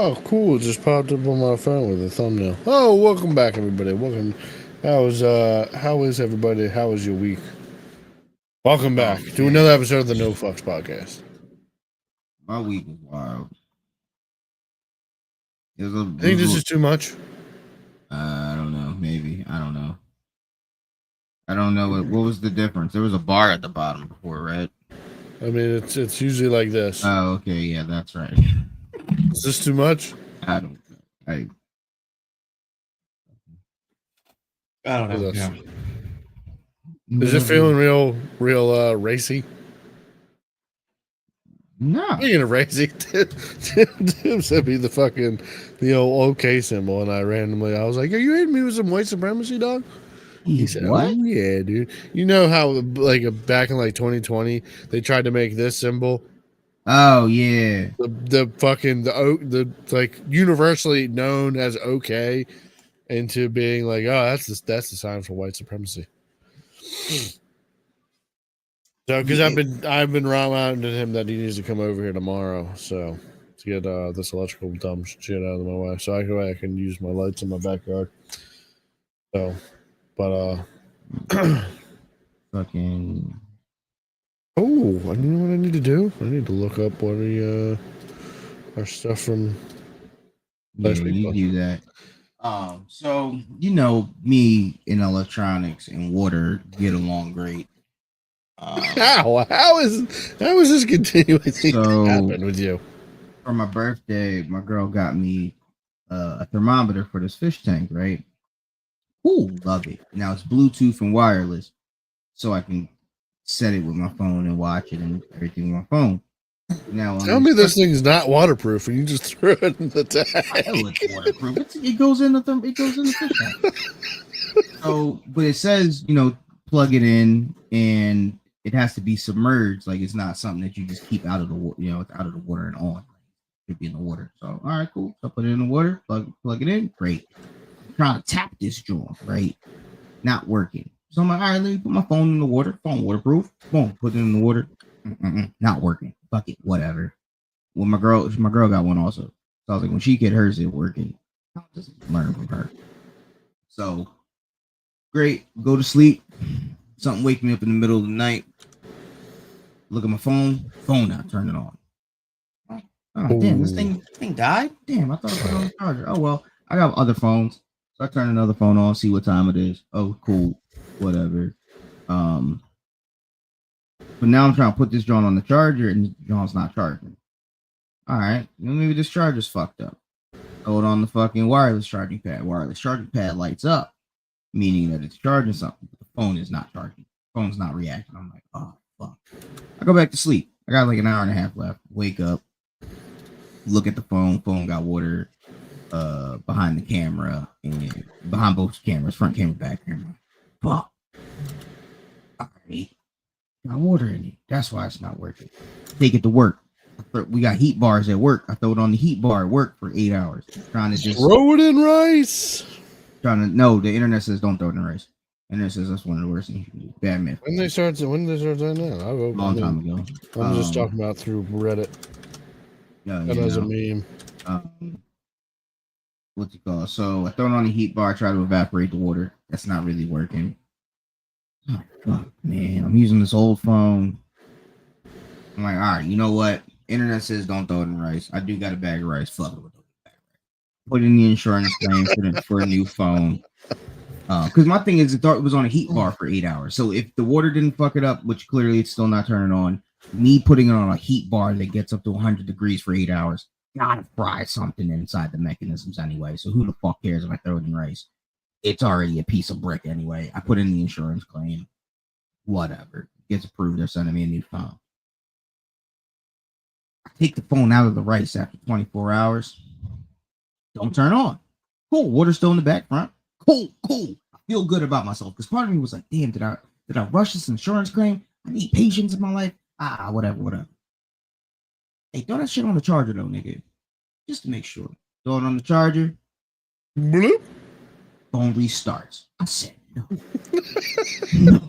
Oh, cool! It just popped up on my phone with a thumbnail. Oh, welcome back, everybody. Welcome. How is everybody? How was your week? Welcome back Oh to another man, episode of the No Fucks Podcast. my week was wild. I It think was this is too much. I don't know. Maybe I don't know. I don't know what was the difference. There was a bar at the bottom before, right? I mean, it's usually like this. Oh, okay, yeah, that's right. Is this too much? I don't. I. I don't Is know. this- Yeah. is it feeling real racy? No. Speaking of racy, Tim sent me the old OK symbol, and I was like, "Are you hitting me with some white supremacy, dog?" He said, What? "Oh yeah, dude. You know how back in 2020 they tried to make this symbol Oh yeah. the like universally known as OK into being like, oh, that's the sign for white supremacy." So because Yeah. I've been reminding him that he needs to come over here tomorrow, so to get this electrical dumb shit out of my way, so I can use my lights in my backyard. So, but Fucking. oh, I know what I need to do. I need to look up what our stuff from Yeah, last week you was. do that. So me in electronics and water get along great. How is this continuing to happen with you? For my birthday, my girl got me a thermometer for this fish tank, right? Ooh, love it. Now it's Bluetooth and wireless, so I can set it with my phone and watch it and everything with my phone. Now, Tell me this thing's not waterproof, and you just threw it in the I know tank. it's waterproof. It goes in the fish tank. So, but it says plug it in and it has to be submerged. Like it's not something that you just keep out of the water. It's out of the water and on. It could be in the water. So, all right, cool. So I put it in the water. Plug it in. Great. I'm trying to tap this joint. Right. Not working. So I'm like, all right, let me put my phone in the water. Phone waterproof. Boom. Put it in the water. Not working. Fuck it. Whatever. Well, my girl got one also. So I was like, when she get hers, it working. I'll just learn from her. So great. Go to sleep. Something wake me up in the middle of the night. Look at my phone. Phone not turning on. Oh damn! This thing died. Damn! I thought I put it on the charger. Oh well. I got other phones, so I turn another phone on. See what time it is. Oh cool. Whatever. But now I'm trying to put this joint on the charger, and the joint's not charging. All right. Maybe this charger's fucked up. Throw it on the fucking wireless charging pad. Wireless charging pad lights up, meaning that it's charging something. But the phone is not charging. The phone's not reacting. I'm like, oh fuck. I go back to sleep. I got like an hour and a half left. Wake up. Look at the phone. Phone got water behind the camera and behind both cameras, front camera, back camera. Fuck. All right. Got water in it. That's why it's not working. Take it to work. We got heat bars at work. I throw it on the heat bar at work for 8 hours. Trying to just throw it in rice. No, the internet says don't throw it in rice. Internet says that's one of the worst things you can do. Bad myth. When they start that now? Long time ago. I'm just talking about through Reddit. That as a meme. What's it called? So I throw it on the heat bar, try to evaporate the water. That's not really working. Oh, fuck, man. I'm using this old phone. I'm like, all right, you know what? Internet says don't throw it in rice. I do got a bag of rice. Fuck it. Put in the insurance claim for a new phone. Because my thing is, it was on a heat bar for 8 hours. So if the water didn't fuck it up, which clearly it's still not turning on, me putting it on a heat bar that gets up to 100 degrees for 8 hours, gotta fry something inside the mechanisms anyway. So who the fuck cares if I throw it in rice? It's already a piece of brick anyway. I put in the insurance claim. Whatever. Gets approved. They're sending me a new phone. I take the phone out of the rice after 24 hours. Don't turn on. Cool. Water's still in the back front. Cool. I feel good about myself because part of me was like, damn, did I rush this insurance claim? I need patience in my life. Whatever. Hey, throw that shit on the charger though, nigga. Just to make sure. Throw it on the charger. Bloop. Phone restarts. I said no. No.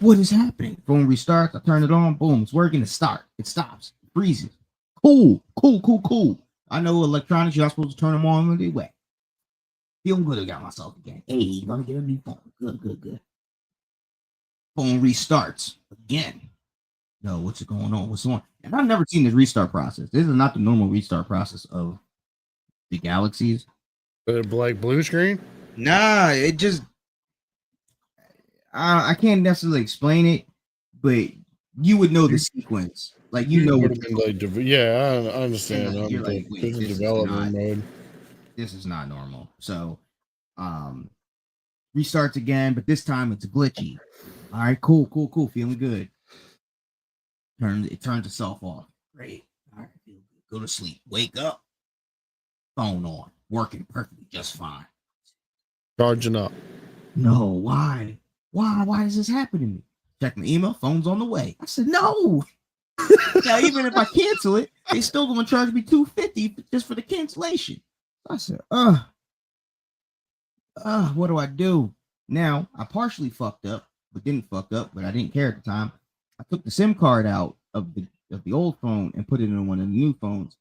What is happening? Phone restarts. I turn it on. Boom. It's working. It stops. It freezes. Cool. I know electronics, you're not supposed to turn them on when they wet. Feeling good about myself again. Hey, gonna get a new phone. Good. Phone restarts again. No, what's going on? What's on? And I've never seen this restart process. This is not the normal restart process of the Galaxies. Like blue screen? Nah, it just I can't necessarily explain it, but you would know the sequence. Like you know, would have been like, yeah, I understand. like, you're like, wait, There's a this is development not mode. this is not normal. So, restarts again, but this time it's glitchy. All right, cool, feeling good. It turns itself off. Great. All right, feel good. Go to sleep. Wake up. Phone on, working perfectly, just fine. Charging up. No, why? Why is this happening to me? Check my email, phone's on the way. I said, no. Now, even if I cancel it, they still gonna charge me $250 just for the cancellation. I said, what do I do? Now, I partially fucked up, but didn't fuck up, but I didn't care at the time. I took the SIM card out of the old phone and put it in one of the new phones,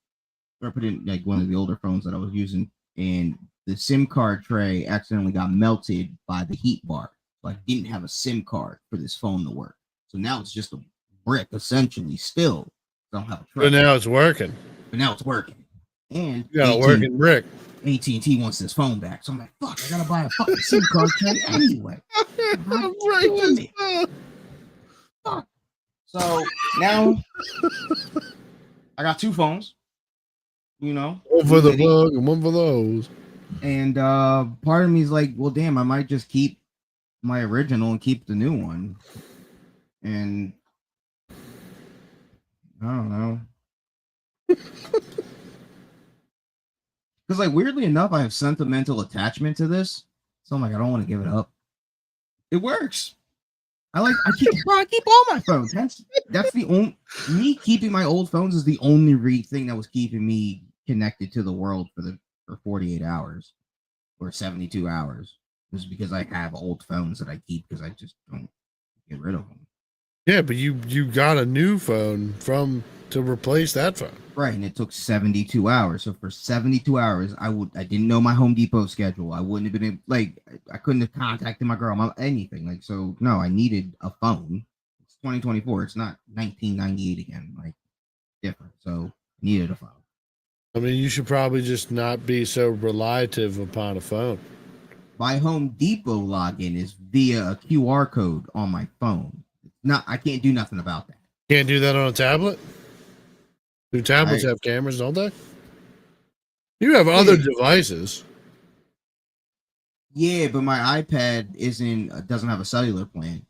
or put it in like one of the older phones that I was using, and the SIM card tray accidentally got melted by the heat bar. So I didn't have a SIM card for this phone to work. So now it's just a brick essentially still. I don't have a tray. But now it's working. But now it's working. And you got a working brick. AT&T wants this phone back. So I'm like, fuck, I gotta buy a fucking SIM card tray anyway. Fuck. So now I got two phones. You know, one for the plug and one for those. And part of me is like, well, damn, I might just keep my original and keep the new one. And I don't know. Because, like, weirdly enough, I have sentimental attachment to this. So I'm like, I don't want to give it up. It works. I keep all my phones. That's the only, me keeping my old phones is the only thing that was keeping me connected to the world for 48 hours or 72 hours. This is because I have old phones that I keep because I just don't get rid of them. Yeah, but you got a new phone to replace that phone. Right, and it took 72 hours. So for 72 hours, I didn't know my Home Depot schedule. I wouldn't have been I couldn't have contacted my girl, anything. Like, so no, I needed a phone. It's 2024. It's not 1998 again. Like, different. So I needed a phone. I mean, you should probably just not be so reliant upon a phone. My Home Depot login is via a QR code on my phone. I can't do nothing about that. Can't do that on a tablet? Do tablets have cameras, don't they? You have other devices. Yeah, but my iPad doesn't have a cellular plan.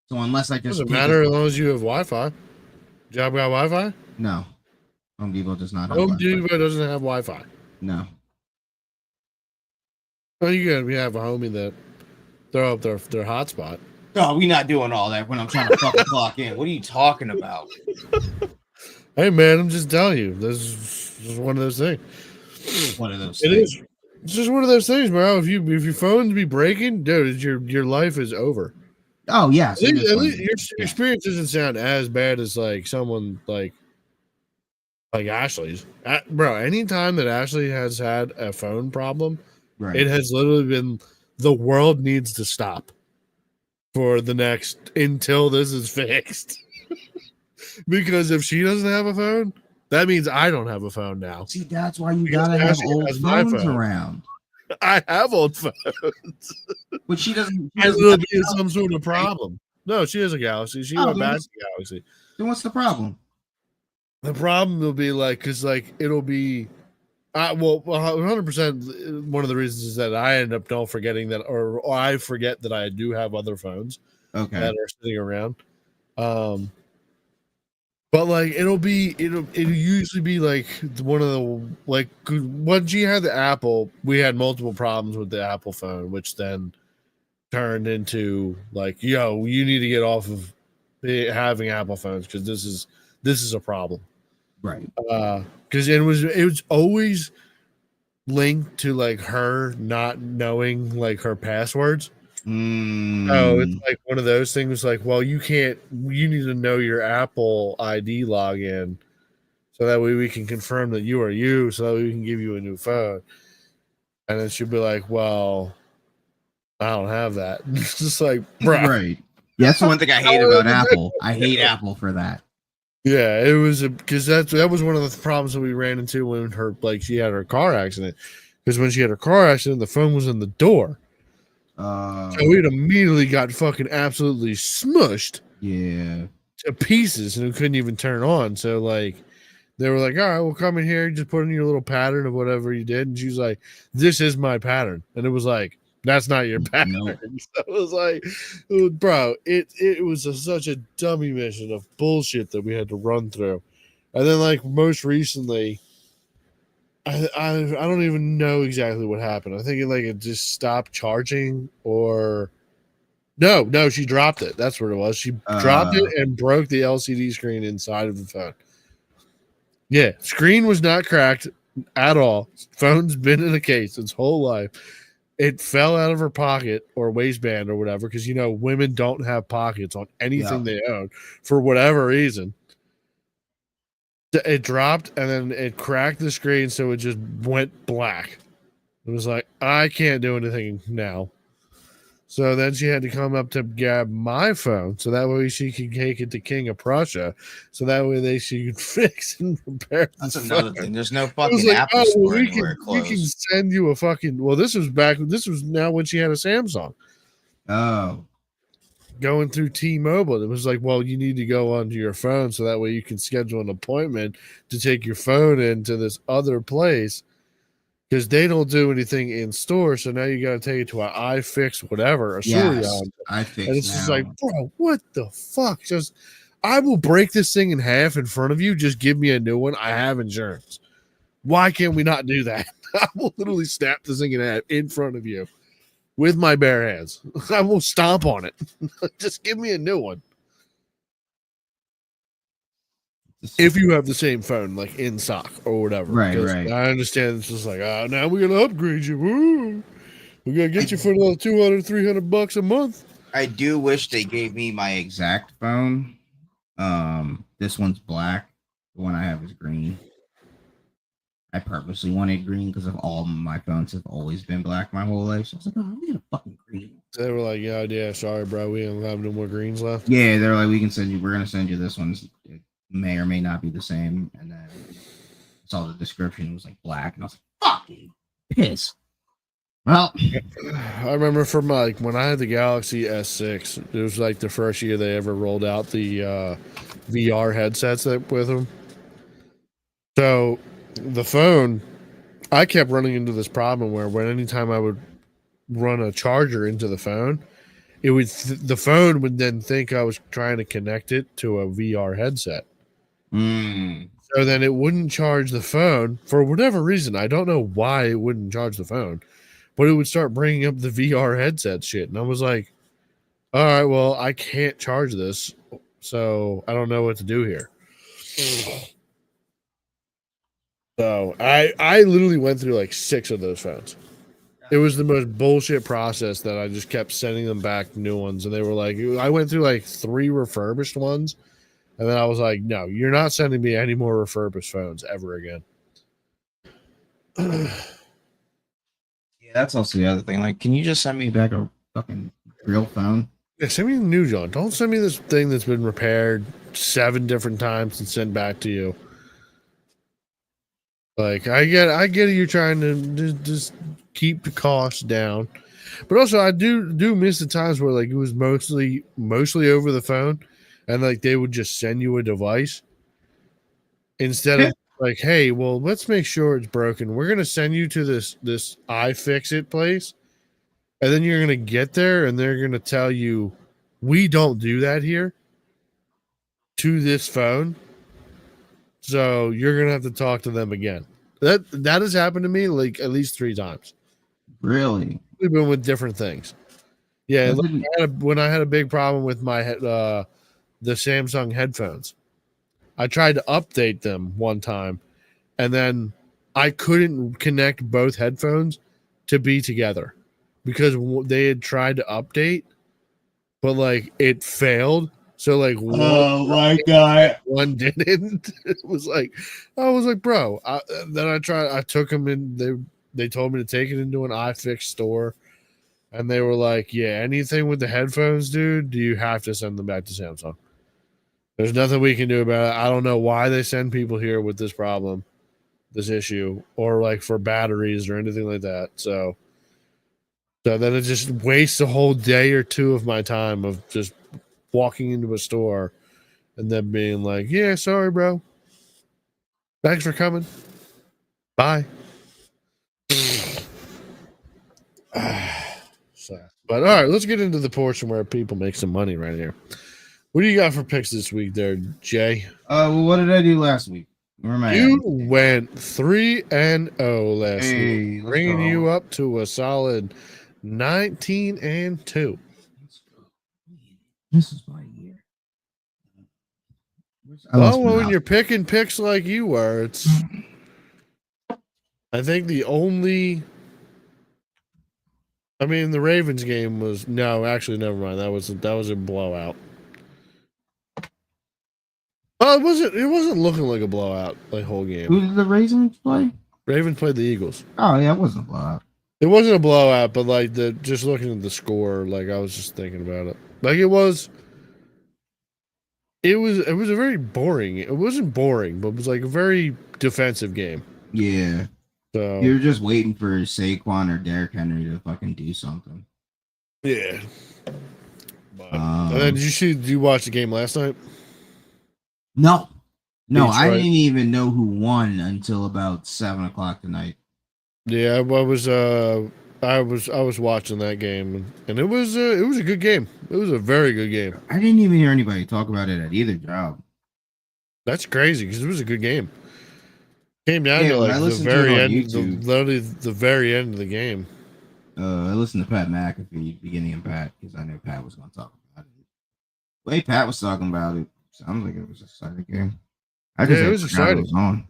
So unless I just doesn't matter as long as you have Wi-Fi. Job got Wi-Fi? No. Home Depot does not have Home Depot doesn't have Wi-Fi. No. Oh, you have a homie that throw up their hotspot. No, we not doing all that when I'm trying to fucking clock in. What are you talking about? Hey man, I'm just telling you, this is one of those things. One of those. It is. It's just one of those things, bro. If your phone's be breaking, dude, your life is over. Oh yeah. At least your experience doesn't sound as bad as like someone like Ashley's. Bro, anytime that Ashley has had a phone problem, right, it has literally been the world needs to stop for until this is fixed. Because if she doesn't have a phone, that means I don't have a phone now. See, that's why you gotta have old phones around. I have old phones. But she doesn't. It'll be some sort of problem. No, she has a Galaxy. She went back to Galaxy. Then what's the problem? The problem will be it'll be, 100%. One of the reasons is that I end up forgetting that, or I forget that I do have other phones. Okay. That are sitting around. But it'll usually be one of the when she had the Apple, we had multiple problems with the Apple phone, which then turned into yo, you need to get off of having Apple phones because this is a problem, right? Because it was always linked to her not knowing her passwords. Oh, it's one of those things well, you need to know your Apple ID login so that way we can confirm that you are you, so that we can give you a new phone. And then she'll be like, well, I don't have that. It's just like, bro. Right. Yeah, that's the one thing I hate about Apple. I hate Apple for that. Yeah, it was because that was one of the problems that we ran into when she had her car accident. Because when she had her car accident, the phone was in the door. So it immediately got fucking absolutely smushed. Yeah. To pieces, and we couldn't even turn on. So like, they were like, all right, we'll come in here, just put in your little pattern of whatever you did. And she was like, this is my pattern. And it was like, that's not your pattern. Nope. So it was like, bro, it was such a dummy mission of bullshit that we had to run through. And then like most recently, I don't even know exactly what happened. I think it just stopped charging, or no, she dropped it. That's what it was. She dropped it and broke the LCD screen inside of the phone. Yeah, screen was not cracked at all. Phone's been in a case its whole life. It fell out of her pocket or waistband or whatever, because women don't have pockets on anything they own for whatever reason. It dropped and then it cracked the screen, so it just went black. It was like, I can't do anything now. So then she had to come up to grab my phone, so that way she could take it to King of Prussia, so that way she could fix and repair. That's another thing. There's no fucking Apple store anywhere close. We can send you a fucking. Well, this was now when she had a Samsung. Oh. Going through T-Mobile, it was like, well, you need to go onto your phone, so that way you can schedule an appointment to take your phone into this other place. Because they don't do anything in store, so now you got to take it to an iFix, whatever, iFix. And it's just like, bro, what the fuck? Just, I will break this thing in half in front of you. Just give me a new one. I have insurance. Why can't we not do that? I will literally snap this thing in half in front of you with my bare hands. I will stomp on it. Just give me a new one. If you have the same phone, like in stock or whatever. Right. I understand it's just like, now we're going to upgrade you. Woo. We're going to get you for another $200-$300 a month. I do wish they gave me my exact phone. This one's black. The one I have is green. I purposely wanted green because of all my phones have always been black my whole life. So I was like, oh, I'm gonna fucking green. They were like, yeah, sorry, bro. We don't have no more greens left. Yeah, they're like, we're going to send you this one. It may or may not be the same. And then I saw the description, it was like black, and I was like, fucking piss. Well, I remember from like when I had the Galaxy S6, it was like the first year they ever rolled out the VR headsets with them. So the phone, I kept running into this problem where anytime I would run a charger into the phone, it would the phone would then think I was trying to connect it to a VR headset. So then it wouldn't charge the phone for whatever reason. I don't know why it wouldn't charge the phone, but it would start bringing up the VR headset shit. And I was like, all right, well, I can't charge this, so I don't know what to do here. So I literally went through like 6 of those phones. It was the most bullshit process that I just kept sending them back new ones. And they were like, I went through like 3 refurbished ones. And then I was like, no, you're not sending me any more refurbished phones ever again. yeah, that's also the other thing. Like, can you just send me back a fucking real phone? Yeah, send me the new John. Don't send me this thing that's been repaired 7 different times and sent back to you. Like, I get you're trying to just keep the costs down. But also I do miss the times where like it was mostly over the phone. And like they would just send you a device instead of like, hey, well, let's make sure it's broken. We're gonna send you to this iFixit place, and then you're gonna get there and they're gonna tell you, we don't do that here to this phone. So you're gonna have to talk to them again. That has happened to me like at least 3 times. Really? We've been with different things. Yeah, when I had a big problem with my the Samsung headphones. I tried to update them one time, and then I couldn't connect both headphones to be together because they had tried to update, but like it failed So like, my god. one didn't. It was like, I was like, bro. Then I took them in. They told me to take it into an iFix store, and they were like, yeah, anything with the headphones, dude, you have to send them back to Samsung. There's nothing we can do about it. I don't know why they send people here with this problem, this issue, or like for batteries or anything like that. So then it just wastes a whole day or two of my time of just walking into a store and then being like, yeah, sorry, bro. Thanks for coming. Bye. So, but all right, let's get into the portion where people make some money right here. What do you got for picks this week there, Jay? Well, what did I do last week? Where am I You at? went 3-0 last week, Let's bringing go. you up to a solid 19-2. This is my year. Well, when you're picking picks like you were, it's. I think the only. I mean, the Ravens game was actually, never mind. That was a blowout. Oh, it wasn't looking like a blowout the whole game. Who did the Ravens play? Ravens played the Eagles. Oh yeah, it wasn't a blowout. It wasn't a blowout, but like just looking at the score, like I was just thinking about it. Like it was a very boring. It wasn't boring, but it was like a very defensive game. Yeah. So You're just waiting for Saquon or Derrick Henry to fucking do something. yeah. And then did you watch the game last night? No, I Detroit. didn't even know who won until about 7:00 tonight. Yeah, I was watching that game, and it was a good game. It was a very good game. I didn't even hear anybody talk about it at either job. That's crazy because it was a good game. Came down to when I like the listened to it very on end, YouTube. literally the very end of the game. I listened to Pat McAfee beginning of Pat because I knew Pat was going to talk about it. The way Pat was talking about it sounds like it was a exciting game. It was exciting. It was on.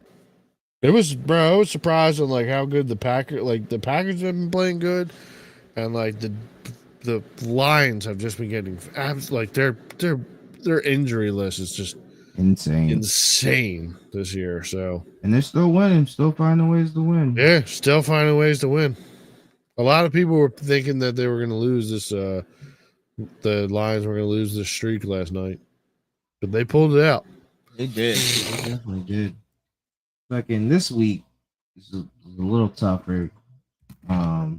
It was, bro. I was surprised on like how good the Packers have been playing good, and like the Lions have just been getting like their injury list is just insane this year. So and they're still winning, still finding ways to win. Yeah, still finding ways to win. A lot of people were thinking that they were going to lose this. The Lions were going to lose this streak last night, but they pulled it out. They did. They definitely did. Fucking this week is a little tougher. I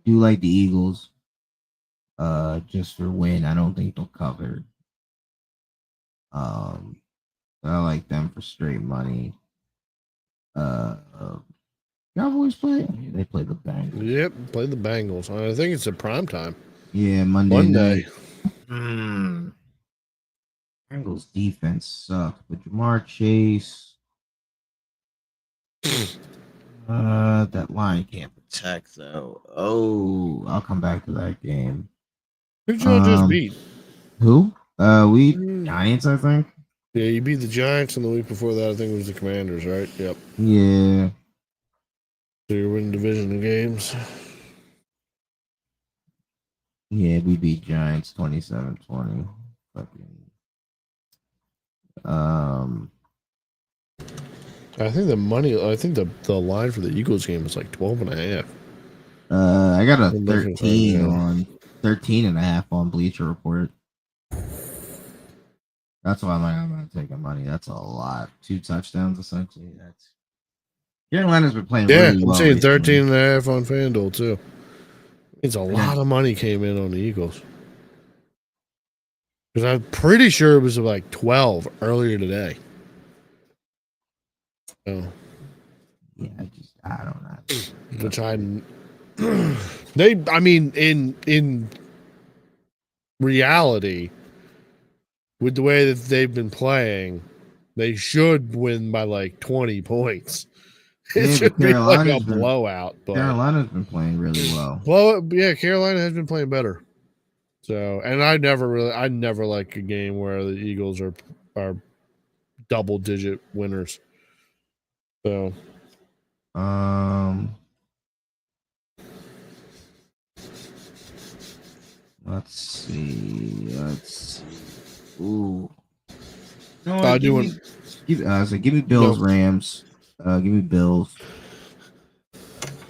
do like the Eagles. Just for win, I don't think they'll cover. I like them for straight money. Cowboys play? They play the Bengals. Yep, play the Bengals. I think it's at prime time. Yeah, Monday. Mm. Bengals defense sucks, but Jamar Chase. That line can't protect though. Oh, I'll come back to that game. Who'd y'all just beat? Who? Giants, I think. Yeah, you beat the Giants, and the week before that, I think it was the Commanders, right? Yep. Yeah. So you're winning division games. Yeah, we beat Giants 27-20. Fucking. I think the line for the Eagles game was like 12.5. I got a 13.5 on Bleacher Report. That's why I'm not taking money. That's a lot. 2 touchdowns essentially. That's Carolina's been playing really well. I'm saying 13.5 on FanDuel too. It's a lot of money came in on the Eagles. Because I'm pretty sure it was like 12 earlier today. Oh. Yeah, I don't know. Which in reality, with the way that they've been playing, they should win by like 20 points. It should be like a blowout. But Carolina's been playing really well. Well, yeah, Carolina has been playing better. So, and I never like a game where the Eagles are double-digit winners. So, let's see. Ooh. No, Doing give me Bills, no. Rams. Give me Bills.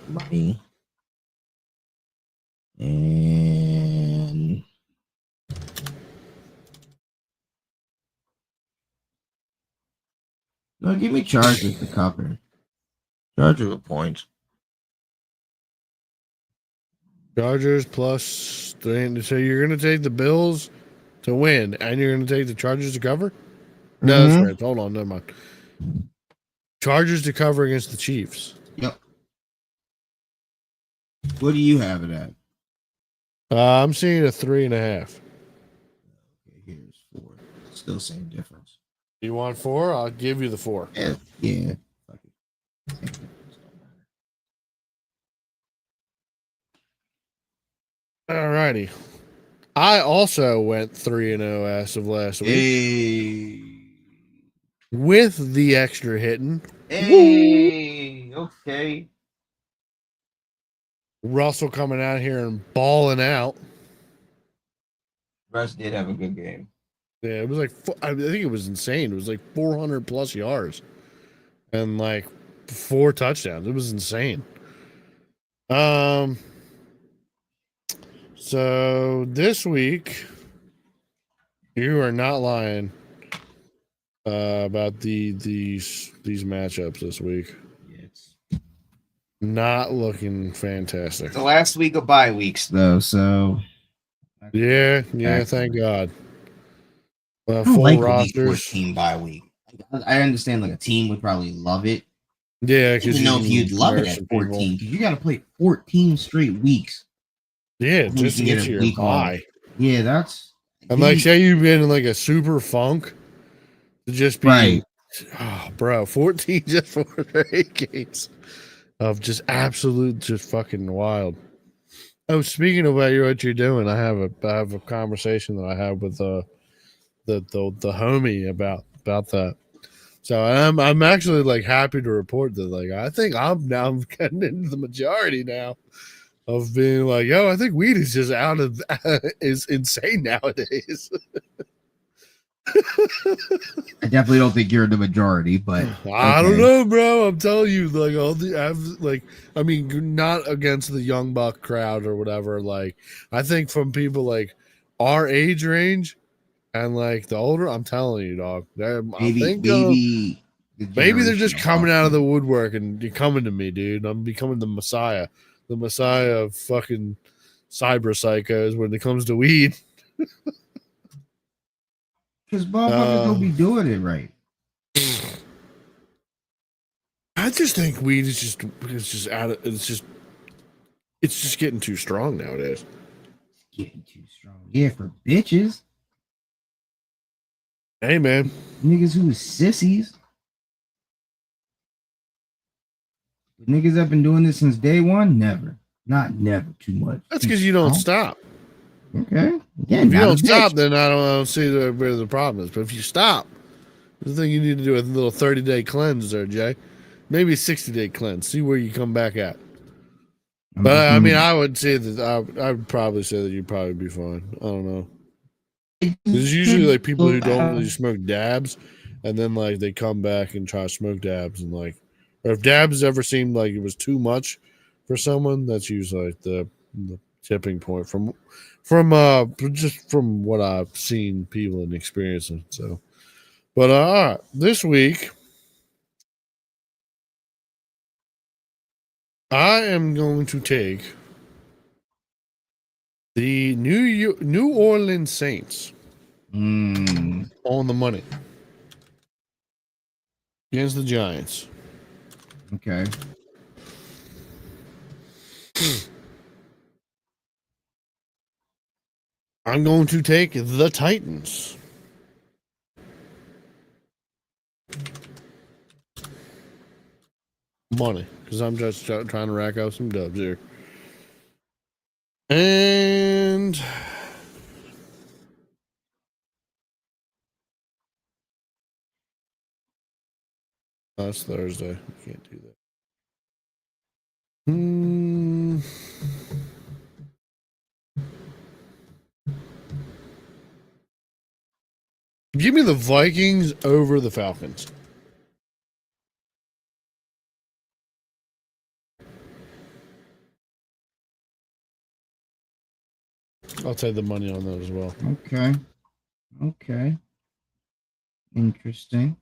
Money. And no, give me Chargers to cover. Chargers with points. Chargers plus 3. So you're gonna take the Bills to win, and you're gonna take the Chargers to cover? No, that's Mhm. right. Hold on, never mind. Chargers to cover against the Chiefs. Yep. What do you have it at? I'm seeing a 3.5. Okay, here's 4. Still same difference. You want 4? I'll give you the 4. Yeah. Fuck it. Same difference, don't matter. Alrighty. I also went 3-0 as of last week with the extra hitting. Hey. Okay. Russell coming out here and balling out. Russ did have a good game. Yeah, it was like I think it was insane. It was like 400 plus yards and like 4 touchdowns. It was insane. So this week, you are not lying about these matchups this week. It's Not looking fantastic. the last week of bye weeks though, so Yeah, thank God. I don't Full like a week rosters. 14 bye week. I understand like a team would probably love it. Yeah, I because don't know if you'd love it embarrass at some people. 14 because you got to play 14 straight weeks. Yeah, before just to you can get a you your week off. bye. Yeah, that's And like, say you've been in like a super funk to just be, right. Oh, bro, 14 just for 8 games of just absolute, just fucking wild. Oh, speaking of what you're doing, I have a conversation that I had with the homie about that. So I'm actually like happy to report that like I think I'm now getting into the majority now of being like, yo, I think weed is just out of is insane nowadays. I definitely don't think you're in the majority, but I don't okay. know, bro. I'm telling you, like all the like, I mean, not against the young buck crowd or whatever. Like, I think from people like our age range and like the older, I'm telling you, dog. I think Maybe maybe they're just generational coming out of the also. woodwork and you're coming to me, dude. I'm becoming the messiah of fucking cyber psychos when it comes to weed. Because motherfuckers don't be doing it right. I just think weed is just it's just getting too strong nowadays. It's getting too strong. Yeah, for bitches. Hey, man. Niggas who is sissies. Niggas that been doing this since day one, never. Not never too much. That's because you don't stop. Okay. Yeah, If you not a don't stop, bitch. then I don't see where the problem is. But if you stop, the thing you need to do is a little 30-day cleanse there, Jay. Maybe a 60-day cleanse. See where you come back at. But I mean, I would say that I would probably say that you'd probably be fine. I don't know. There's usually like people who don't really smoke dabs, and then like they come back and try to smoke dabs, and like, or if dabs ever seemed like it was too much for someone, that's usually like the tipping point from just from what I've seen people and experiencing. So, but all right, this week I am going to take the New Orleans Saints on the money against the Giants. Okay. I'm going to take the Titans. Money, because I'm just trying to rack up some dubs here. And that's Thursday. I can't do that. Give me the Vikings over the Falcons. I'll take the money on that as well. Okay. Okay. Interesting.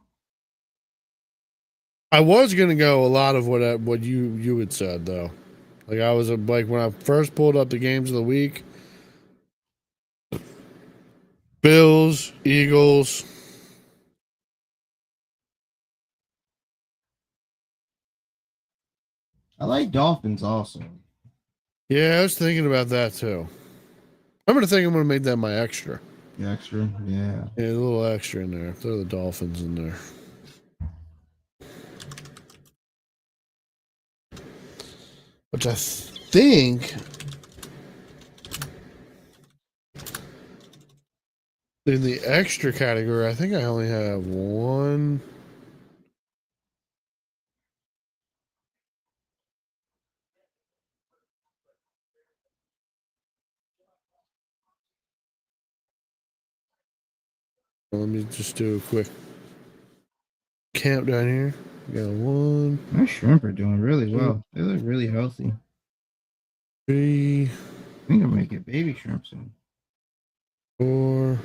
I was gonna go a lot of what you had said though. Like I was like when I first pulled up the games of the week. Bills, Eagles. I like Dolphins also. Yeah, I was thinking about that too. I'm gonna think I'm gonna make that my extra. The extra, yeah. Yeah, a little extra in there. Throw the Dolphins in there. Which I think in the extra category, I think I only have one. Let me just do a quick countdown here. Got 1, My shrimp are doing really well. They look really healthy. 3, I think I'm gonna get baby shrimp soon. 4.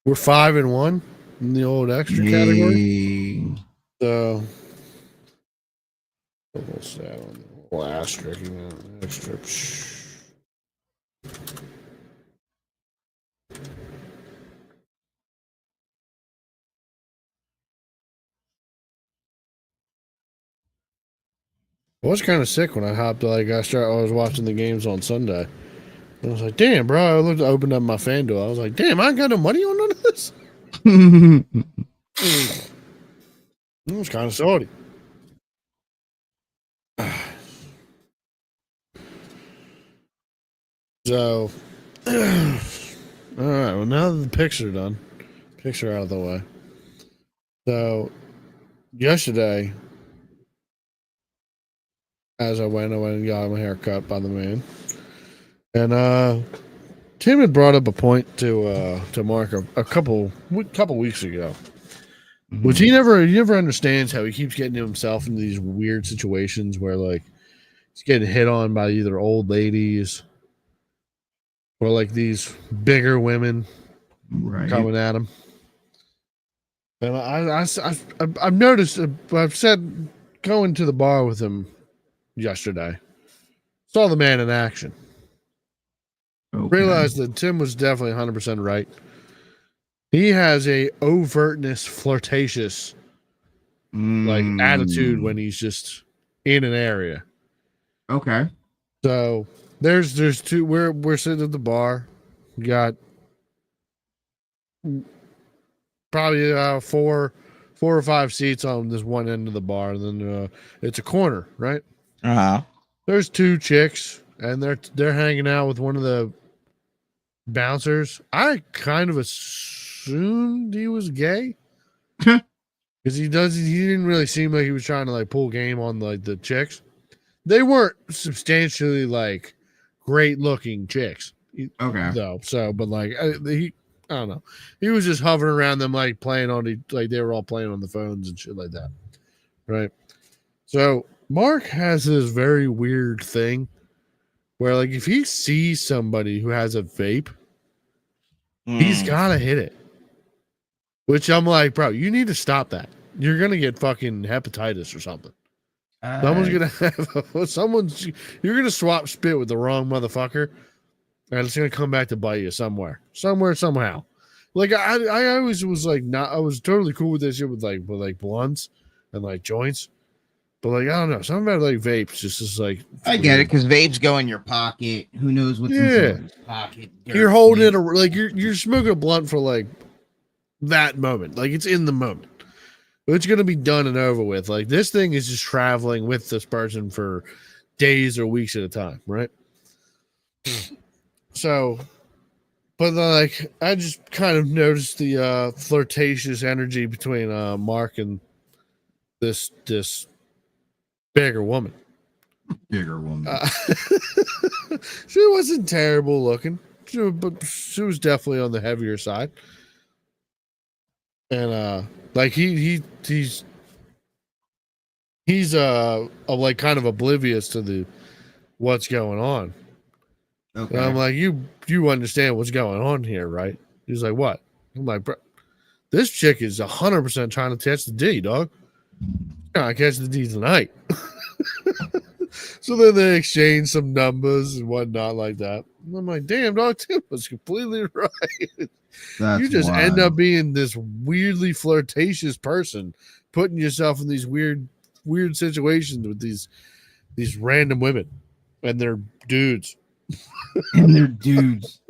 We're 5-1 in the old extra category. Yay. So, what's that on the little asterisk? Extra. I was kind of sick when I hopped. I was watching the games on Sunday. I was like, damn, bro. I opened up my FanDuel. I was like, damn, I ain't got no money on none of this. It was kind of salty. So, all right. Well, now that the picks are done, picks are out of the way. So, yesterday, as I went and got my hair cut by the man, and Tim had brought up a point to Mark a couple weeks ago, which he never understands how he keeps getting himself into these weird situations where like he's getting hit on by either old ladies or like these bigger women coming at him. And I've noticed. I've said going to the bar with him yesterday, saw the man in action. Okay. Realized that Tim was definitely 100% right. He has a overtness, flirtatious like attitude when he's just in an area. Okay. So there's two. We're sitting at the bar. We got probably 4 or 5 seats on this one end of the bar, and then it's a corner, right? There's 2 chicks, and they're hanging out with one of the bouncers. I kind of assumed he was gay because he didn't really seem like he was trying to like pull game on like the chicks. They weren't substantially like great looking chicks. Okay. Though, so but like I don't know. He was just hovering around them, like playing on like they were all playing on the phones and shit like that, right? So Mark has this very weird thing where, like, if he sees somebody who has a vape, he's gotta hit it. Which I'm like, bro, you need to stop that. You're gonna get fucking hepatitis or something. Someone's gonna have you're gonna swap spit with the wrong motherfucker, and it's gonna come back to bite you somewhere, somehow. Like I always was like I was totally cool with this shit with like blunts and like joints, but like I don't know, something about like vapes just is like I get it because vapes go in your pocket. Who knows what's in somebody's pocket? You're holding it like you're smoking a blunt for like that moment, like it's in the moment. It's going to be done and over with. Like this thing is just traveling with this person for days or weeks at a time, right? So, but like I just kind of noticed the flirtatious energy between Mark and this bigger woman. Bigger woman. She wasn't terrible looking. but she was definitely on the heavier side. And like he's like kind of oblivious to the what's going on. Okay. And I'm like, you understand what's going on here, right? He's like, what? I'm like, bro, this chick is 100% trying to catch the D, dog. Trying to catch the D tonight. So then they exchange some numbers and whatnot like that. And I'm like, damn, dog, Tim was completely right. That's You just end wild. up being this weirdly flirtatious person, putting yourself in these weird situations with these random women and their dudes. And they're dudes.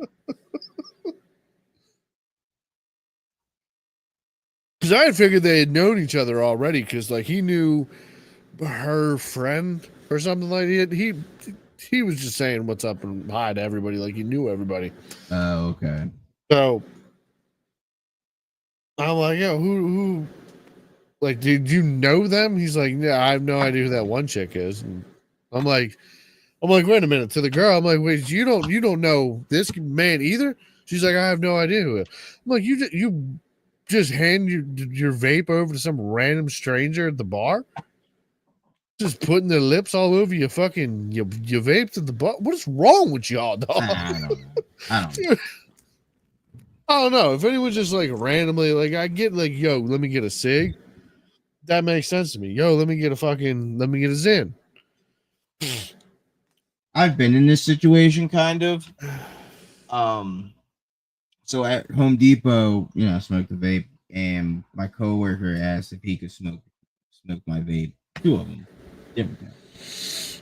Because I had figured they had known each other already. Because like he knew her friend or something like that. He was just saying what's up and hi to everybody, like he knew everybody. Oh, okay. So I'm like, yo, who like, did you know them? He's like, yeah, I have no idea who that one chick is. And I'm like, wait a minute. To the girl, I'm like, wait, you don't know this man either? She's like, I have no idea who it is. I'm like, you just hand your vape over to some random stranger at the bar? Just putting their lips all over your fucking your vapes at the bar? What is wrong with y'all, dog? I don't know. I don't know. I don't know. If anyone just like randomly, like I get like, yo, let me get a cig. That makes sense to me. Yo, let me get a Zen. I've been in this situation kind of. So at Home Depot, I smoked the vape, and my coworker asked if he could smoke my vape. 2 of them, different kinds.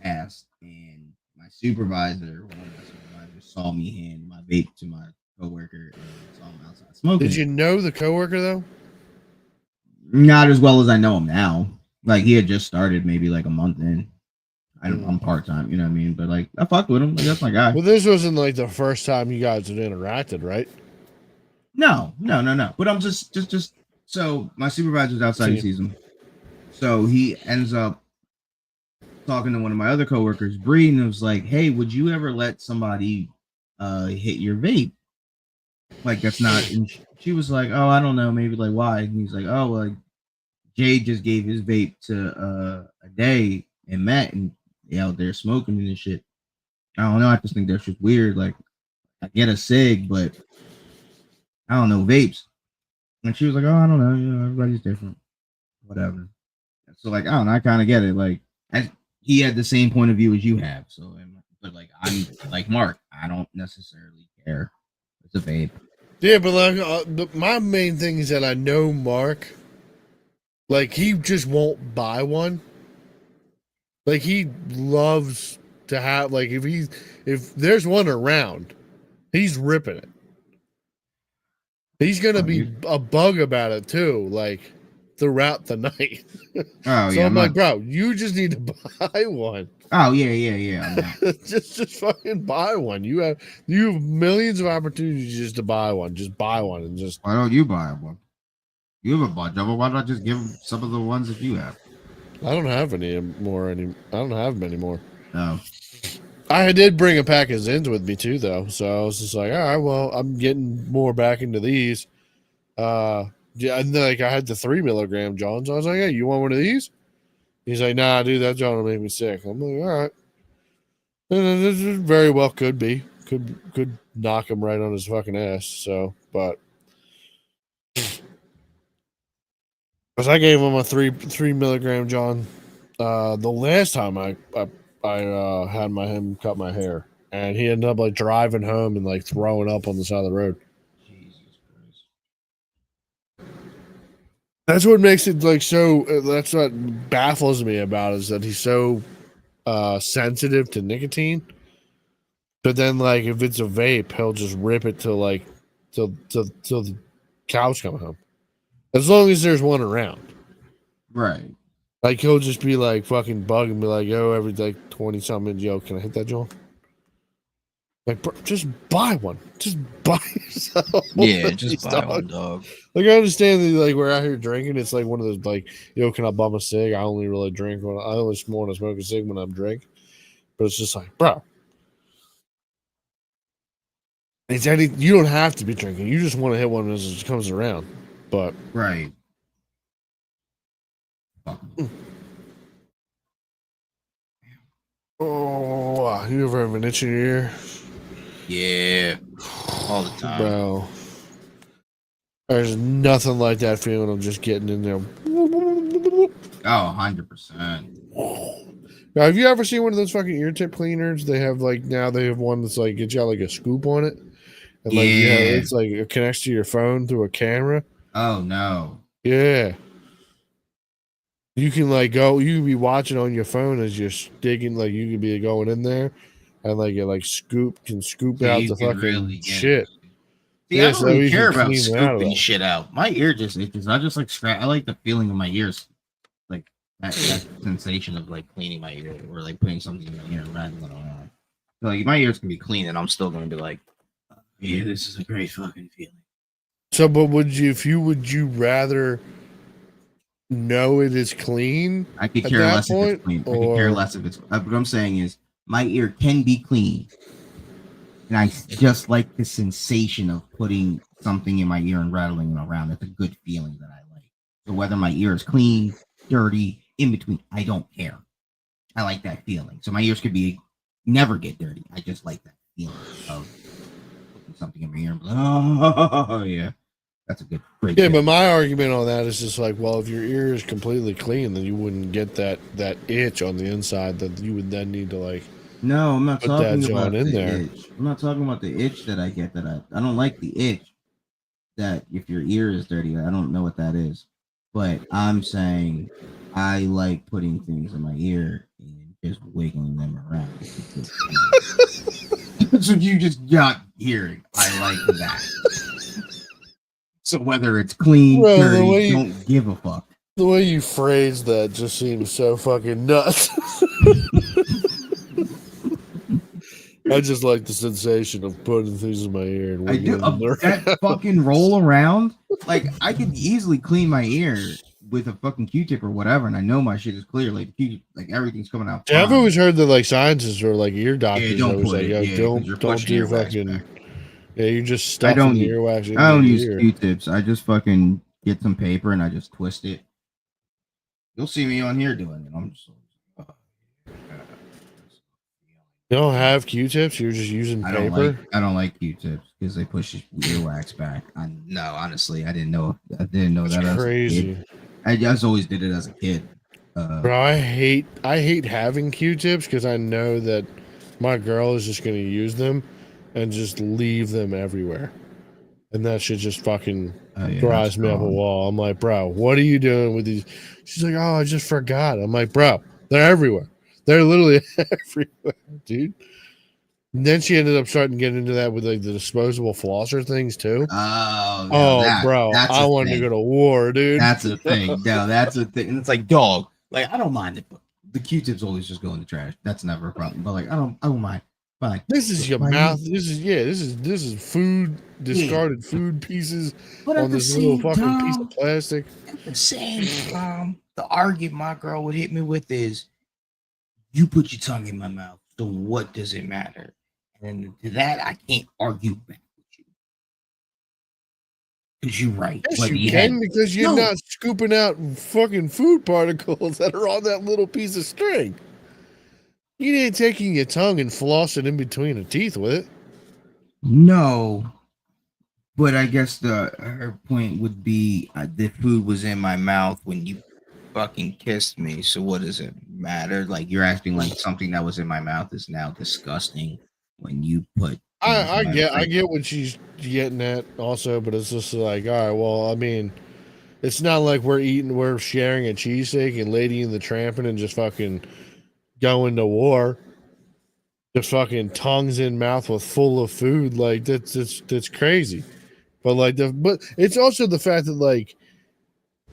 Asked, and my supervisor, one of my supervisors, saw me hand my vape to my coworker and saw him outside smoking. Did you know the coworker though? Not as well as I know him now. Like he had just started maybe like a month in. I'm part time, you know what I mean? But like I fucked with him. Like, that's my guy. Well, this wasn't like the first time you guys had interacted, right? No. But I'm just so my supervisor's outside, he sees him. So he ends up talking to one of my other coworkers, Bree, and it was like, hey, would you ever let somebody hit your vape? Like that's not, and she was like, oh, I don't know, maybe like why? And he's like, oh, like Jay just gave his vape to a day and Matt, and they out there smoking and shit. I don't know. I just think that's just weird. Like I get a cig, but I don't know vapes. And she was like, oh, I don't know. Everybody's different. Whatever. So like, I don't know. I kind of get it. Like he had the same point of view as you have. So, but like I'm like Mark. I don't necessarily care. It's a vape. Yeah, but like my main thing is that I know Mark. Like he just won't buy one. Like he loves to have like if there's one around, he's ripping it. He's gonna be a bug about it too, like throughout the night. Oh so yeah, I'm like, bro, you just need to buy one. Oh yeah. just fucking buy one. You have millions of opportunities just to buy one. Just buy one and just. Why don't you buy one? You have a bunch of them. Why not just give them some of the ones that you have? I don't have any more. I don't have them anymore. No. I did bring a pack of Zins with me too, though. So I was just like, all right, well, I'm getting more back into these. Yeah, and then, like I had the 3 milligram Johns. I was like, hey, you want one of these? He's like, nah, dude, that John will make me sick. I'm like, all right. And this very well could be. Could knock him right on his fucking ass. So, but because I gave him a 3 milligram John the last time I had him cut my hair, and he ended up like driving home and like throwing up on the side of the road. Jesus Christ. That's what makes it like so. That's what baffles me about it, is that he's so sensitive to nicotine. But then, like, if it's a vape, he'll just rip it till the cows come home. As long as there's one around, Right. like he'll just be like fucking bug and be like, "Yo, every like 20 something, yo, can I hit that joint?" Like, bro, just buy one. Just buy yourself. Yeah, just buy one, dog. Like, I understand that, like, we're out here drinking. It's like one of those, like, yo, can I bum a cig? I only really drink when I only want to smoke a cig when I'm drinking. But it's just like, bro, It's any. You don't have to be drinking. You just want to hit one as it comes around. But Right. oh, you ever have an itch in your ear? Yeah, all the time. Bro, there's nothing like that feeling of just getting in there. Oh, 100%. Now, have you ever seen one of those fucking ear tip cleaners? They have like now they have one that's like gets you out like a scoop on it, and like it's like it connects to your phone through a camera. Oh no. Yeah. You can like go. You can be watching on your phone as you're digging. Like you can be going in there, and like it like scoop So out you the can fucking really get shit. it. See, Yeah, I so don't really you care can about clean it out of Scooping it. shit out. my ear just itches. I just like scratch. I like the feeling of my ears, like that sensation of like cleaning my ear or like putting something in my ear and rattling around. So, like my ears can be clean, and I'm still going to be like, yeah, this is a great fucking feeling. So, but would you rather know it is clean? I could At care that less if point, it's clean. I or- could care less if it's. What I'm saying is, my ear can be clean, and I just like the sensation of putting something in my ear and rattling it around. That's a good feeling that I like. So whether my ear is clean, dirty, in between, I don't care. I like that feeling. So my ears could be never get dirty. I just like that feeling of putting something in my ear and be like, oh yeah, that's a great. Yeah, feeling. but my argument on that is just like, well, if your ear is completely clean, then you wouldn't get that itch on the inside that you would then need to like. No, I'm not Put talking that about John in the there. itch. I'm not talking about the itch that I get. I don't like the itch. That if your ear is dirty, I don't know what that is. But I'm saying I like putting things in my ear and just wiggling them around. That's what you just got hearing. I like that. So whether it's clean, Bro, the dirty, way you- don't give a fuck. The way you phrase that just seems so fucking nuts. I just like the sensation of putting things in my ear and I do wiggling them around. that fucking roll around. Like I could easily clean my ear with a fucking Q-tip or whatever, and I know my shit is clear. Like like everything's coming out. Yeah, I've fine. always heard that like scientists or like ear doctors don't always put like, it. yo, Yeah, 'cause you're don't pushing do earwax fucking. back. Yeah, you just I stuffing don't the use- earwax in I don't your use ear. Q-tips. I just fucking get some paper and I just twist it. You'll see me on here doing it. I'm just. You don't have Q-tips. You're just using I paper. don't like Q-tips because they push earwax back. No, honestly, I didn't know. I didn't know That's that. As a crazy, kid. I just always did it as a kid. bro. I hate having Q-tips because I know that my girl is just gonna use them and just leave them everywhere, and that shit just fucking drives that's me up a wrong. wall. I'm like, bro, what are you doing with these? She's like, oh, I just forgot. I'm like, bro, they're everywhere. They're literally everywhere, dude. And then she ended up starting to get into that with like the disposable flosser things too. Oh, Bro, I wanted to go to war, dude. That's a thing. No, that's a thing. And it's like dog. Like I don't mind it, but the Q-tips always just go in the trash. That's never a problem. But like I don't mind. But like, This is your my- mouth. This is food, discarded food pieces But on at the this little same fucking piece time, of plastic. at the same time, the argument my girl would hit me with is, you put your tongue in my mouth, so what does it matter? And to that, I can't argue back with you. Because you're right. Yes, Whether you had- can because you're No. not scooping out fucking food particles that are on that little piece of string. You ain't taking your tongue and flossing in between the teeth with it. no. But I guess her point would be the food was in my mouth when you fucking kissed me, so what does it matter? Like, you're acting like something that was in my mouth is now disgusting when you put. I get what she's getting at also, but it's just like, all right, well, I mean, it's not like we're sharing a cheesesteak and Lady and the Tramping and just fucking going to war. Just fucking tongues in mouth with full of food, like that's crazy. But like but it's also the fact that like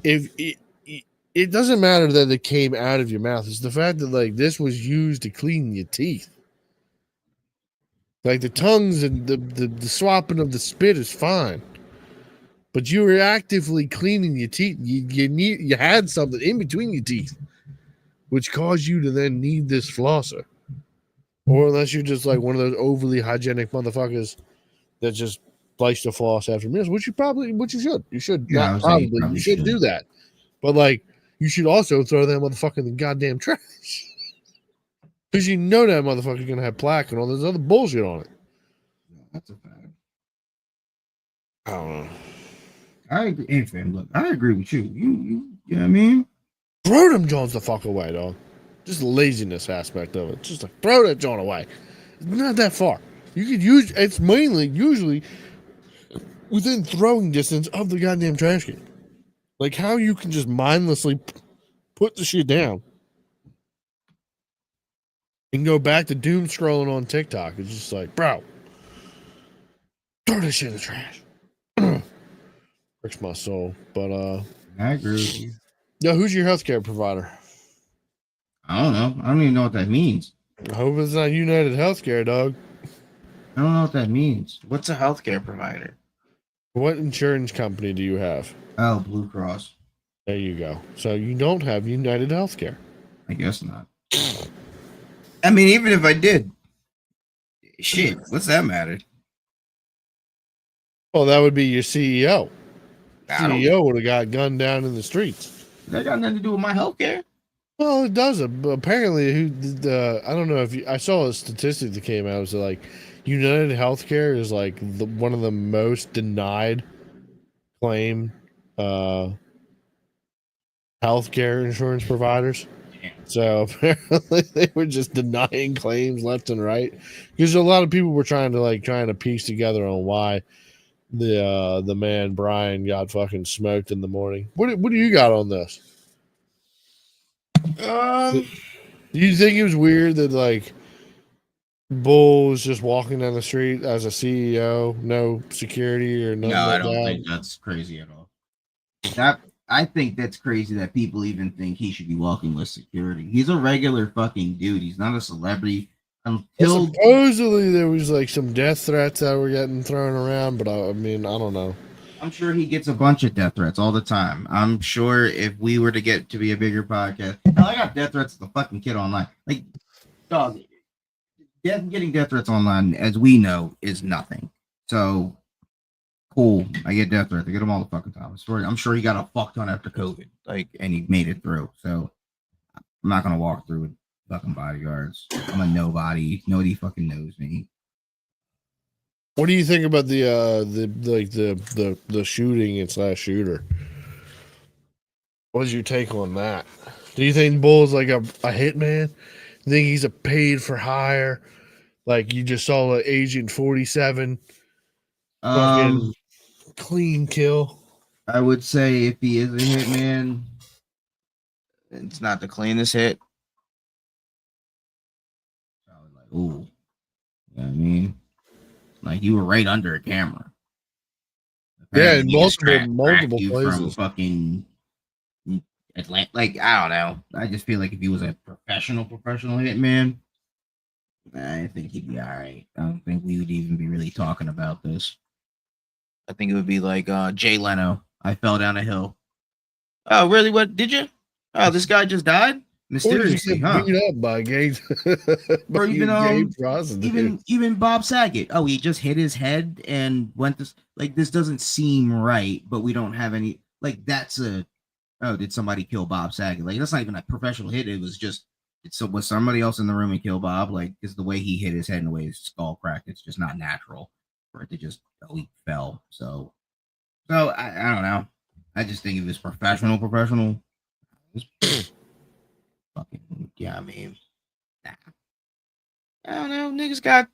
if it doesn't matter that it came out of your mouth, it's the fact that like this was used to clean your teeth. Like the tongues and the swapping of the spit is fine, but you were actively cleaning your teeth. You had something in between your teeth, which caused you to then need this flosser. Or unless you're just like one of those overly hygienic motherfuckers that just likes to floss after meals, which you should. You should Yeah, I not would say you probably. probably You should should. do that, but like you should also throw that motherfucker in the goddamn trash because you know that motherfucker's gonna have plaque and all this other bullshit on it. That's a fact. I don't know. I agree. Hey, fam, look, I agree with you. You know what I mean? Throw them Jones the fuck away, dog. Just the laziness aspect of it. Just like throw that John away. It's not that far. You could use it's mainly usually within throwing distance of the goddamn trash can. Like how you can just mindlessly put the shit down and go back to doom scrolling on TikTok. It's just like, bro, throw this shit in the trash. Breaks my soul. But I agree with you. yo, who's your healthcare provider? I don't know. I don't even know what that means. I hope it's not United Healthcare, dog. I don't know what that means. What's a healthcare provider? What insurance company do you have? Oh, Blue Cross. There you go. So you don't have United Healthcare. I guess not. I mean, even if I did, shit, what's that matter? Well, that would be your CEO. I don't- CEO would have got gunned down in the streets. That got nothing to do with my healthcare. Well, it doesn't. But apparently, I don't know if I saw a statistic that came out. It was like United Healthcare is like one of the most denied claim healthcare insurance providers. So apparently they were just denying claims left and right because a lot of people were trying to piece together on why the man Brian got fucking smoked in the morning. What do you got on this? Do you think it was weird that like Bull was just walking down the street as a CEO, no security or nothing? No, I like don't that? think that's crazy at all. That I think that's crazy that people even think he should be walking with security. He's a regular fucking dude. He's not a celebrity. Well, Until supposedly there was like some death threats that were getting thrown around, but I mean, I don't know. I'm sure he gets a bunch of death threats all the time. I'm sure if we were to get to be a bigger podcast, hell, I got death threats as a fucking kid online. Like, dog, getting death threats online, as we know, is nothing. So, cool. I get death threats. I get them all the fucking time. I'm sure he got a fuck ton after COVID, like, and he made it through. So, I'm not gonna walk through with fucking bodyguards. I'm a nobody. Nobody fucking knows me. What do you think about the shooting and / shooter? What's your take on that? Do you think Bull's like a hitman? You think he's a paid for hire? Like you just saw an Agent 47 fucking clean kill? I would say if he is a hitman, It's not the cleanest hit. probably like, ooh, you know what I mean? Like you were right under a camera. Yeah, in Apparently he just multiple tracked you places. from fucking Atlanta. Like I don't know. I just feel like if he was a professional hitman, I think he'd be all right. I don't think we would even be really talking about this. I think it would be like Jay Leno. I fell down a hill. Oh, really? What did you? Oh, this guy just died? Or did you Mysteriously, get huh? beat up by gay, by Or even, a gay prostitute? even Bob Saget. Oh, he just hit his head and went this. Like this doesn't seem right, but we don't have any. Like that's a. Oh, did somebody kill Bob Saget? Like that's not even a professional hit. It was just. Was somebody else in the room and kill Bob? Like because the way he hit his head and the way his skull cracked, it's just not natural for it to just. Oh, he fell. So I don't know. I just think if it's professional, it's fucking yeah. I mean, nah. I don't know. Niggas got.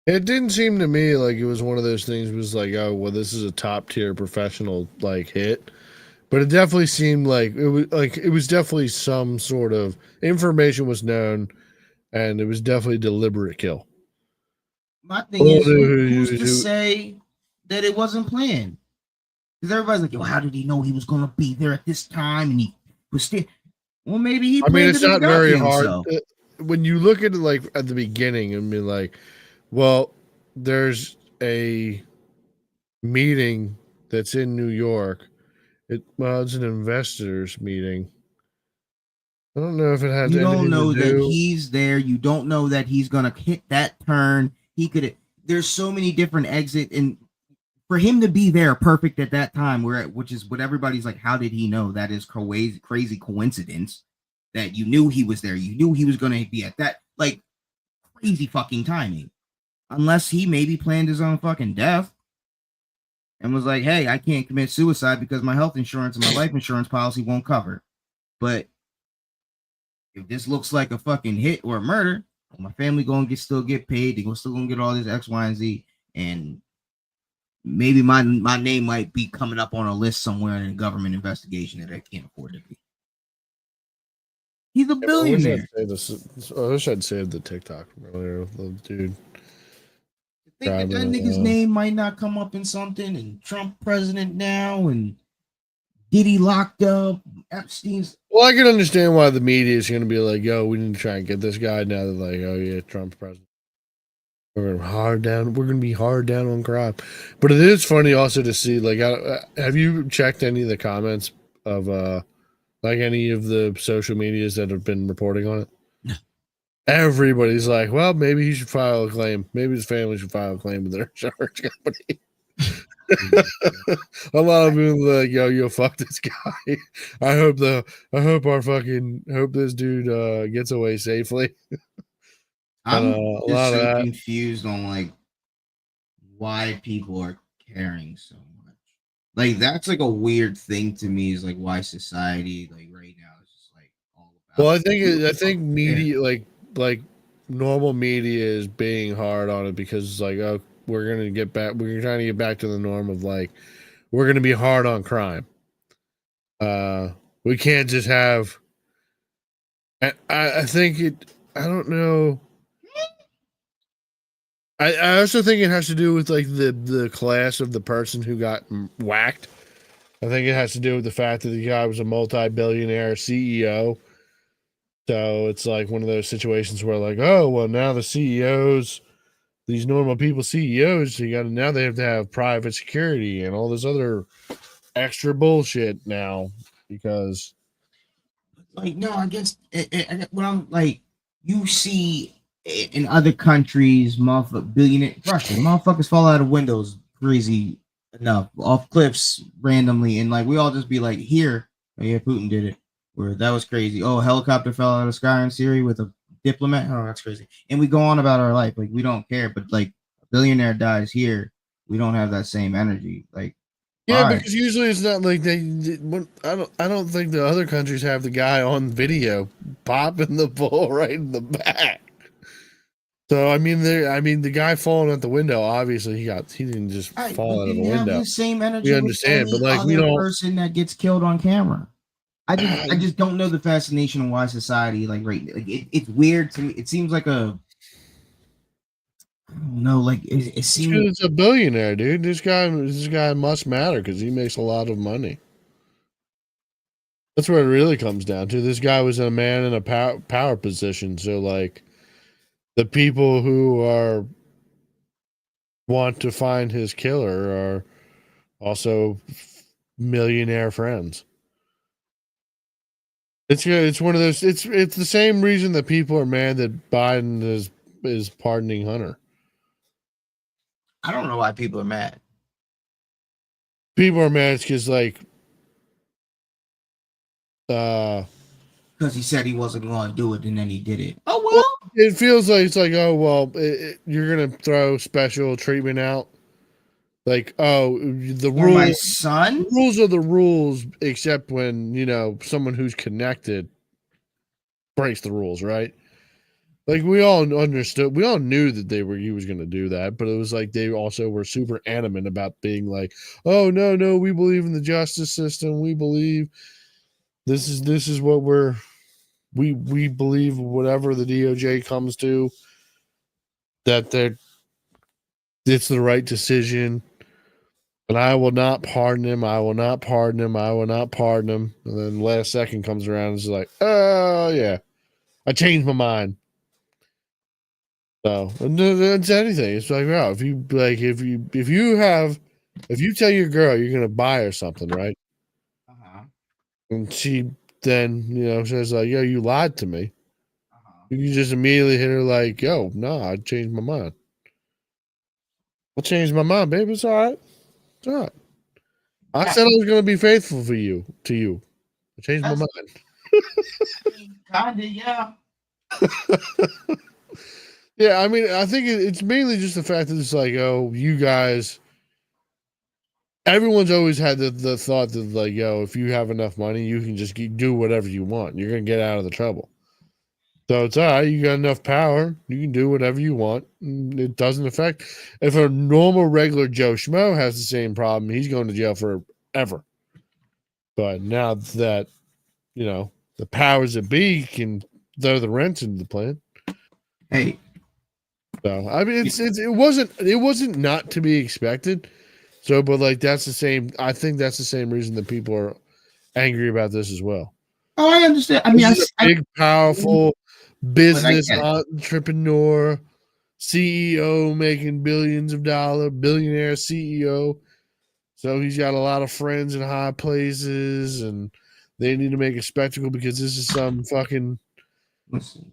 It didn't seem to me like it was one of those things. It was like, oh well, this is a top tier professional like hit, but it definitely seemed like it was definitely some sort of information was known, and it was definitely deliberate kill. My thing is, who's to say that it wasn't planned? Because everybody's like, yo, how did he know he was going to be there at this time? And he was still. Well, maybe he. I mean, it's not very hard himself. when you look at it like at the beginning. I mean, like, well, there's a meeting that's in New York. It's an investors meeting. I don't know if it has. You don't know to that do. he's there. You don't know that he's going to hit that turn. He could. there's so many different exit, and for him to be there perfect at that time, which is what everybody's like, how did he know? That is crazy coincidence that you knew he was there. You knew he was going to be at that, like, crazy fucking timing. Unless he maybe planned his own fucking death and was like, hey, I can't commit suicide because my health insurance and my life insurance policy won't cover. But if this looks like a fucking hit or a murder, my family gonna still get paid. They're still gonna get all this X, Y, and Z, and maybe my name might be coming up on a list somewhere in a government investigation that I can't afford to be. He's a billionaire. I wish I'd saved the TikTok from earlier. The dude. I think that nigga's name might not come up in something, and Trump president now, and Diddy locked up, Epstein's. Well, I can understand why the media is going to be like, yo, we need to try and get this guy. Now they're like, oh, yeah, Trump's president. We're going to be hard down on crime. But it is funny also to see, like, have you checked any of the comments of, like, any of the social medias that have been reporting on it? No. Everybody's like, well, maybe he should file a claim. Maybe his family should file a claim with their insurance company. A lot of people like, yo, fuck this guy. I hope this dude gets away safely. I'm just so confused on like why people are caring so much. Like that's like a weird thing to me. Is like why society like right now is just like all about. Well, I think media like normal media is being hard on it because it's like, oh, we're trying to get back to the norm of like we're gonna be hard on crime. We can't just have. I think it. I don't know. I also think it has to do with like the class of the person who got whacked. I think it has to do with the fact that the guy was a multi-billionaire CEO. So it's like one of those situations where like, oh, well, now the CEOs, these normal people CEOs, now they have to have private security and all this other extra bullshit now because. Like, no, I guess when I'm like, you see in other countries, motherfuckers fall out of windows crazy enough, off cliffs randomly, and like we all just be like, here, oh yeah, Putin did it, or that was crazy. Oh, a helicopter fell out of the sky in Syria with a diplomat. Oh, that's crazy. And we go on about our life, like we don't care. But like a billionaire dies here, we don't have that same energy. Like, yeah, because usually it's not like I don't think the other countries have the guy on video popping the bull right in the back. So I mean, the guy falling out the window. Obviously, he didn't just fall out of the window. Have the same energy. We understand, but like we don't. Person that gets killed on camera. I just don't know the fascination of why society like it's weird to me. It seems like a. I don't know, like it seems. It's a billionaire, dude. This guy must matter because he makes a lot of money. That's where it really comes down to. This guy was a man in a power position, so like. The people who want to find his killer are also millionaire friends. It's one of those. It's the same reason that people are mad that Biden is pardoning Hunter. I don't know why people are mad. People are mad because like, because he said he wasn't going to do it, and then he did it. Oh well. It feels like it's like, oh well, you're gonna throw special treatment out. Like, oh, the rules. My son. Rules are the rules, except when someone who's connected breaks the rules, right? Like we all understood, we all knew that he was going to do that, but it was like they also were super adamant about being like, oh no, we believe in the justice system. We believe this is what we believe whatever the DOJ comes to, that it's the right decision. And I will not pardon him. I will not pardon him. I will not pardon him. And then last second comes around and it's like, oh yeah, I changed my mind. So it's anything. It's like, wow, if you tell your girl you're gonna buy her something, right? And she then says like, yo, you lied to me. You can just immediately hit her like, yo, no, I changed my mind. I changed my mind, baby. It's all right. It's all right. I said I was going to be faithful to you. I changed my mind. Kinda, yeah. Yeah, I mean, I think it's mainly just the fact that it's like, oh, you guys. Everyone's always had the thought that, like, yo, if you have enough money, you can just do whatever you want. You're going to get out of the trouble. So it's all right. You got enough power. You can do whatever you want. It doesn't affect. If a normal, regular Joe Schmo has the same problem, he's going to jail forever. But now that, the powers that be can throw the wrench into the plan. Hey. So, I mean, it wasn't not to be expected. So, but like, that's the same. I think that's the same reason that people are angry about this as well. Oh, I understand. I mean, big, powerful business entrepreneur, CEO making billions of dollars, billionaire CEO. So he's got a lot of friends in high places, and they need to make a spectacle because this is some fucking. Listen,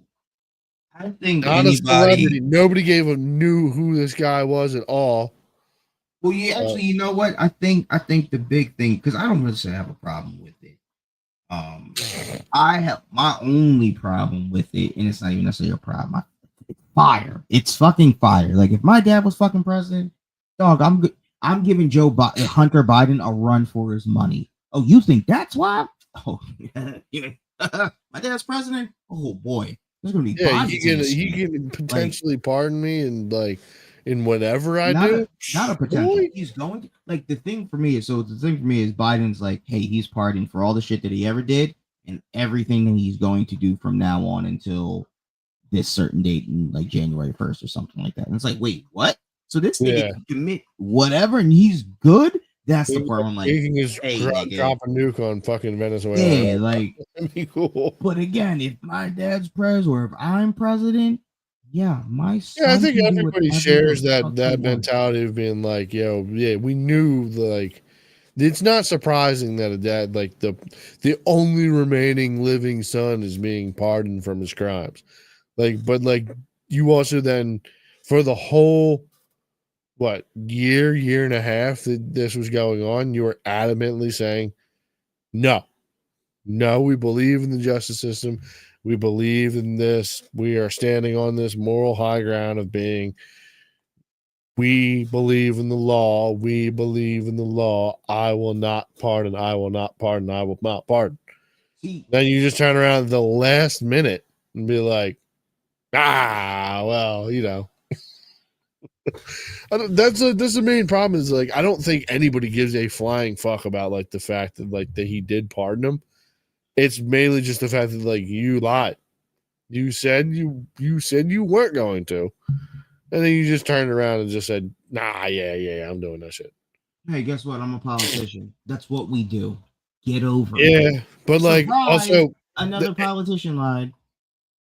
I think not a celebrity. Nobody knew who this guy was at all. Well, you actually, you know what? I think the big thing, because I don't necessarily have a problem with it. I have my only problem with it, and it's not even necessarily a problem. Fire. It's fucking fire. Like if my dad was fucking president, dog, I'm giving Hunter Biden a run for his money. Oh, you think that's why? Oh, my dad's president. Oh boy, there's gonna be he can potentially pardon me and like in whatever I do. Not a potential. Boy. He's going to like the thing for me is Biden's like, hey, he's pardoned for all the shit that he ever did and everything that he's going to do from now on until this certain date in like January 1st or something like that. And it's like, wait, what? So this nigga can commit whatever and he's good. That's the part I'm like, drop a nuke on fucking Venezuela. Yeah, like cool. But again, if my dad's president or if I'm president, my son. Yeah, I think everybody shares that mentality of being like, yo, yeah, we knew it's not surprising that a dad like the only remaining living son is being pardoned from his crimes. But you also then for the whole year and a half that this was going on, you were adamantly saying, no, we believe in the justice system. We believe in this. We are standing on this moral high ground of being, we believe in the law. We believe in the law. I will not pardon. I will not pardon. I will not pardon. Then you just turn around at the last minute and be like, well, that's the main problem is like, I don't think anybody gives a flying fuck about like the fact that that he did pardon him. It's mainly just the fact that like you lied. You said you weren't going to, and then you just turned around and just said, "Nah, yeah, I'm doing that shit." Hey, guess what? I'm a politician. That's what we do. Get over it. Yeah, but like also another politician lied.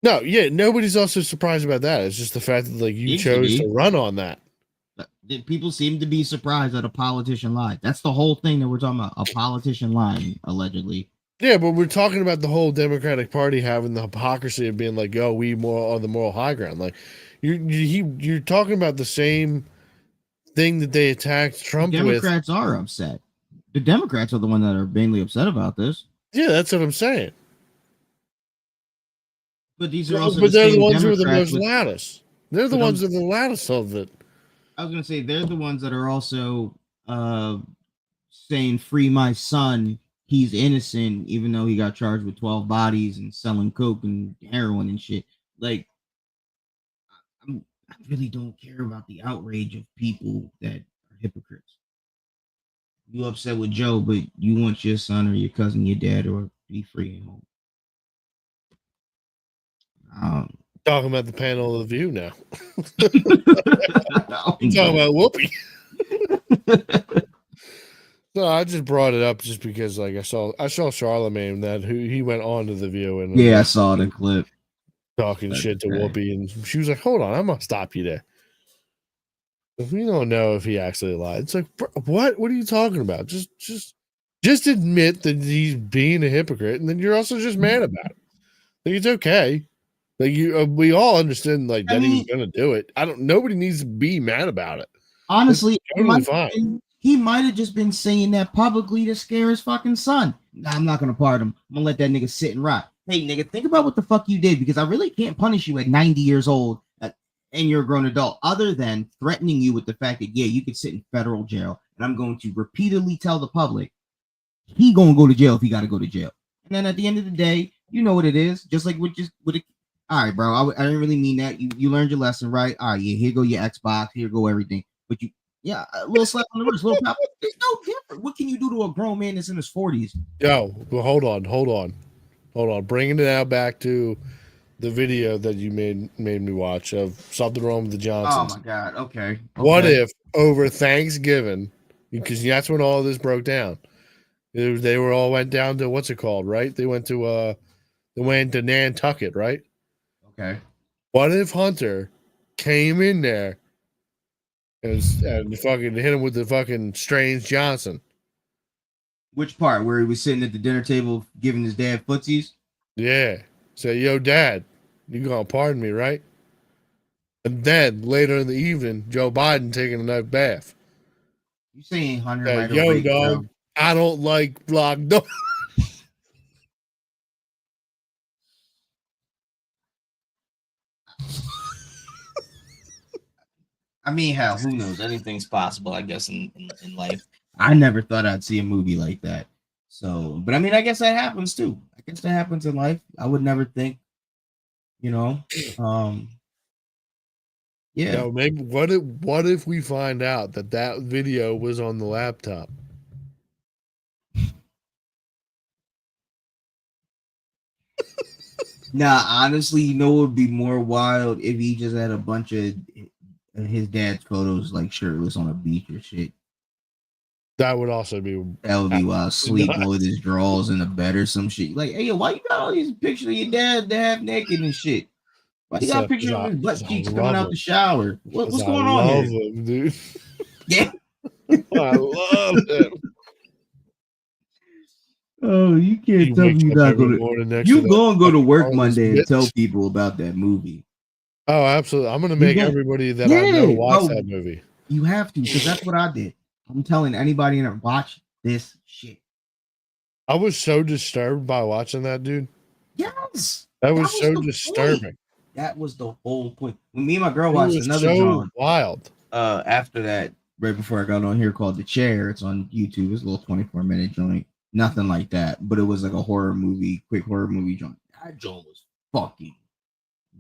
No, yeah, nobody's also surprised about that. It's just the fact that like you chose to run on that. People seem to be surprised that a politician lied. That's the whole thing that we're talking about. A politician lying, allegedly. Yeah, but we're talking about the whole Democratic Party having the hypocrisy of being like, "Oh, we more on the moral high ground." Like, you're talking about the same thing that they attacked Trump with. Democrats are upset. The Democrats are the ones that are mainly upset about this. Yeah, that's what I'm saying. But they're the ones who are the most loudest. They're the ones that are the loudest of it. I was gonna say they're the ones that are also saying "free my son." He's innocent, even though he got charged with 12 bodies and selling coke and heroin and shit. Like, I really don't care about the outrage of people that are hypocrites. You upset with Joe, but you want your son or your cousin, your dad, or be free at home. Talking about the panel of the View now. You're talking about Whoopi. No, I just brought it up just because, like, I saw Charlemagne he went on to the View and I saw the clip talking shit to Whoopi, and she was like, "Hold on, I'm gonna stop you there. We don't know if he actually lied." It's like, what? What are you talking about? Just admit that he's being a hypocrite, and then you're also just mad about it. Like, it's okay. Like we all understand, like that he was gonna do it. Nobody needs to be mad about it. Honestly, totally fine. he might have just been saying that publicly to scare his fucking son. Nah, I'm not gonna pardon him. I'm gonna let that nigga sit and rot. Hey, nigga, think about what the fuck you did, because I really can't punish you at 90 years old and you're a grown adult, other than threatening you with the fact that, yeah, you could sit in federal jail, and I'm going to repeatedly tell the public he gonna go to jail if he got to go to jail. And then at the end of the day, you know what it is. Just like with a, all right, bro. I didn't really mean that. You learned your lesson, right? All right, yeah. Here go your Xbox. Here go everything. But you, yeah, a little slap on the wrist, little pop. It's no different. What can you do to a grown man that's in his 40s? Yo, well, hold on. Bringing it now back to the video that you made me watch of something wrong with the Johnsons. Oh my god. Okay. What if over Thanksgiving, because that's when all this broke down. They were all went down to what's it called, right? They went to Nantucket, right? Okay. What if Hunter came in there and fucking hit him with the fucking Strange Johnson? Which part? Where he was sitting at the dinner table giving his dad footsies? Yeah. Say, yo, Dad, you gonna pardon me, right? And then later in the evening, Joe Biden taking a nice bath. You saying Hunter Hey, might have yo, raped, dog, bro? I don't like block no. I mean, hell, Who knows? Anything's possible, I guess, in life. I never thought I'd see a movie like that. So, but I mean, I guess that happens too. I guess that happens in life. I would never think, you know. Yeah. Yo, maybe what if we find out that video was on the laptop? Nah, honestly, you know, it would be more wild if he just had a bunch of his dad's photos, like shirtless on a beach or shit. That would also be. That would be wild. Sleeping with his drawers in the bed or some shit. Like, hey, yo, why you got all these pictures of your dad half naked and shit? Why you got pictures of his butt cheeks coming out the shower? What's going on here? Him, dude. Yeah. I love him. Oh, you can't tell me you're not going to. You going to go to work Monday and tell people about that movie. Oh, absolutely. I'm going to make everybody that I know watch that movie. You have to, because that's what I did. I'm telling anybody in there, watch this shit. I was so disturbed by watching that, dude. Yes. That was so disturbing. Point. That was the whole point. When me and my girl watched another John, wild. After that, right before I got on here, called The Chair. It's on YouTube. It's a little 24-minute joint. Nothing like that, but it was like a horror movie, quick horror movie joint. That joint was fucking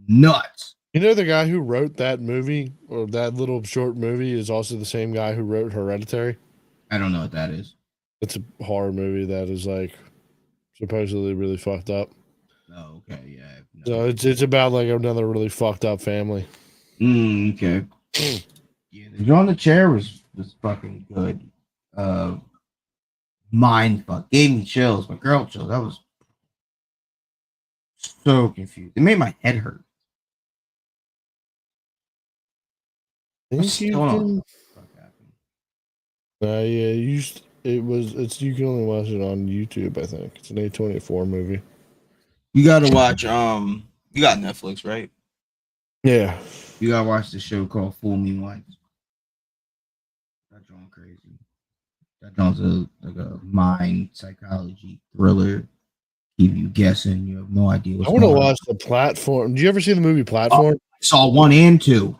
nuts. You know, the guy who wrote that movie or that little short movie is also the same guy who wrote Hereditary. I don't know what that is. It's a horror movie that is like supposedly really fucked up. Oh, okay, yeah. No. So it's about like another really fucked up family. Okay. Yeah, the joint on The Chair was fucking good. Mind fuck, gave me chills. My girl chills. I was so confused. It made my head hurt. What's going on? Yeah, you can only watch it on YouTube, I think. It's an A24 movie. You gotta watch you got Netflix, right? Yeah. You gotta watch the show called Fool Me Once. That joint crazy. That joint's like a mind psychology thriller. Keep you guessing. You have no idea what's going on. I want to watch The Platform. Did you ever see the movie Platform? I saw 1 and 2.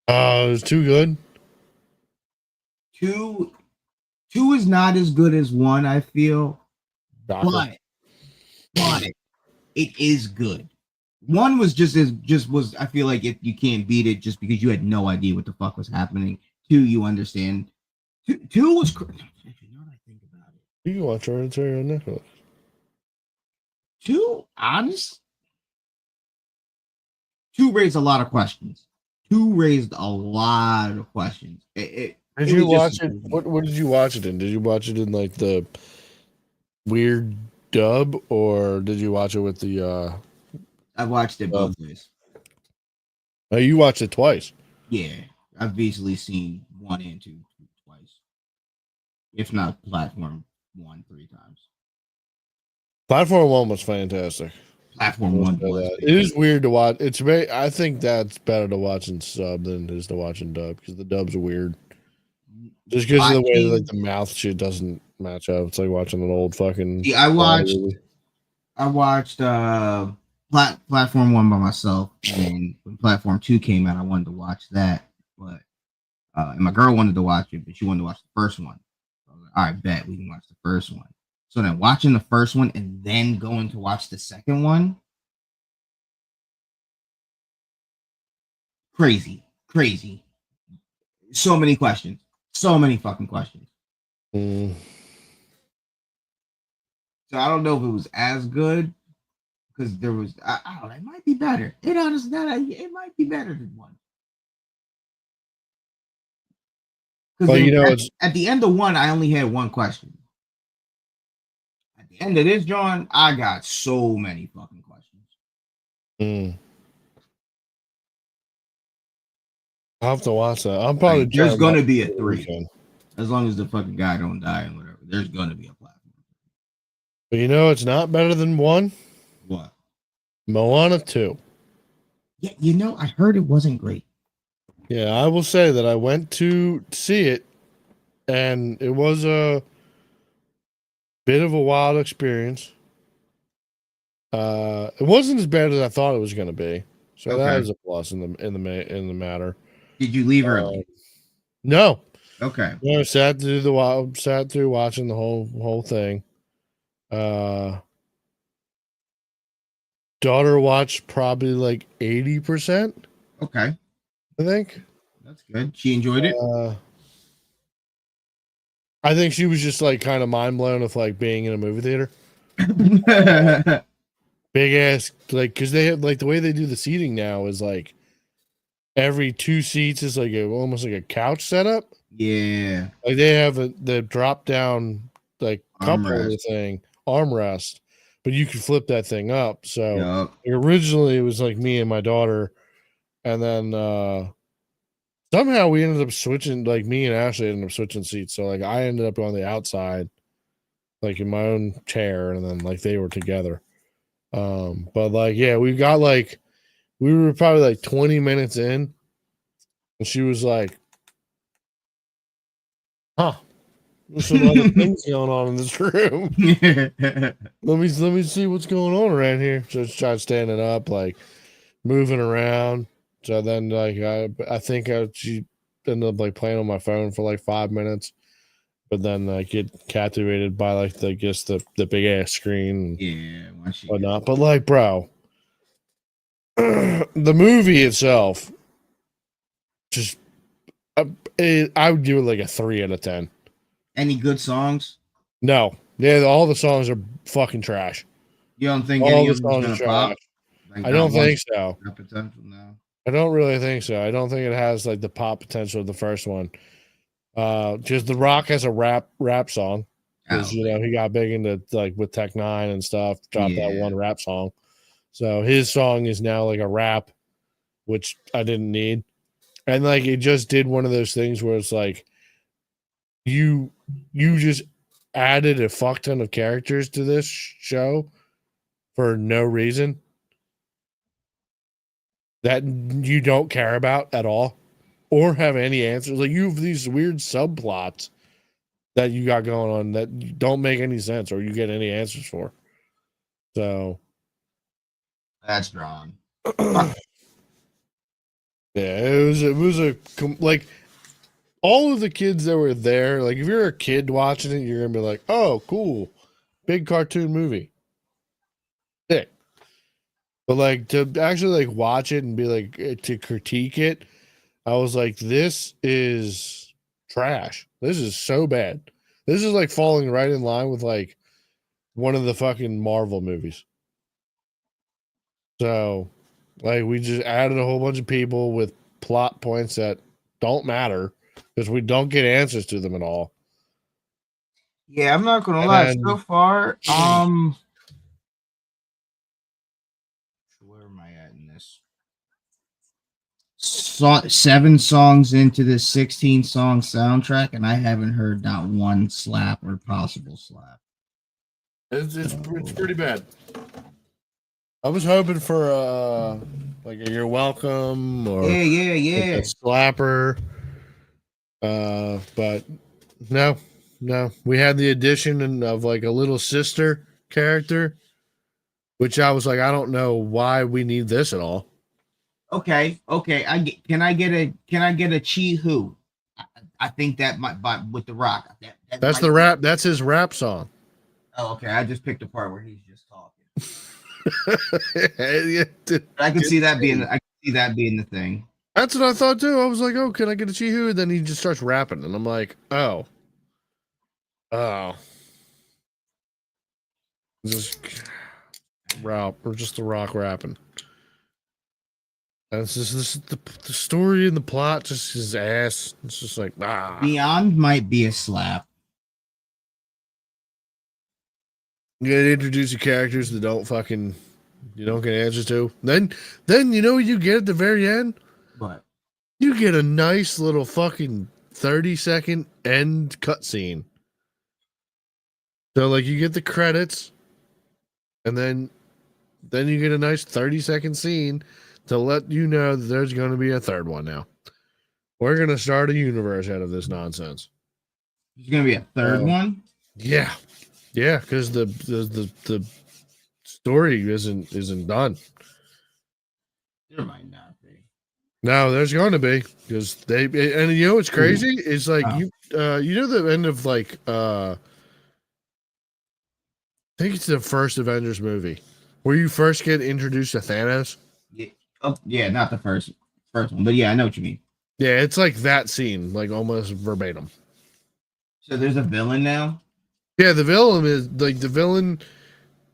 It was too good. 2 is not as good as 1, I feel. But it is good. 1 was was I feel like you can't beat it just because you had no idea what the fuck was happening. 2, you understand. 2 was crazy. Now that I think about it, you can watch Hereditary on Netflix. 2, honest. 2 raised a lot of questions. 2 raised a lot of questions. Did you watch it? What did you watch it in? Did you watch it in like the weird dub, or did you watch it with the? I watched it both ways. Oh, you watched it twice? Yeah, I've basically seen 1 and 2 twice, if not Platform 1 3 times. Platform 1 was fantastic. Platform 1 was. It is weird to watch. I think that's better to watch in sub than it is to watch in dub because the dubs are weird. Just because of the way watching- like the mouth shit doesn't match up. It's like watching an old fucking. See, I watched Platform 1 by myself, and when Platform 2 came out, I wanted to watch that, but and my girl wanted to watch it, but she wanted to watch the first one. So I was like, all right, bet we can watch the first one. So then watching the first one and then going to watch the second one, crazy. So many questions, so many fucking questions. Mm. So I don't know if it was as good because there was I don't know, it might be better. It honestly, it might be better than one. Well, you know, At the end of one, I only had one question. At the end of this, John, I got so many fucking questions. Mm. I'll have to watch that. I'm probably Like, there's trying gonna be a to 3, weekend. as long as the fucking guy don't die and whatever. There's gonna be a platform. But you know, it's not better than 1. What? Moana 2. Yeah, you know, I heard it wasn't great. Yeah, I will say that I went to see it, and it was a bit of a wild experience. It wasn't as bad as I thought it was going to be, so that Okay. is a plus in the matter. Did you leave early? No, Okay. no, sat through watching the whole thing. Daughter watched probably like 80%. Okay. I think. That's good. She enjoyed it. I think she was just like kind of mind blown with like being in a movie theater. Big ass, like, because they have like the way they do the seating now is like every 2 seats is like almost like a couch setup. Yeah. Like they have the drop down like cup holder Armrest. thing, armrest, but you can flip that thing up. So Yup. originally it was like me and my daughter, and then somehow we ended up switching. Like me and Ashley ended up switching seats. So like I ended up on the outside, like in my own chair, and then like they were together. But like yeah, we were probably like 20 minutes in, and she was like, "Huh, there's some other things going on in this room. Let me see what's going on around here." So she tried standing up, like moving around. So then like I think she ended up like playing on my phone for like 5 minutes, but then like get captivated by like the big ass screen and Yeah. whatnot. But like, bro, the movie itself, just I would give it like a 3 out of 10. Any good songs? No, yeah, all the songs are fucking trash. You don't think All any the of them's songs gonna are pop? trash. Like, I not don't one think so. got potential now. I don't really think so. I don't think it has like the pop potential of the first one. Just The Rock has a rap song because you know he got big into like with Tech Nine and stuff. Dropped that one rap song, so his song is now like a rap, which I didn't need. And like it just did one of those things where it's like you just added a fuck ton of characters to this show for no reason that you don't care about at all or have any answers. Like you have these weird subplots that you got going on that don't make any sense or you get any answers for. So That's drawn. yeah, it was like all of the kids that were there. Like if you're a kid watching it, you're gonna be like, "Oh, cool, big cartoon movie." Sick. But like to actually like watch it and be like to critique it, I was like, "This is trash. This is so bad. This is like falling right in line with like one of the fucking Marvel movies." So, like, we just added a whole bunch of people with plot points that don't matter because we don't get answers to them at all. Yeah, I'm not gonna lie. So far, where am I at in this? 7 songs into this 16-song soundtrack, and I haven't heard not one slap or possible slap. It's pretty bad. I was hoping for like a "You're Welcome" or yeah, like a slapper. But no, we had the addition of like a little sister character, which I was like, I don't know why we need this at all. Okay. Can I get a Chi Who? I think that might with the Rock. That's might the rap. That's his rap song. Oh, okay. I just picked a part where he's just talking. Yeah, I can see that being. I can see that being the thing. that's what I thought too. I was like, oh, can I get a Chihu? And then he just starts rapping, and I'm like, oh, just rap or just the Rock rapping. And it's just this the story and the plot just his ass. It's just like Beyond might be a slap. You gotta introduce your characters that you don't get answers to. Then you know what you get at the very end? But You get a nice little fucking 30-second end cutscene. So like you get the credits, and then you get a nice 30-second scene to let you know that there's going to be a third one now. We're going to start a universe out of this nonsense. there's gonna be a third one. Yeah, because the story isn't done. There might not be. No, there's going to be because they and you know what's crazy? It's like you know the end of like I think it's the first Avengers movie where you first get introduced to Thanos. Yeah. Oh, yeah, not the first one, but yeah, I know what you mean. Yeah, it's like that scene, like almost verbatim. So there's a villain now. Yeah, the villain is like the villain.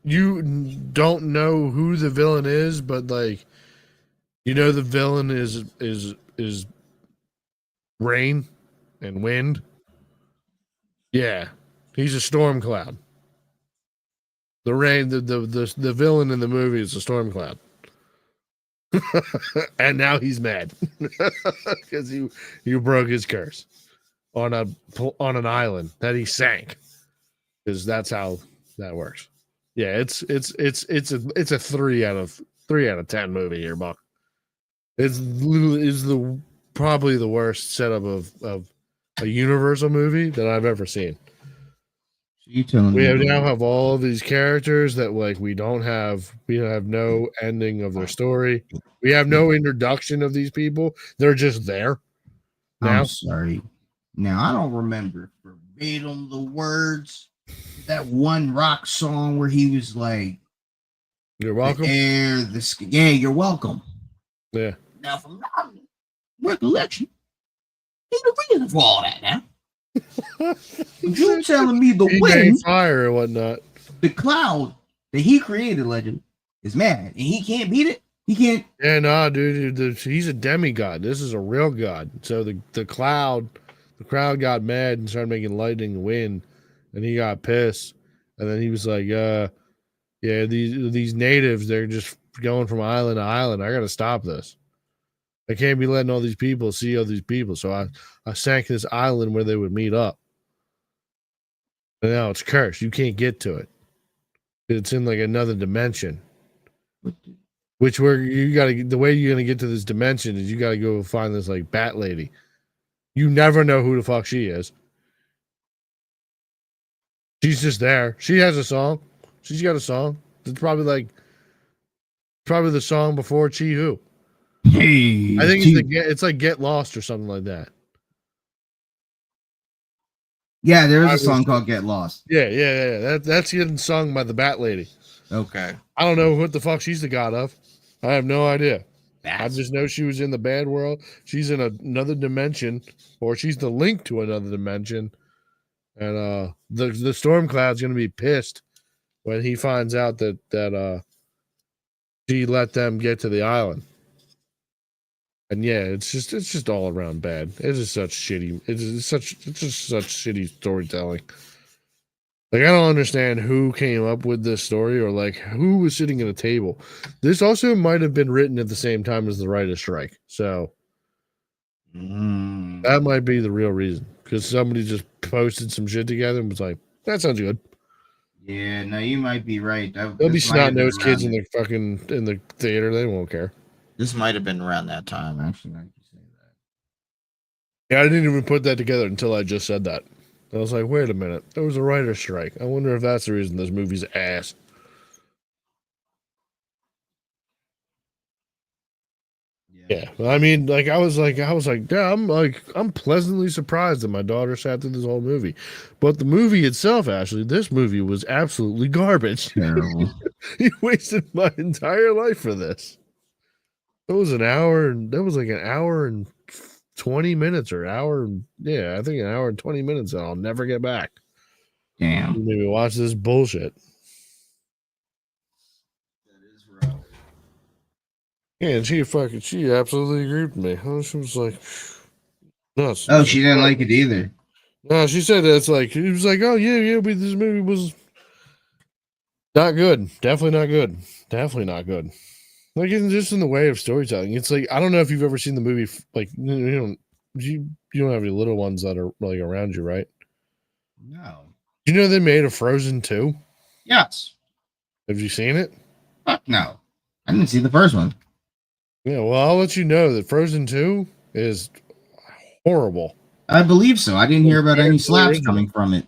You don't know who the villain is, but like you know the villain is rain and wind. Yeah, he's a storm cloud. The rain, the villain in the movie is a storm cloud. And now he's mad because you broke his curse on an island that he sank, because that's how that works. Yeah, it's a 3 out of 10 movie here, Buck. It's the probably the worst setup of a Universal movie that I've ever seen. So you telling We me now have all of these characters that like we don't have no ending of their story. We have no introduction of these people. They're just there. Now, I'm sorry. Now I don't remember verbatim the words. That one Rock song where he was like, you're welcome. Yeah, you're welcome. Yeah. Now from my recollection, ain't the reason for all that now. You telling me the He wind, made fire and whatnot. the cloud that he created, Legend, is mad, and he can't beat it. He can't. Yeah, nah, dude. He's a demigod. This is a real god. So the crowd got mad and started making lightning and wind, and he got pissed. And then he was like, yeah, these natives, they're just going from island to island. I gotta stop this. I can't be letting all these people see all these people. So I sank this island where they would meet up. And now it's cursed. You can't get to it. It's in like another dimension. Which where you gotta, the way you're gonna get to this dimension is you gotta go find this like bat lady. You never know who the fuck she is. She's just there. She has a song. She's got a song. It's probably the song before Chi Who. Hey, I think it's like Get Lost or something like that. Yeah, there is a song called "Get Lost." Yeah. That's getting sung by the bat lady. Okay. I don't know what the fuck she's the god of. I have no idea. I That's just know she was in the bad world. She's in another dimension, or she's the link to another dimension. And the storm cloud's gonna be pissed when he finds out that she let them get to the island. And yeah, it's just all around bad. It's just such shitty. It's just such shitty storytelling. Like, I don't understand who came up with this story, or like who was sitting at a table. This also might have been written at the same time as the writer's strike. So that might be the real reason, because somebody just posted some shit together and was like, that sounds good. Yeah, no, you might be right. There'll be snot-nosed kids in the theater. They won't care. This might have been around that time. Actually, I can say Yeah, I didn't even put that together until I just said that. I was like, wait a minute, there was a writer's strike. I wonder if that's the reason this movie's ass. Yeah, I mean, like I was like, yeah, I'm pleasantly surprised that my daughter sat through this whole movie, but the movie itself, Ashley, this movie was absolutely garbage. Terrible. You wasted my entire life for this. It was an hour, and that was like an hour and 20 minutes, or hour, yeah, I think an hour and 20 minutes that I'll never get back. Damn. You made me watch this bullshit. That is rough. Yeah, and she absolutely agreed with me. She was like, nuts. Oh, she didn't like it either. No, she said it's like, he was like, oh yeah, but this movie was not good. Definitely not good. Definitely not good. Like, it's just in the way of storytelling. It's like, I don't know if you've ever seen the movie. Like, you don't have any little ones that are like around you, right? No. You know they made a Frozen 2? Yes. Have you seen it? Fuck no. I didn't see the first one. Yeah, well, I'll let you know that Frozen 2 is horrible. I believe so. I didn't hear about any slaps Original. coming from it.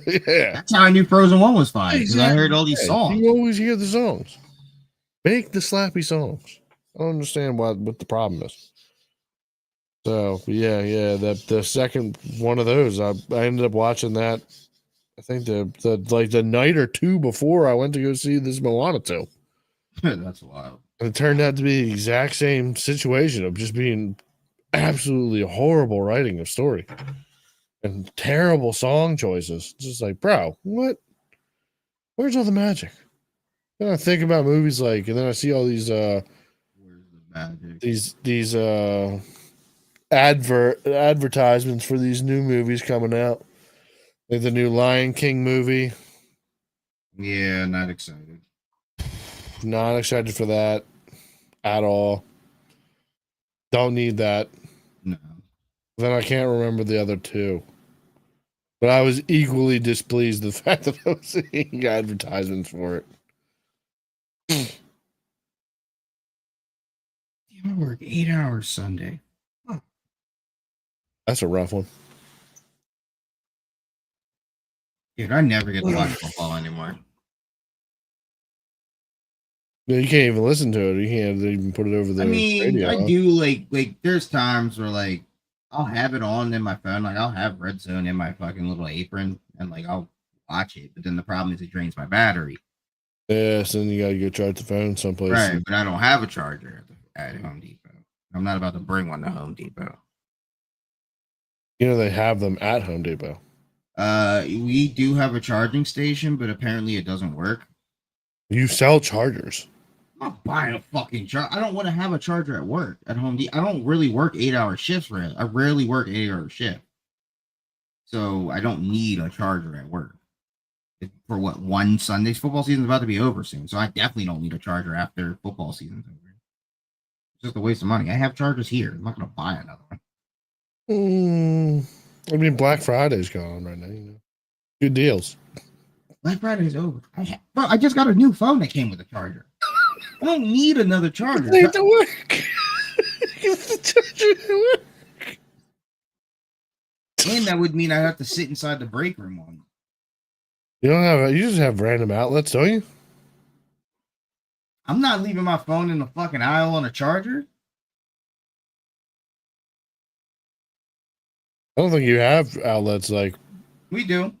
Yeah. That's how I knew Frozen 1 was fine, because I heard all these Yeah, songs. you always hear the songs. Make the slappy songs. I don't understand what the problem is. So yeah, the second one of those, I ended up watching that. I think the night or two before I went to go see this Moana 2. That's wild. And it turned out to be the exact same situation of just being absolutely horrible writing of story and terrible song choices. Just like, bro, what? Where's all the magic? Then I think about movies like, and then I see all these Where's the magic? these advertisements for these new movies coming out, like the new Lion King movie. Yeah, not excited. Not excited for that at all. Don't need that. No. Then I can't remember the other two. But I was equally displeased with the fact that I was seeing advertisements for it. Damn, I work 8 hours Sunday. That's a rough one. Dude, I never get to watch football anymore. No, you can't even listen to it. You can't even put it over the I mean, radio. I do like there's times where like I'll have it on in my phone, like I'll have Red Zone in my fucking little apron and like I'll watch it, but then the problem is it drains my battery. Yes, and you gotta go charge the phone someplace. Right, but I don't have a charger at Home Depot. I'm not about to bring one to Home Depot. You know they have them at Home Depot. We do have a charging station, but apparently it doesn't work. You sell chargers. I'm not buying a fucking charger. I don't want to have a charger at work at Home Depot. I don't really work 8-hour shifts. I rarely work 8-hour shift, so I don't need a charger at work. For what, one Sunday's football season's about to be over soon, so I definitely don't need a charger after football season's over. It's just a waste of money. I have chargers here. I'm not gonna buy another one. I mean, Black Friday's going on right now. You know, good deals. Black Friday's over. Bro, I just got a new phone that came with a charger. I don't need another charger. They have to work. The charger to work. And that would mean I have to sit inside the break room on. You just have random outlets, don't you? I'm not leaving my phone in the fucking aisle on a charger. I don't think you have outlets like. We do.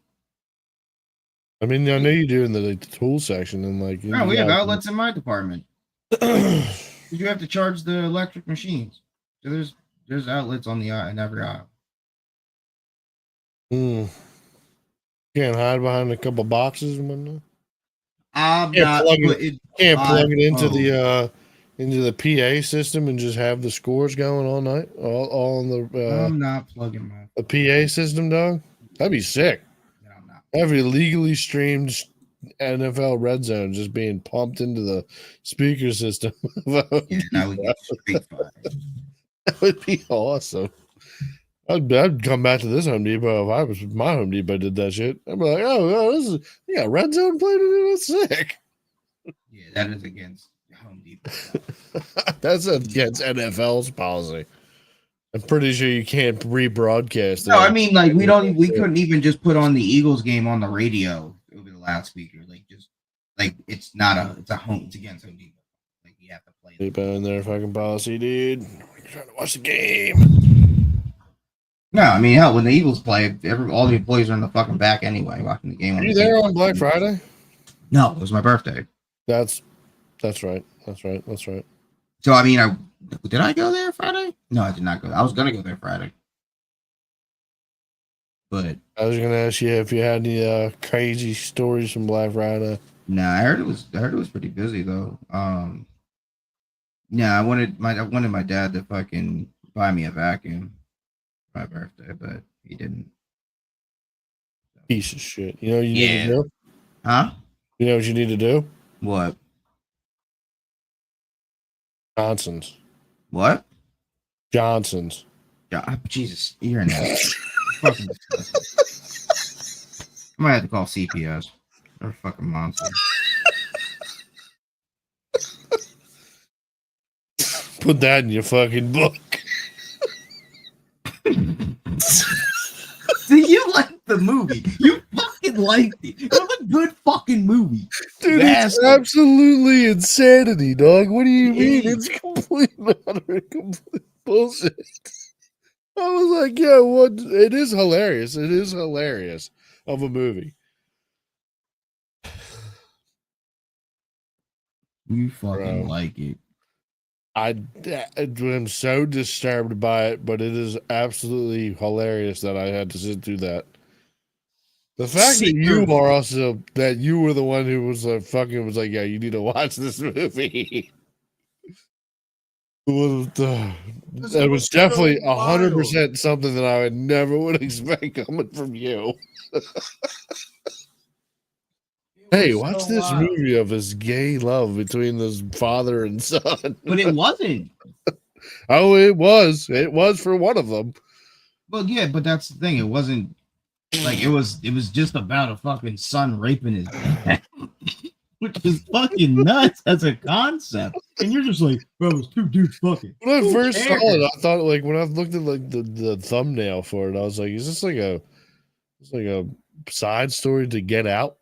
I mean, I know you do in the tool section and like. No, we have outlets in my department. You have to charge the electric machines. So there's outlets on the in every aisle. Can't hide behind a couple boxes and whatnot. I'm Can't not. plug it into phone. the PA system and just have the scores going all night, all on I'm not plugging my. the PA system, dog. That'd be sick. No, I'm not. Every legally streamed NFL Red Zone just being pumped into the speaker system. Yeah, that would get straight fire. That would be awesome. I'd come back to this Home Depot if I was my Home Depot did that shit. I'd be like, oh, this is Red Zone played it. That's sick. Yeah, that is against Home Depot. That's against NFL's policy. I'm pretty sure you can't rebroadcast it. No, I mean, like we couldn't even just put on the Eagles game on the radio over the loudspeaker. Like just like it's against Home Depot. Like you have to play Sleep in there, fucking policy, dude. We're trying to watch the game. No, I mean, hell, when the Eagles play, all the employees are in the fucking back anyway, watching the game. Are you there on Black Friday? No, it was my birthday. That's right. That's right. That's right. So I mean, did I go there Friday? No, I did not go. I was gonna go there Friday, but I was gonna ask you if you had any crazy stories from Black Friday. no, I heard it was pretty busy though. Yeah, I wanted my dad to fucking buy me a vacuum for my birthday, but he didn't. Piece of shit. You know what you need to do? Huh? You know what you need to do? What? Johnson's. What? Johnson's. Yeah, Jesus, you're in there. Fucking disgusting. I might have to call CPS. They're a fucking monster. Put that in your fucking book. Do you like the movie? You fucking liked it. It was a good fucking movie. Dude, it's absolutely insanity, dog. What do you mean? It's complete utter complete bullshit. I was like, yeah, what? It is hilarious. It is hilarious of a movie. You fucking Bro. like it. I am so disturbed by it, but it is absolutely hilarious that I had to sit through that. The fact that you are also that you were the one who was fucking was like, yeah, you need to watch this movie. It was definitely 100% something that I never would expect coming from you. Hey, watch this movie of this gay love between this father and son. But it wasn't. Oh, it was. It was for one of them. Well, yeah, but that's the thing. It wasn't like it was just about a fucking son raping his dad. Which is fucking nuts as a concept. And you're just like, bro, it's two dudes fucking. When I first saw it, I thought like when I looked at like the thumbnail for it, I was like, is this like a side story to Get Out?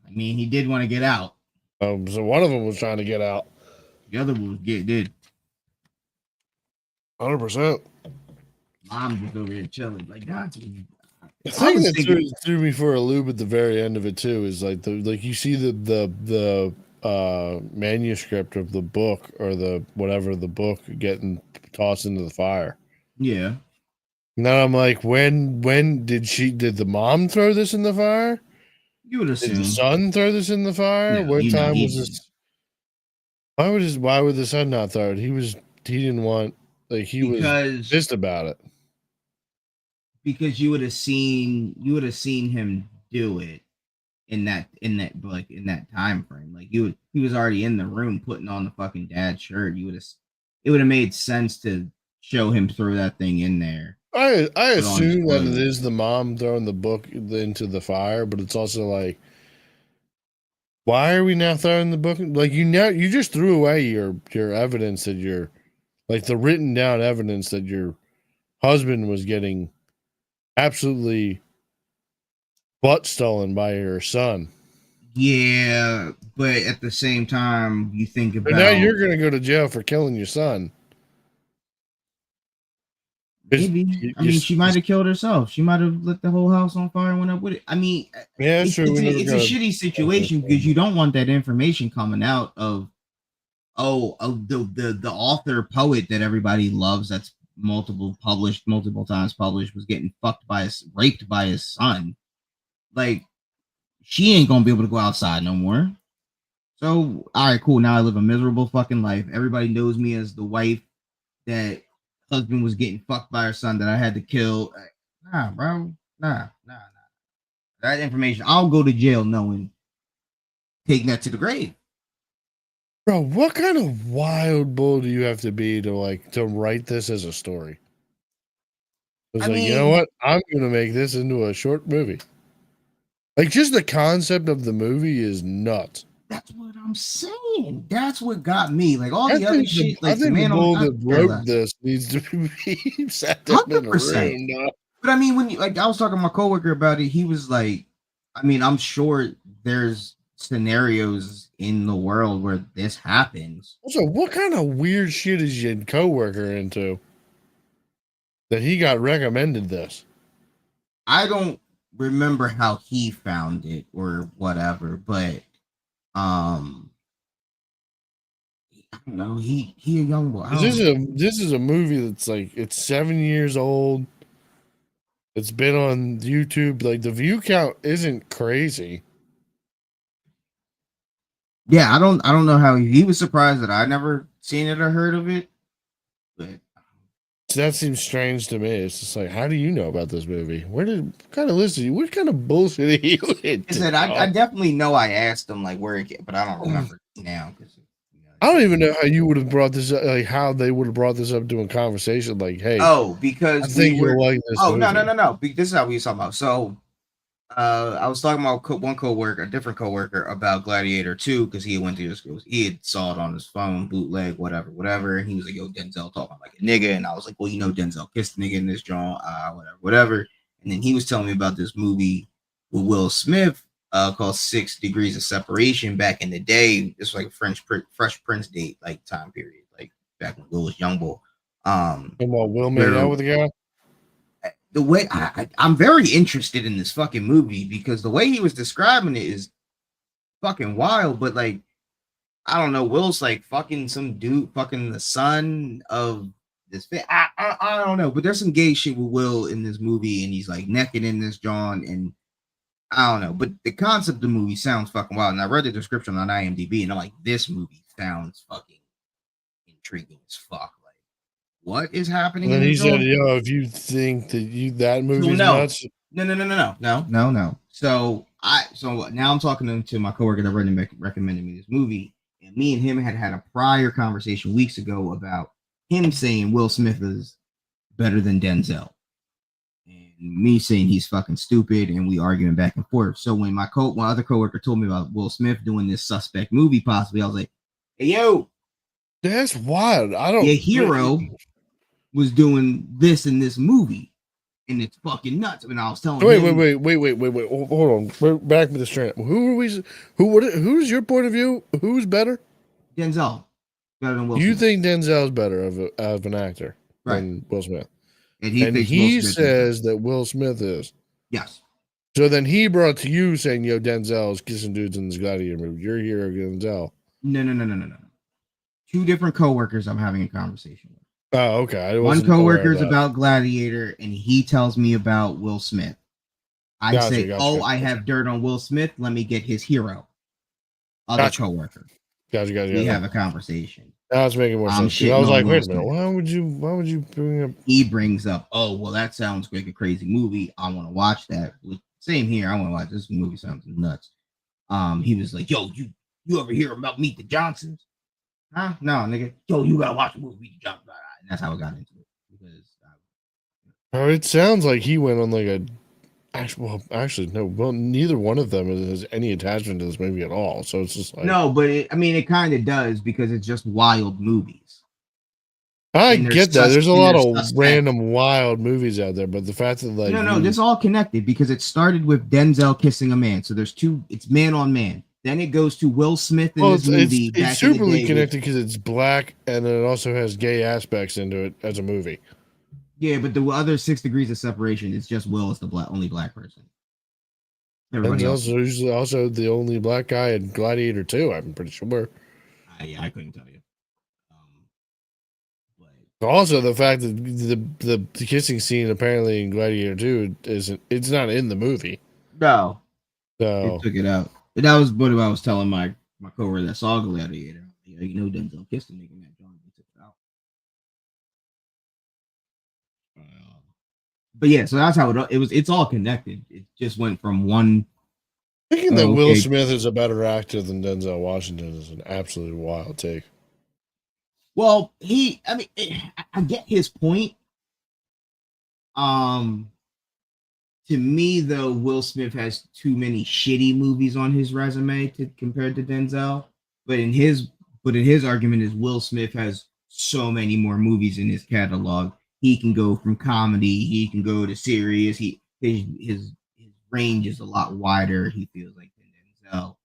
I mean, he did want to get out. So one of them was trying to get out. The other one did. 100%. Mom was over here chilling. Like, God, the thing that threw me for a loop at the very end of it too is like you see the manuscript of the book or the book getting tossed into the fire. Yeah. Now I'm like, when did the mom throw this in the fire? You would assume. Did the son throw this in the fire? No, what time was this? Why would the son not throw it? He didn't want, like, he was pissed about it. Because you would have seen him do it in that time frame. Like he was already in the room putting on the fucking dad's shirt. It would have made sense to show him throw that thing in there. I assume that it is the mom throwing the book into the fire, but it's also like, why are we now throwing the book? Like you just threw away your evidence that you're like the written down evidence that your husband was getting absolutely butt stolen by your son. Yeah, but at the same time, you think about now you're going to go to jail for killing your son. Maybe. I mean, she might have killed herself. She might have lit the whole house on fire and went up with it. I mean, yeah, it's a shitty situation because you don't want that information coming out of the author poet that everybody loves. That's multiple times published was getting raped by his son. Like, she ain't gonna be able to go outside no more. So, all right, cool. Now I live a miserable fucking life. Everybody knows me as the wife that husband was getting fucked by her son that I had to kill. Nah, bro. Nah. That information, I'll go to jail knowing, taking that to the grave. Bro, what kind of wild bull do you have to be to write this as a story? I mean, you know what? I'm gonna make this into a short movie. Like, just the concept of the movie is nuts. That's what I'm saying. That's what got me. Like all I the other think shit, I like the think the man bull on that wrote this needs to be sat down in a 100%. room. Dog. But I mean, when you like, I was talking to my coworker about it. He was like, I mean, I'm sure there's scenarios in the world where this happens. Also, what kind of weird shit is your coworker into that he got recommended this? I don't remember how he found it or whatever, but I don't know. He a young boy. This is a movie that's like it's 7 years old. It's been on YouTube. Like the view count isn't crazy. Yeah, I don't know how he was surprised that I never seen it or heard of it, but So that seems strange to me. It's just like, how do you know about this movie? What kind of list are you? What kind of bullshit are you into? I said I definitely know I asked him like where it came, but I don't remember now because I don't even know how you would have brought this up, like how they would have brought this up to a conversation. Like, hey, because I think you'll like this. Oh movie. no. This is how we was talking about. So I was talking about one coworker, a different coworker, about Gladiator 2 because he went to his school. He had saw it on his phone, bootleg, whatever. And he was like, "Yo, Denzel talking like a nigga," and I was like, "Well, you know, Denzel kissed a nigga in this joint, whatever." And then he was telling me about this movie with Will Smith called 6 Degrees of Separation back in the day. This was like a Fresh Prince date, like time period, like back when Will was young boy. Come on, Will made out with the guy. The way I'm very interested in this fucking movie because the way he was describing it is fucking wild, but like I don't know, Will's like fucking some dude, fucking the son of this. I don't know, but there's some gay shit with Will in this movie, and he's like naked in this John, and I don't know, but the concept of the movie sounds fucking wild. And I read the description on IMDb, and I'm like, this movie sounds fucking intriguing as fuck. Like, what is happening? And then in he this said, joint? "Yo, if you think that movie's no. nuts, No. So now I'm talking to my coworker that recommended me this movie, and me and him had a prior conversation weeks ago about him saying Will Smith is better than Denzel, and me saying he's fucking stupid, and we arguing back and forth. So when my other coworker told me about Will Smith doing this Suspect movie, possibly, I was like, "Hey, yo, that's wild." I don't. your hero was doing this in this movie." And it's fucking nuts. I mean, I was telling Wait. Hold on. We're back with the strand. Who are we? Who's your point of view? Who's better? Denzel better than Will You Smith. think Denzel's better of an actor Right. than Will Smith? And He thinks Will Smith says that Will Smith is. yes. So then he brought to you saying, "Yo, Denzel is kissing dudes in this Gladiator movie. You're hero Denzel." No. Two different coworkers I'm having a conversation with. Oh, okay. One coworker is about Gladiator, and he tells me about Will Smith. I say, I have dirt on Will Smith. Let me get his hero. Other coworker. Gotcha. We have a conversation. That's making more sense. I was like, wait a minute. Why would you bring up? He brings up, oh, well, that sounds like a crazy movie. I want to watch that. Same here. I want to watch this movie. Sounds nuts. He was like, yo, you ever hear about Meet the Johnsons? Huh? No, nigga. Yo, you gotta watch the movie Meet the Johnsons. And that's how I got into it. Because it sounds like he went on like actually no. Well, neither one of them has any attachment to this movie at all. So it's just like no, but it kind of does because it's just wild movies. I get that. There's a lot of random wild movies out there, but the fact that like no, it's all connected because it started with Denzel kissing a man. So there's two. It's man on man. Then it goes to Will Smith in this movie. It's superly connected because it's black and it also has gay aspects into it as a movie. Yeah, but the other 6 Degrees of Separation, it's just Will is the only black person. Everybody else is also the only black guy in Gladiator 2, I'm pretty sure. Yeah, I couldn't tell you. Also, the fact that the kissing scene apparently in Gladiator 2 it's not in the movie. No. So they took it out. And that was what I was telling my coworker that saw Gladiator. Yeah, you know Denzel kissed a nigga in that joint. He took it out. But yeah, so that's how it was. It's all connected. It just went from one. Thinking that Will Smith is a better actor than Denzel Washington is an absolutely wild take. Well, I get his point. To me, though, Will Smith has too many shitty movies on his resume compared to Denzel. But in his argument is Will Smith has so many more movies in his catalog. He can go from comedy, he can go to serious. His range is a lot wider. He feels like than Denzel.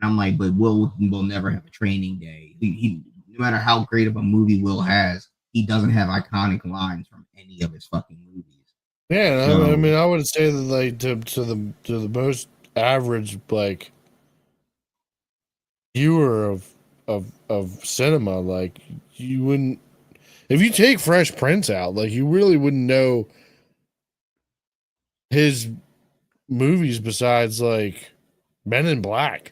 And I'm like, but Will never have a Training Day. He no matter how great of a movie Will has, he doesn't have iconic lines from any of his fucking movies. Yeah, So, I mean, I would say that like to the most average like viewer of cinema, like you wouldn't if you take Fresh Prince out, like you really wouldn't know his movies besides like Men in Black.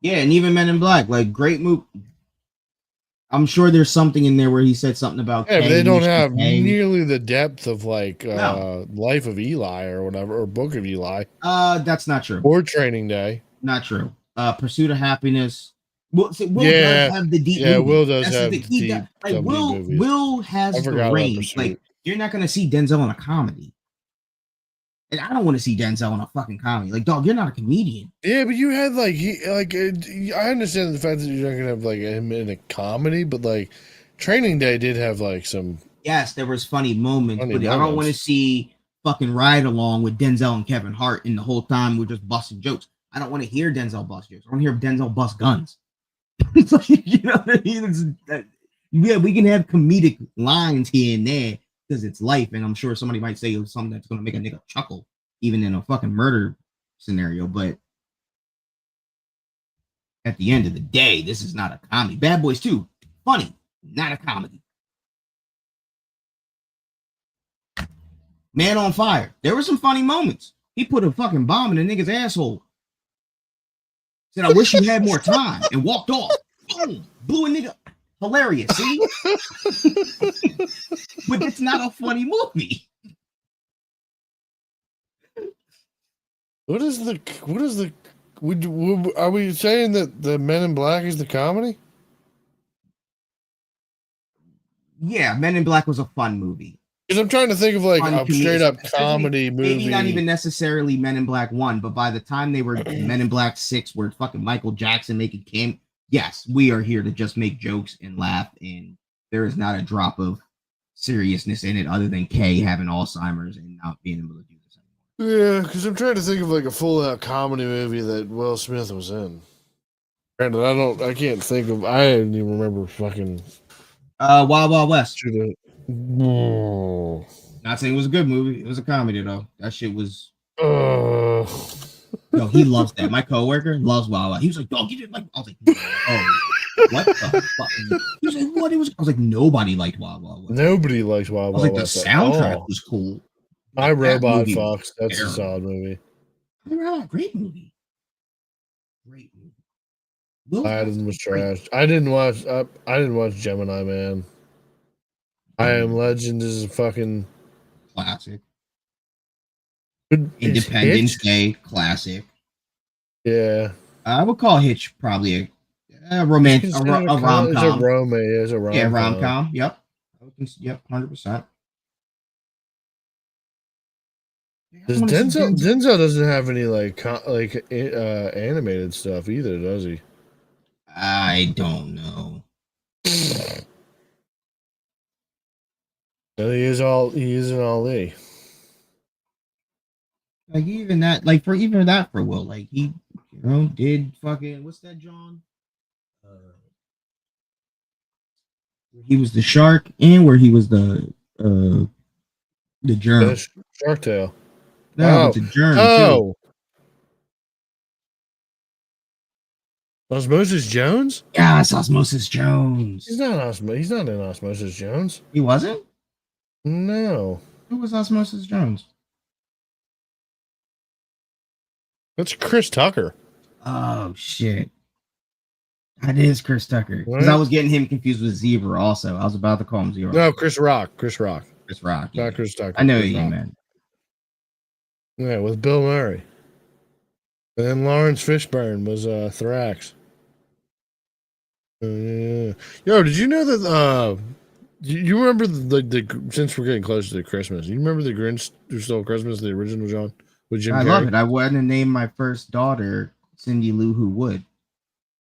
yeah, and even Men in Black, like great movie. I'm sure there's something in there where he said something about Yeah, but they don't have Kang. nearly the depth of like No. Life of Eli or whatever, or Book of Eli, That's not true. or Training Day. Not true. Pursuit of Happiness. Will Yeah, does have the deep yeah, movies. Will does That's have the key. deep, Like some deep movies. Will I has the forgot about range. Pursuit. Like you're not gonna see Denzel in a comedy. And I don't want to see Denzel in a fucking comedy. Like, dog, you're not a comedian. Yeah, but you had like I understand the fact that you're not gonna have like him in a comedy, but like Training Day did have like some. Yes, there was funny moments, Funny but I don't want to moments. see fucking Ride Along with Denzel and Kevin Hart, and the whole time we're just busting jokes. I don't want to hear Denzel bust jokes. I want to hear Denzel bust guns. It's like, you know what I mean? Yeah, we can have comedic lines here and there because it's life, and I'm sure somebody might say something that's going to make a nigga chuckle, even in a fucking murder scenario. But at the end of the day, this is not a comedy. Bad Boys 2, funny, not a comedy. Man on Fire, there were some funny moments. He put a fucking bomb in a nigga's asshole. Said, I wish you had more time, and walked off. Boom, blew a nigga. Hilarious, see? But it's not a funny movie. What is the? Are we saying that the Men in Black is the comedy? Yeah, Men in Black was a fun movie. Because I'm trying to think of like Fun a straight up especially- comedy movie. Maybe not even necessarily Men in Black 1, but by the time they were Men in Black 6, where fucking Michael Jackson making Kim, yes, we are here to just make jokes and laugh, and there is not a drop of seriousness in it other than Kay having Alzheimer's and not being able to do this anymore. Yeah, because I'm trying to think of like a full out comedy movie that Will Smith was in. Granted, I can't think of. I didn't even remember fucking. Wild Wild West. Oh. Not saying it was a good movie. It was a comedy though. That shit was. Uh, Yo, he loves that. My coworker loves Wild Wild. He was like, "Dog, you didn't like." I was like, "Oh, what the fuck?" He was like, "What?" It was. I was like, "Nobody liked Wild Wild West." nobody likes Wild I was Wild like, West the at soundtrack all. was cool. My That Robot movie was Fox. That's a terrible. solid movie. Great movie. Great movie. Will Aladdin was Smith's great. trash. I didn't watch Gemini Man. I Am Legend is a fucking Classic. good. is Independence Hitch? Day classic. Yeah. I would call Hitch probably a romantic, a rom It's a com. it's a rom. Yeah, rom com. Yep. Yep. 100%. Does Denzel doesn't have any like animated stuff either, does he? I don't know. No, he is an Ali. Like even that, like for even that for Will, like he, did fucking what's that, John? He was the shark, and where he was the germ. Shark Tale. No, but the germ too. Oh. Osmosis Jones? Yeah, it's Osmosis Jones. He's not in Osmosis Jones. He wasn't? No. Who was Osmosis Jones? That's Chris Tucker. Oh shit. That is Chris Tucker. Because What? I was getting him confused with Zebra also. I was about to call him Zero. No, Chris Rock. Chris Rock. Chris Rock. Yeah. Not Chris Tucker. I know Chris you Rock. meant. Yeah, with Bill Murray. And then Lawrence Fishburne was Thrax. Yeah. Yo, did you know that You remember the since we're getting closer to Christmas, you remember the Grinch Who Stole Christmas, the original John with Jim I Carrey? love it. I wanted to name my first daughter Cindy Lou Who Would.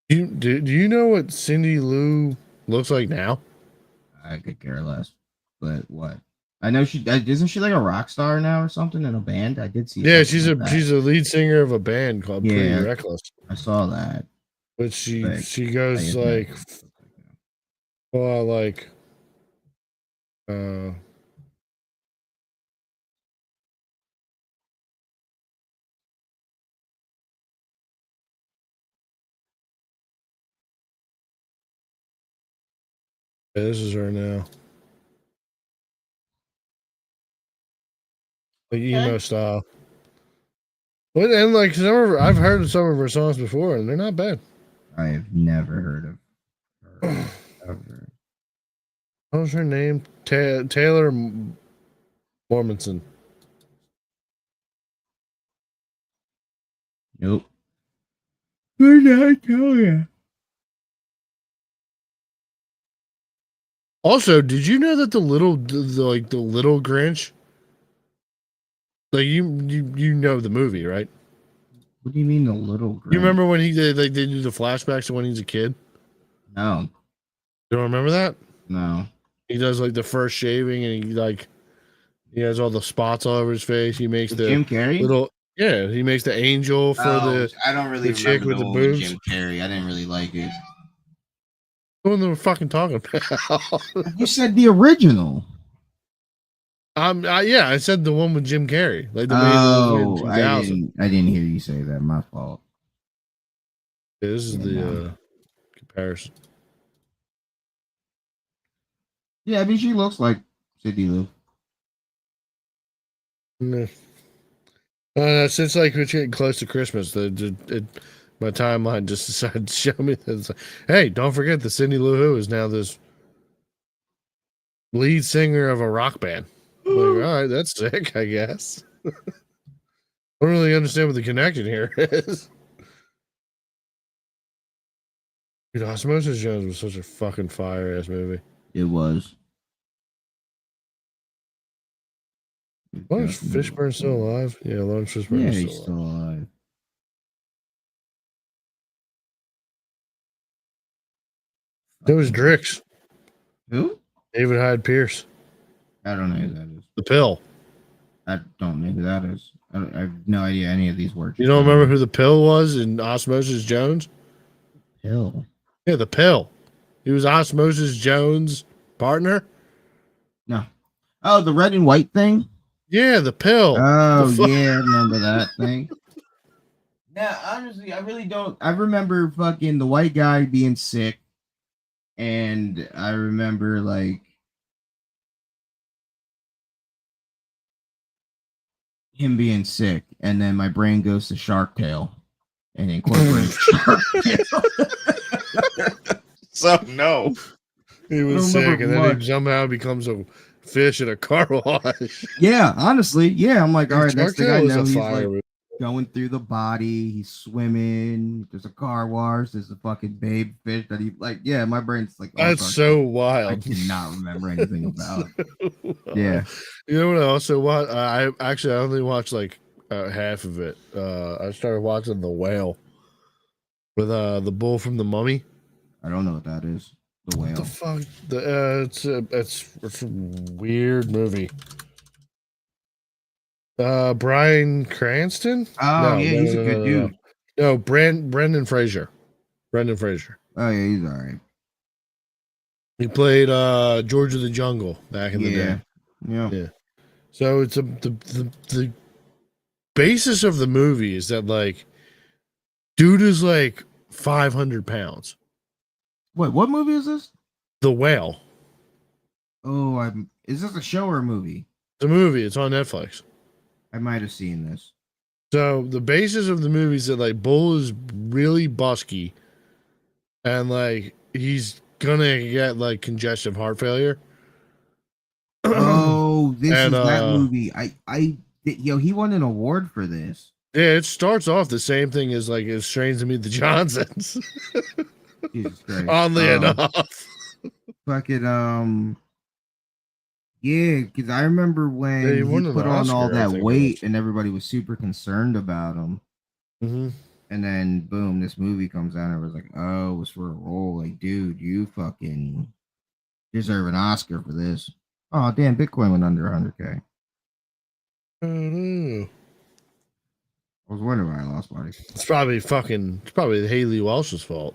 Do you know what Cindy Lou looks like now? I could care less. But what? I know she isn't she like a rock star now or something in a band? I did see. Yeah, something like that. she's a lead singer of a band called Pretty Yeah. Reckless. I saw that. But But she goes like like uh yeah, this is her now. Like emo style. But and like I've heard some of her songs before and they're not bad. I have never heard of her ever. What was her name? Taylor Mormonson. Nope. What did I tell you? Also, did you know that the little Grinch, like you know the movie, right? What do you mean the little Grinch? You remember when they do the flashbacks of when he's a kid? No. You don't remember that? No. He does like the first shaving and he has all the spots all over his face. He makes the Jim Carrey? he makes the angel for the I don't really the chick with the one with boobs. Jim Carrey. I didn't really like it. the one that we're fucking talking about. You said the original. Yeah, I said the one with Jim Carrey. Like the Oh, in I 2000. didn't hear you say that. My fault. Yeah, this is Yeah, the no. comparison. Yeah, I mean she looks like Cindy Lou. Since like we're getting close to Christmas, my timeline just decided to show me that it's like, hey, don't forget that Cindy Lou Who is now this lead singer of a rock band. I'm like, all right, that's sick, I guess. I don't really understand what the connection here is. Dude, Osmosis Jones was such a fucking fire ass movie. It was. Lawrence Fishburne still alive? Yeah, Lawrence Fishburne Yeah, is he's still still alive. alive. It was Drix. Who? David Hyde Pierce. I don't know who that is. The Pill. I don't know who that is. I have no idea any of these words. You don't remember who the Pill was in Osmosis Jones? Pill. Yeah, the Pill. He was Osmosis Jones' partner. No. Oh, the red and white thing? Yeah, the Pill. Oh, yeah, I remember that thing. Yeah, honestly, I really don't. I remember fucking the white guy being sick. And I remember, like, him being sick. And then my brain goes to Shark Tale and incorporates Shark Tale. So no. He was I don't sick, and remember then he somehow becomes a fish in a car wash. Yeah, honestly, yeah. I'm like, all right, next thing I know, he's fire like movie. going through the body. He's swimming. There's a car wash. There's a fucking babe fish that he like. Yeah, my brain's like, That's Shark so Tale. I wild. cannot remember anything about. Yeah. You know what I also watched? I only watched like half of it. I started watching The Whale with the bull from The Mummy. I don't know what that is. The What the whale. fuck? It's a weird movie. Bryan Cranston? Oh yeah, he's a good dude. No, Brendan Fraser. Brendan Fraser. Oh yeah, he's all right. He played George of the Jungle back in the day. Yeah. So it's the basis of the movie is that like dude is like 500 pounds. Wait, what movie is this? The Whale. Oh, is this a show or a movie? It's a movie. It's on Netflix. I might have seen this. So the basis of the movie is that like Bull is really busky, and like he's gonna get like congestive heart failure. Oh, this And, is that movie. He won an award for this. Yeah, it starts off the same thing as like it's Strange to Meet the Johnsons. Jesus Christ. Oddly enough. Fucking Yeah, because I remember when They he won an put on all Oscar, I that think it weight was. and everybody was super concerned about him. Mm-hmm. And then boom, this movie comes out and it was like, oh, it was for a role. Like, dude, you fucking deserve an Oscar for this. Oh damn, Bitcoin went under 100K. I don't know. I was wondering why I lost money. It's probably Haley Walsh's fault.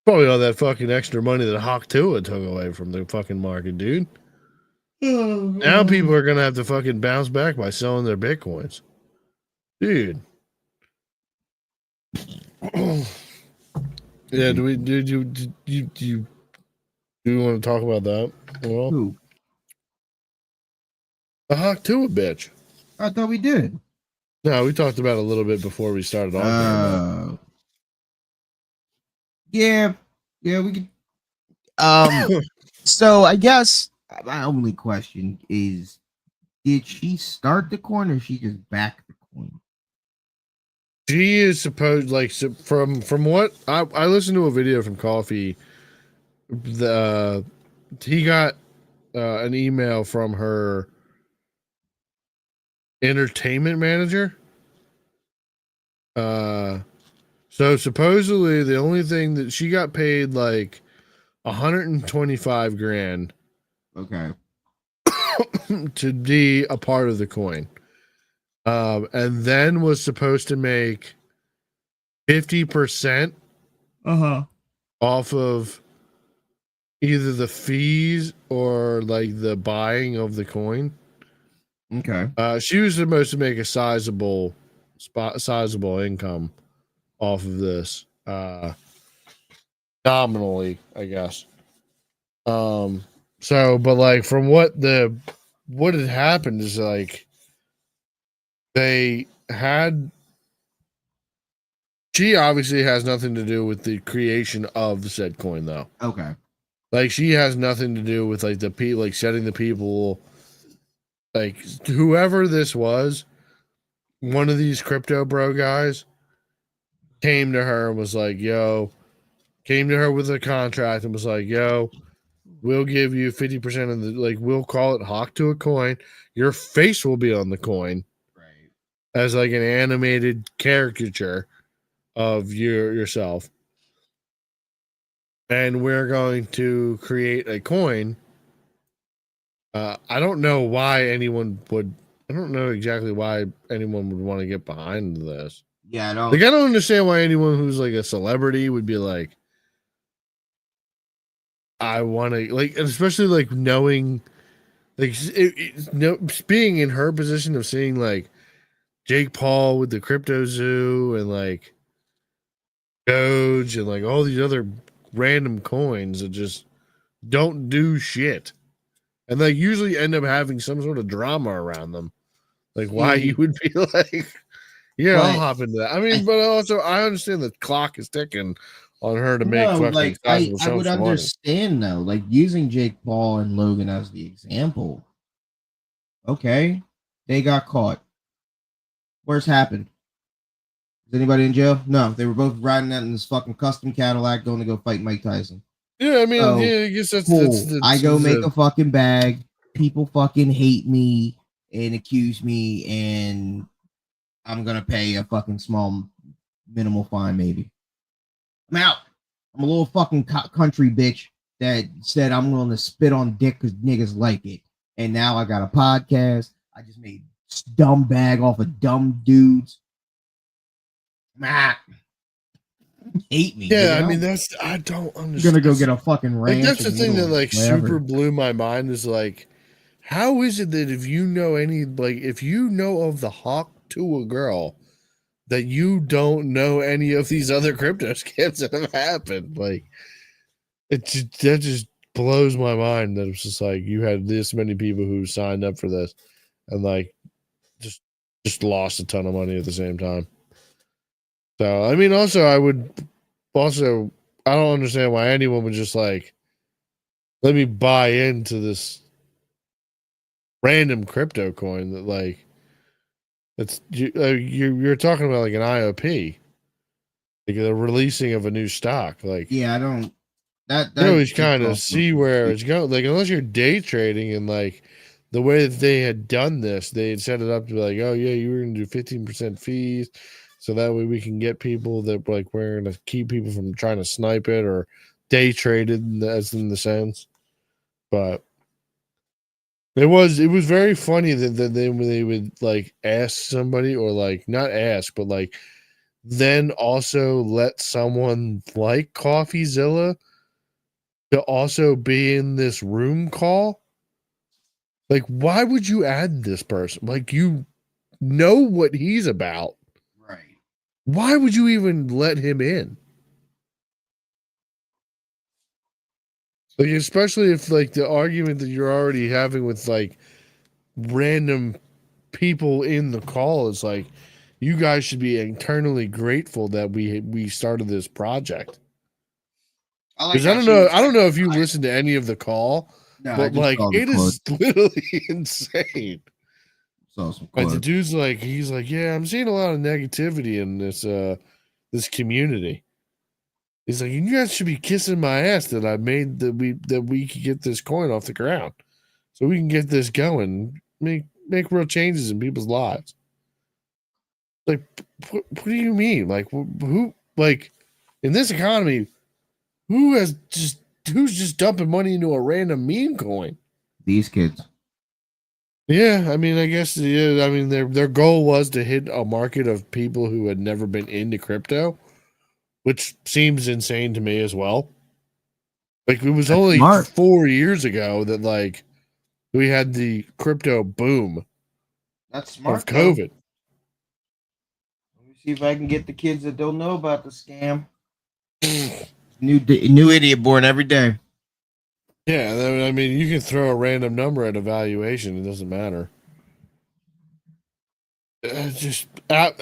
Probably all that fucking extra money that Hawk Tua took away from the fucking market, dude. Now people are gonna have to fucking bounce back by selling their bitcoins, dude. Yeah, do you want to talk about that? Well, Who? the Hawk Tua bitch. I thought we did. No, we talked about it a little bit before we started arguing about Yeah, yeah, we could. it. So I guess my only question is, did she start the coin or she just backed the coin? She is supposed from what I listened to a video from Coffee. He got an email from her entertainment manager. So supposedly the only thing that she got paid like 125 grand Okay. to be a part of the coin. And then was supposed to make 50% off of either the fees or like the buying of the coin. Okay. She was supposed to make a sizable income off of this, nominally, I guess. So, but like from what had happened is like she obviously has nothing to do with the creation of the said coin, though. Okay. Like she has nothing to do with like like setting the people, like whoever this was, one of these crypto bro guys came to her and was like, yo, came to her with a contract and was like, yo, we'll give you 50% of the, like, we'll call it Hawk to a coin. Your face will be on the coin Right. as like an animated caricature of yourself. And we're going to create a coin. I don't know why anyone would, I don't know exactly why anyone would want to get behind this. Yeah, I Like, I don't understand why anyone who's like a celebrity would be like, I want to, like, especially like knowing, like, being in her position of seeing like Jake Paul with the Crypto Zoo and like Doge and like all these other random coins that just don't do shit. And they usually end up having some sort of drama around them. Like, why you would be like, yeah, I'll hop into that. I mean, but also I understand the clock is ticking on her to make fucking like sizable I would sums of money. understand though, like using Jake Paul and Logan as the example. Okay, they got caught. Worst happened. Is anybody in jail? No, they were both riding out in this fucking custom Cadillac going to go fight Mike Tyson. Yeah, I mean, So, yeah, I guess that's cool. I go make a fucking bag. People fucking hate me and accuse me, and I'm gonna pay a fucking small minimal fine, maybe. I'm out. I'm a little fucking country bitch that said I'm going to spit on dick because niggas like it. And now I got a podcast. I just made dumb bag off of dumb dudes. Hate me. Yeah, nigga. I mean that's I don't understand. You're gonna go get a fucking ranch. Like that's the thing that like wherever. super blew my mind is like, how is it that if you know any, like if you know of the Hawk to a girl, that you don't know any of these other crypto scams that have happened? Like that just blows my mind that it's just like you had this many people who signed up for this and like just lost a ton of money at the same time. So I mean, I don't understand why anyone would just like let me buy into this random crypto coin that like it's you're talking about like an IOP, like the releasing of a new stock. Like, yeah, I don't. That you always that's kind of also see where it's going. Like, unless you're day trading and like the way that they had done this, they had set it up to be like, oh yeah, you were gonna do 15% fees, so that way we can get people that like we're gonna keep people from trying to snipe it or day traded as in the sense. But it was very funny that they would like ask somebody or like not ask, but like then also let someone like CoffeeZilla to also be in this room call. Like, why would you add this person? Like, you know what he's about. right. Why would you even let him in? Like, especially if like the argument that you're already having with like random people in the call is like, you guys should be eternally grateful that we started this project. I like Because I how don't she know, was I don't like, know if you listened to any of the call, no, I but just like saw the it quote. is literally insane. Saw some Like the quotes. dude's like, he's like, yeah, I'm seeing a lot of negativity in this community. He's like, you guys should be kissing my ass that I made that we could get this coin off the ground, so we can get this going, make real changes in people's lives. Like, what do you mean? Like, who like in this economy, who's just dumping money into a random meme coin? These kids. Yeah, I mean, I guess yeah. I mean, their goal was to hit a market of people who had never been into crypto, which seems insane to me as well. Like it was That's only smart. 4 years ago that like we had the crypto boom That's smart of though. COVID. Let me see if I can get the kids that don't know about the scam. New idiot born every day. Yeah, I mean, you can throw a random number at a valuation; it doesn't matter. Just, I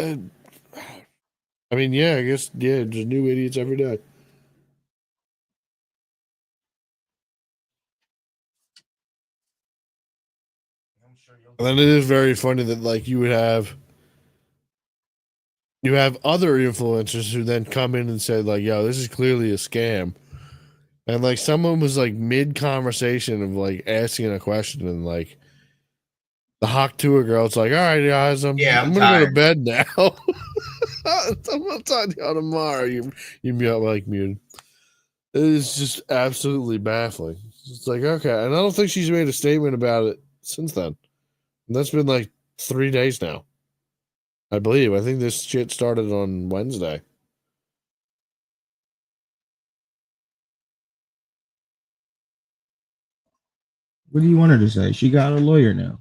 mean, yeah, I guess, yeah, just new idiots every day. And then it is very funny that like you have other influencers who then come in and say like, "Yo, this is clearly a scam," and like someone was like mid conversation of like asking a question and like the Hawk Tour girl's like, "All right, guys, I'm I'm gonna go to tired. bed now. I'm gonna talk to y'all tomorrow." You mute like muted. It is just absolutely baffling. It's like okay, and I don't think she's made a statement about it since then. And that's been like 3 days now. I believe. I think this shit started on Wednesday. What do you want her to say? She got a lawyer now.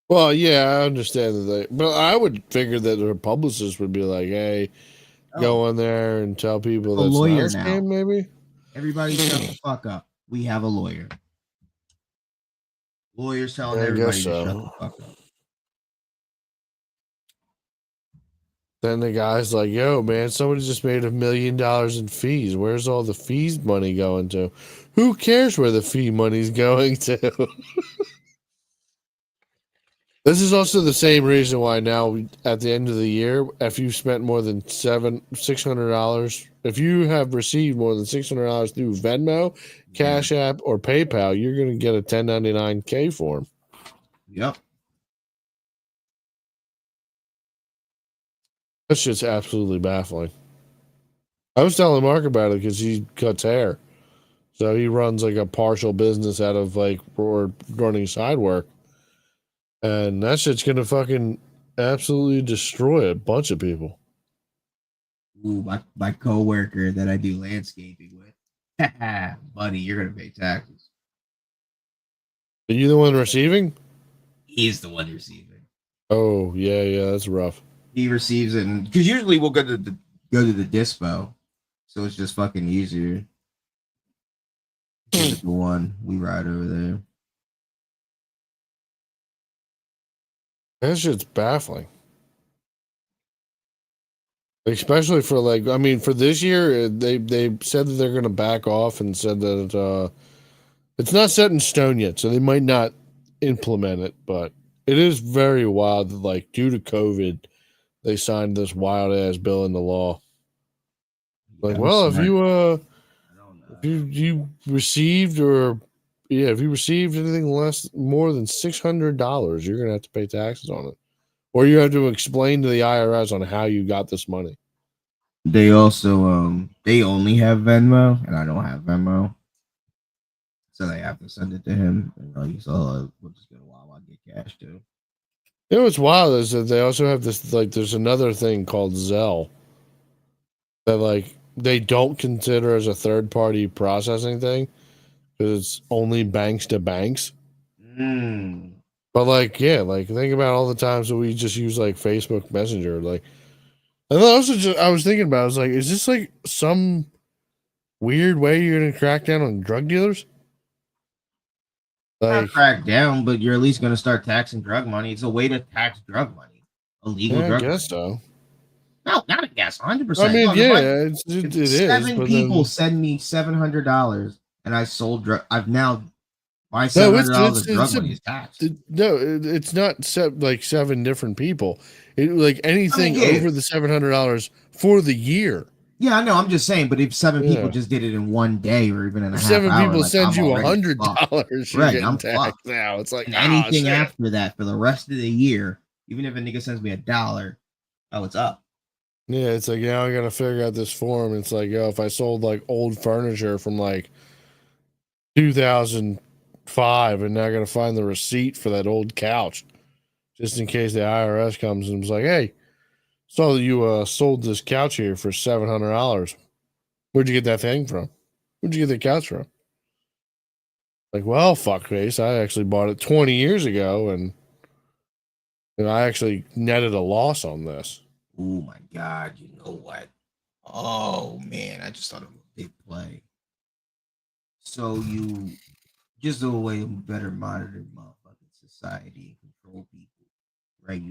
Well, yeah, I understand that but I would figure that her publicist would be like, "Hey, go in there and tell people A that's not a lawyer scam." now. Maybe. Everybody shut the fuck up. We have a lawyer. Lawyers telling I guess everybody to shut the so. fuck up. Then the guy's like, "Yo, man, somebody just made $1 million in fees. Where's all the fees money going to? Who cares where the fee money's going to?" This is also the same reason why now at the end of the year, if you spent more than $600, if you have received more than $600 through Venmo, Cash App, or PayPal, you're going to get a 1099-K form. Yep. That's just absolutely baffling. I was telling Mark about it because he cuts hair, so he runs like a partial business out of like or running side work. And that shit's gonna fucking absolutely destroy a bunch of people. Ooh, my coworker that I do landscaping with. Buddy, you're gonna pay taxes. Are you the one receiving? He's the one receiving. Oh yeah, that's rough. He receives it because usually we'll go to the dispo. So it's just fucking easier. Give it the one we ride over there. That shit's baffling. Especially for like, I mean, for this year, they said that they're going to back off and said that it's not set in stone yet, so they might not implement it. But it is very wild that, like, due to COVID, they signed this wild ass bill into law. Like, Yeah, well, if smart. you If you received if you received anything more than $600, you're gonna have to pay taxes on it, or you have to explain to the IRS on how you got this money. They also they only have Venmo, and I don't have Venmo, so they have to send it to him. And like, so we'll just get a Wawa, get cash too. You know what's wild is that they also have this, like, there's another thing called Zelle that, like, they don't consider as a third party processing thing because it's only banks to banks. But like, yeah, like think about all the times that we just use like Facebook Messenger. Like, and also just I was thinking about, I was like, is this like some weird way you're gonna crack down on drug dealers? Not Like, crack down, but you're at least going to start taxing drug money. It's a way to tax drug money, illegal yeah, I drug guess money. so. No, not a guess, 100%. I mean, No, yeah, if it is. seven But people then, send me $700 and I sold drug. I've now my no, $700 of drug money is taxed. it's not like 7 different people. Like anything yeah. over the $700 for the year. Yeah, I know. I'm just saying, but if 7 people Yeah. just did it in one day or even in a half 7 hour, people like, send I'm you already fucked. $100. Right, You're I'm getting taxed fucked. now. It's like, And oh, anything shit. after that for the rest of the year, even if a nigga sends me $1, oh, it's up. Yeah, it's like, yeah, I gotta figure out this form. It's like, yo, if I sold like old furniture from like 2005, and now I gotta find the receipt for that old couch, just in case the IRS comes and was like, hey, saw that you sold this couch here for $700. Where'd you get that thing from? Where'd you get the couch from? Like, well, fuckface, I actually bought it 20 years ago, and I actually netted a loss on this. Oh my God, you know what? Oh man, I just thought of a big play. So you just a way to better monitor motherfucking society and control people, right?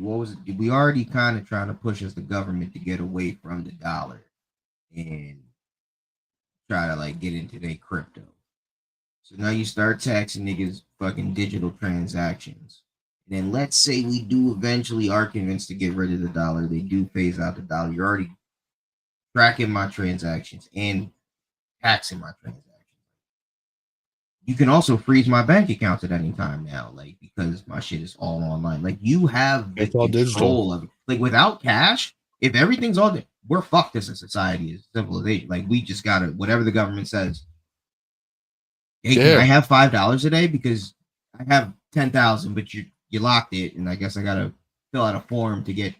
We already kind of trying to push as the government to get away from the dollar and try to like get into their crypto. So now you start taxing niggas fucking digital transactions. And then let's say we do eventually are convinced to get rid of the dollar. They do phase out the dollar. You're already tracking my transactions and taxing my transactions. You can also freeze my bank accounts at any time now, like because my shit is all online. Like you have the It's all control digital. of it. Like without cash, if everything's all we're fucked as a society, as civilization. Like we just gotta whatever the government says. Hey, can I have $5 a day because I have 10,000, but you locked it, and I guess I gotta fill out a form to get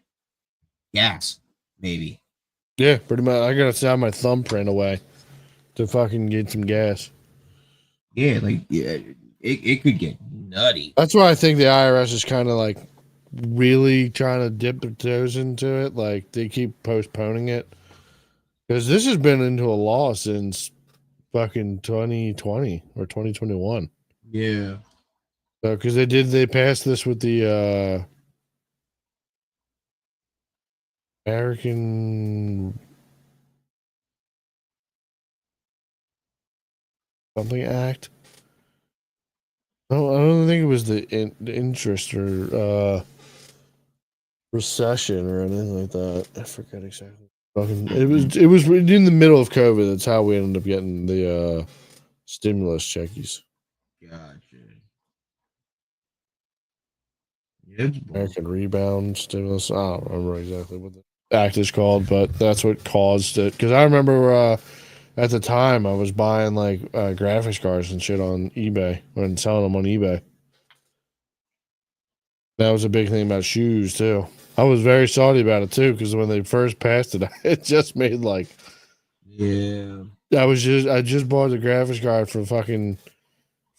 gas, maybe. Yeah, pretty much. I gotta send my thumbprint away to fucking get some gas. Yeah, like yeah, it could get nutty. That's why I think the IRS is kind of like really trying to dip their toes into it. Like they keep postponing it because this has been into a law since fucking 2020 or 2021. Yeah. So because they passed this with the American something act. No, I don't think it was the interest or recession or anything like that. I forget exactly. It was in the middle of COVID. That's how we ended up getting the stimulus checkies. Gotcha. Yeah, American Rebound Stimulus. I don't remember exactly what the act is called, but that's what caused it. Because I remember at the time I was buying like graphics cards and shit on eBay and selling them on eBay. That was a big thing about shoes too. I was very salty about it too because when they first passed it, it just made like, yeah. I just bought the graphics card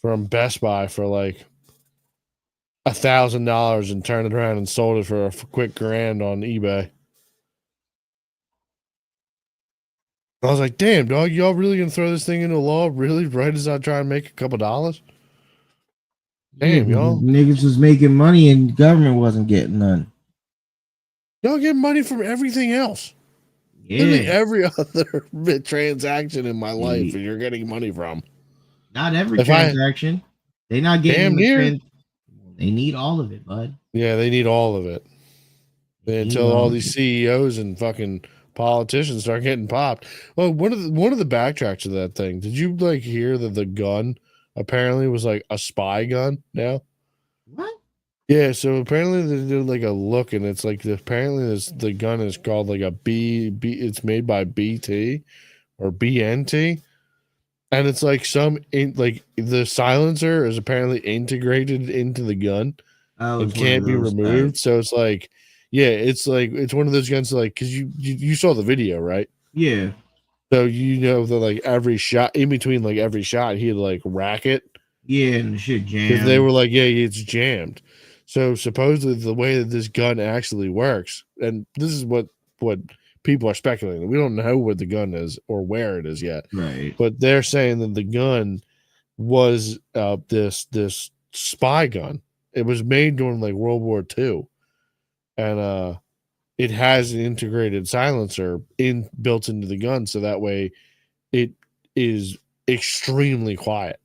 from Best Buy for like $1,000 and turned it around and sold it for a quick $1,000 on eBay. I was like, damn, dog, y'all really gonna throw this thing into law really right as I try and make a couple dollars? Damn, y'all. Niggas was making money and government wasn't getting none. Y'all get money from everything else. Yeah. Literally every other transaction in my life, and you're getting money from. Not every transaction. They're not getting damn near. They need all of it, bud. Yeah, they need all of it. Until all these CEOs and fucking politicians start getting popped. Well, one of the backtracks of that thing. Did you like hear that the gun apparently was like a spy gun now? What? Yeah, so apparently they did like a look, and it's like apparently the gun is called like a B. It's made by BT or BNT, and it's like like the silencer is apparently integrated into the gun Oh, and it's one of can't be those removed. types. So it's like, yeah, it's one of those guns like because you saw the video, right? Yeah. So you know that like every shot in between like every shot he'd like rack it Yeah, and the shit because they jammed. were like, yeah, it's jammed. So supposedly the way that this gun actually works, and this is what people are speculating. We don't know what the gun is or where it is yet, Right. but they're saying that the gun was this spy gun. It was made during like World War II, and it has an integrated silencer built into the gun, so that way it is extremely quiet.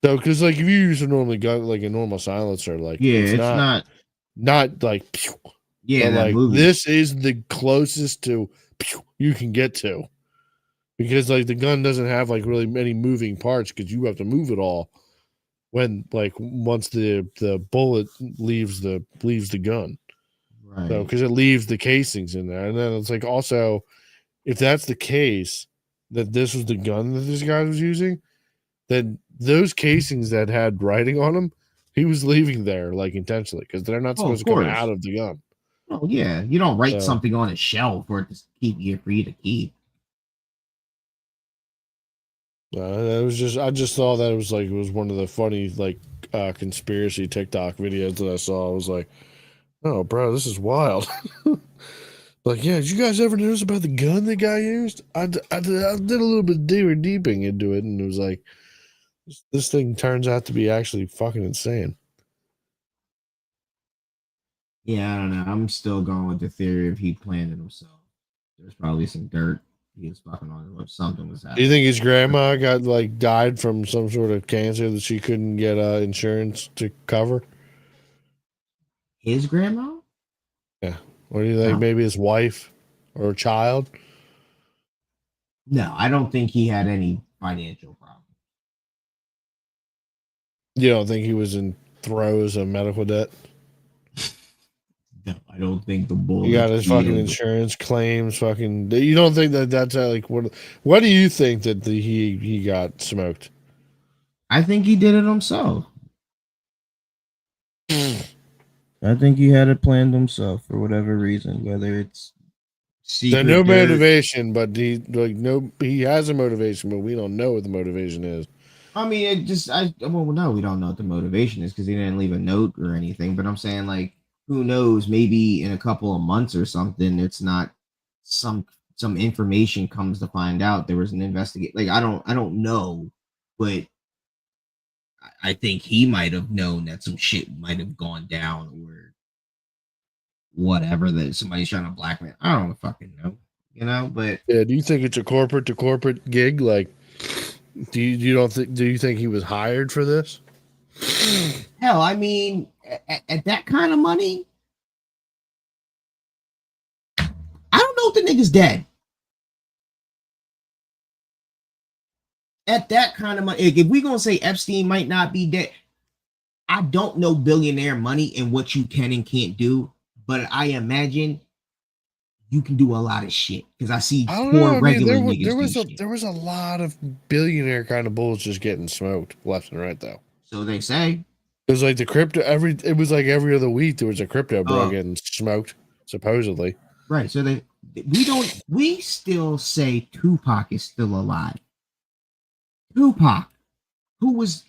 So, because like if you use a normal gun, like a normal silencer, like Yeah, it's it's not like, pew, yeah, but that like movie. this is the closest to pew you can get to, because like the gun doesn't have like really many moving parts because you have to move it all when like once the bullet leaves the gun. Right. So because it leaves the casings in there, and then it's like also if that's the case that this was the gun that this guy was using, then those casings that had writing on them, he was leaving there like intentionally because they're not Oh, supposed of to come course. out of the gun. Oh yeah. You don't write So something on a shelf for it to keep you for you to keep. it was just I just saw that it was one of the funny like conspiracy TikTok videos that I saw. I was like, oh, bro, this is wild. Like, yeah, did you guys ever notice about the gun the guy used? I did a little bit deeping into it, and it was like, this thing turns out to be actually fucking insane. Yeah, I don't know. I'm still going with the theory of he planned it himself. There's probably some dirt he was fucking on or something was Do you happening. think his grandma got like died from some sort of cancer that she couldn't get insurance to cover? His grandma? Yeah. Or do you think No. maybe his wife or a child? No, I don't think he had any financial problem. You don't think he was in throes of medical debt? No, I don't think the He got bullets his fucking healed. insurance claims. Fucking. You don't think that that's like what? What do you think that he got smoked? I think he did it himself. I think he had it planned himself for whatever reason, whether it's So secret no dirt. motivation, but he has a motivation, but we don't know what the motivation is. I mean, it just well, no, we don't know what the motivation is because he didn't leave a note or anything. But I'm saying, like, who knows? Maybe in a couple of months or something, it's not some information comes to find out there was an investigate. Like, I don't know, but I think he might have known that some shit might have gone down or whatever that somebody's trying to blackmail. I don't fucking know, but Yeah. Do you think it's a corporate to corporate gig? Like, do you think he was hired for this? hell, I mean, at that kind of money, I don't know if the nigga's dead. At that kind of money, if we're gonna say Epstein might not be dead, I don't know billionaire money and what you can and can't do, but I imagine you can do a lot of shit because I see I don't know. four I mean, regular niggas there was a lot of billionaire kind of bullets just getting smoked left and right though. So they say. It was like the crypto it was like every other week there was a crypto bro Oh. getting smoked, supposedly. Right. So we still say Tupac is still alive. Tupac, who was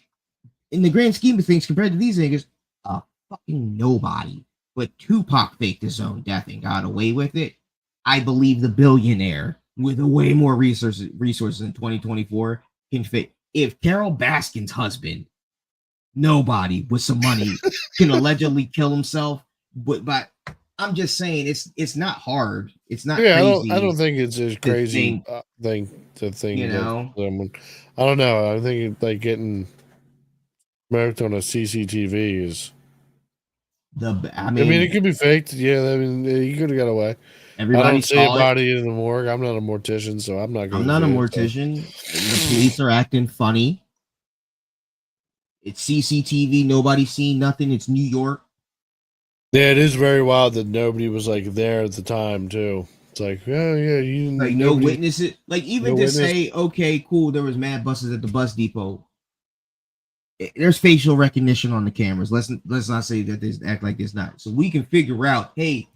in the grand scheme of things compared to these niggas, a fucking nobody. But Tupac faked his own death and got away with it. I believe the billionaire with way more resources in 2024 can fit. If Carol Baskin's husband, nobody with some money, can allegedly kill himself, but I'm just saying it's not hard. It's not crazy. I don't think it's as crazy thing to think. You know, someone, I don't know. I think like getting smoked on a CCTV is I I mean, mean, it could be faked. Yeah, I mean, he could have got away. I everybody don't see a saw it. body in the morgue. I'm not a mortician, so I'm not going I'm to not a see it. mortician. The police are acting funny. It's CCTV. Nobody's seen nothing. It's New York. Yeah, it is very wild that nobody was like there at the time too. It's like, oh yeah, you didn't. Like no Nobody, witnesses. Like even no to witness. say, okay, cool, there was mad buses at the bus depot. There's facial recognition on the cameras. Let's not say that this act like it's not. So we can figure out, hey,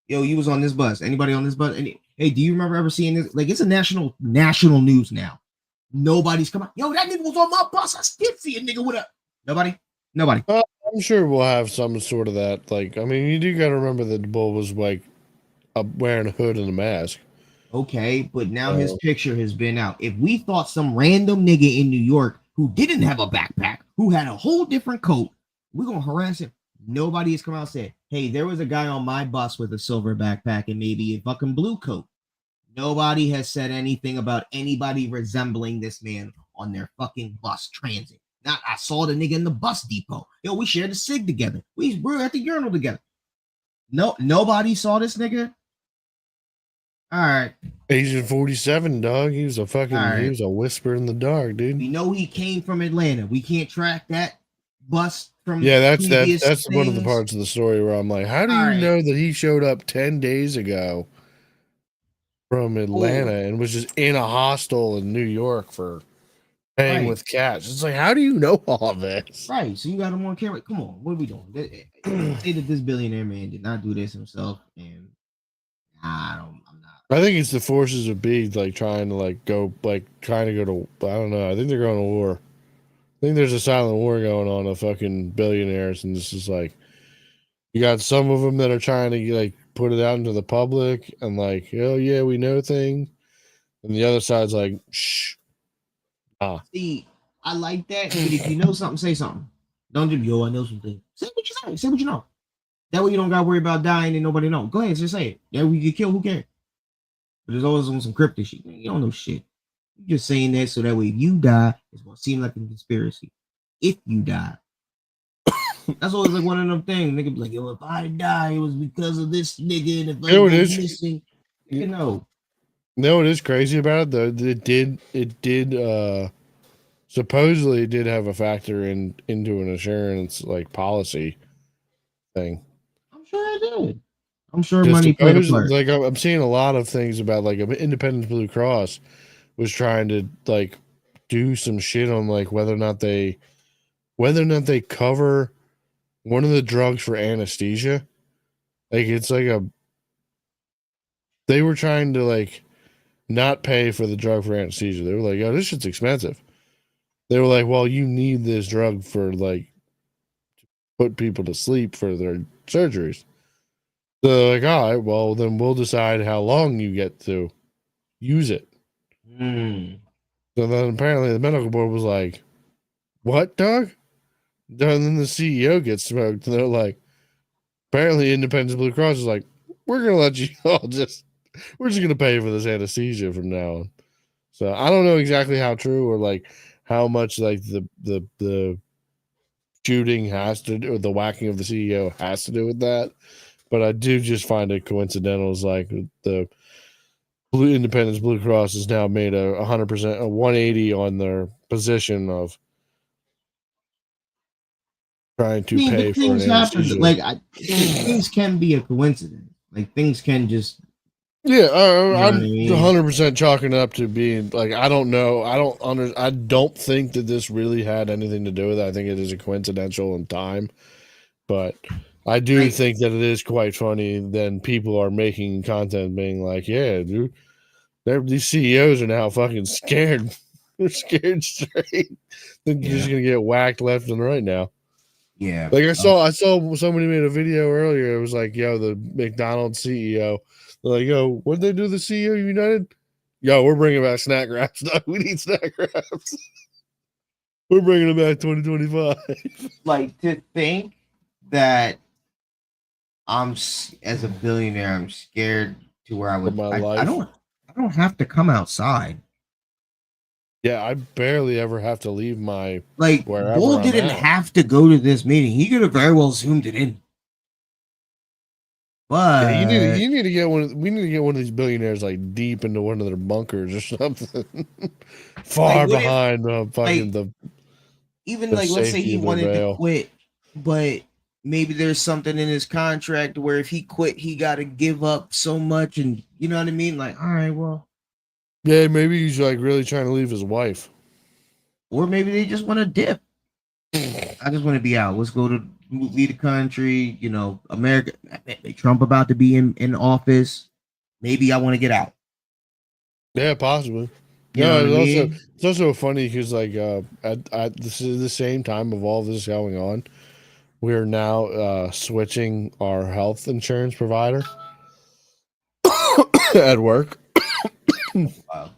yo, you was on this bus. Anybody on this bus? Hey, do you remember ever seeing this? Like it's a national news now. Nobody's come out. Yo, that nigga was on my bus. I did see a nigga with a nobody. I'm sure we'll have some sort of that. Like, I mean, you do got to remember that the bull was like wearing a hood and a mask. Okay, but now his picture has been out. If we thought some random nigga in New York who didn't have a backpack, who had a whole different coat, we're gonna harass him. Nobody has come out and said, hey, there was a guy on my bus with a silver backpack and maybe a fucking blue coat. Nobody has said anything about anybody resembling this man on their fucking bus transit. Not I saw the nigga in the bus depot. Yo, we shared a cig together. We were at the urinal together. No, nobody saw this nigga. All right. Agent 47, dog. He was a fucking. Right. He was a whisper in the dark, dude. We know he came from Atlanta. We can't track that bus from. Yeah, that's things. one of the parts of the story where I'm like, how do you know that he showed up 10 days ago from Atlanta and was just in a hostel in New York for paying with cash? It's like, how do you know all this? Right. So you got him on camera. Come on, what are we doing? Say that this billionaire man did not do this himself, and I'm not. I think it's the forces of B like trying to go to. I don't know. I think they're going to war. I think there's a silent war going on of fucking billionaires, and this is like, you got some of them that are trying to put it out into the public and like, oh yeah, we know things, and the other side's like, shh. See, I like that, but if you know something, say something. Don't just I know something. Say what you say. Say what you know. That way you don't got to worry about dying and nobody know. Go ahead, just say it. That way you get killed. Who cares? But there's always on some cryptic shit. You don't know shit. You're just saying that so that way if you die, it's gonna seem like a conspiracy. If you die. That's always like one of them things. Nigga be like, yo, if I die, it was because of this nigga. And if I was missing, you know. No, what is crazy about it though, it did supposedly it did have a factor into an insurance policy thing. I'm sure it did. I'm sure money played a part. Like I'm seeing a lot of things about Independence Blue Cross was trying to do some shit on whether or not they cover one of the drugs for anesthesia. It's they were trying to not pay for the drug for anesthesia. They were like, oh, this shit's expensive. They were like, well, you need this drug for to put people to sleep for their surgeries. So they're like, all right, well, then we'll decide how long you get to use it. So then apparently the medical board was like, what, Doug? And then the CEO gets smoked. And they're like, apparently Independence Blue Cross is like, we're going to let you all we're just going to pay for this anesthesia from now on. So I don't know exactly how true or how much the shooting has to do, or the whacking of the CEO has to do with that. But I do just find it coincidental. Is the Independence Blue Cross has now made a 100%, a 180 on their position of trying to pay for an anesthesia. Things can be a coincidence. Things can just. Yeah, I'm 100% chalking up to being I don't know. I don't think that this really had anything to do with it. I think it is a coincidental in time, but I do think that it is quite funny. Then people are making content being like, yeah, dude, these CEOs are now fucking scared. They're scared straight. They're just going to get whacked left and right now. Yeah. I saw somebody made a video earlier. It was like, yo, the McDonald's CEO. They're like, yo, what did they do to the CEO United? Yo, we're bringing back snack wraps. We need snack wraps. We're bringing them back 2025. To think that as a billionaire, I'm scared to where I would. I don't have to come outside. Yeah, I barely ever have to leave my Bull didn't have to go to this meeting. He could have very well zoomed it in. But you need to get one. We need to get one of these billionaires like deep into one of their bunkers or something, far Like, what if, behind the fucking like, even the like, let's say safety he of their wanted to veil. quit, but maybe there's something in his contract where if he quit, he got to give up so much, and you know what I mean? Like, all right, well, Yeah, maybe he's like really trying to leave his wife. or maybe they just want to dip. I just want to be out. Let's go to lead the country. You know, America. Trump about to be in office. Maybe I want to get out. Yeah, possibly. You know No, what I mean? it's also funny because like at the same time of all this going on, we're now switching our health insurance provider at work. Wow.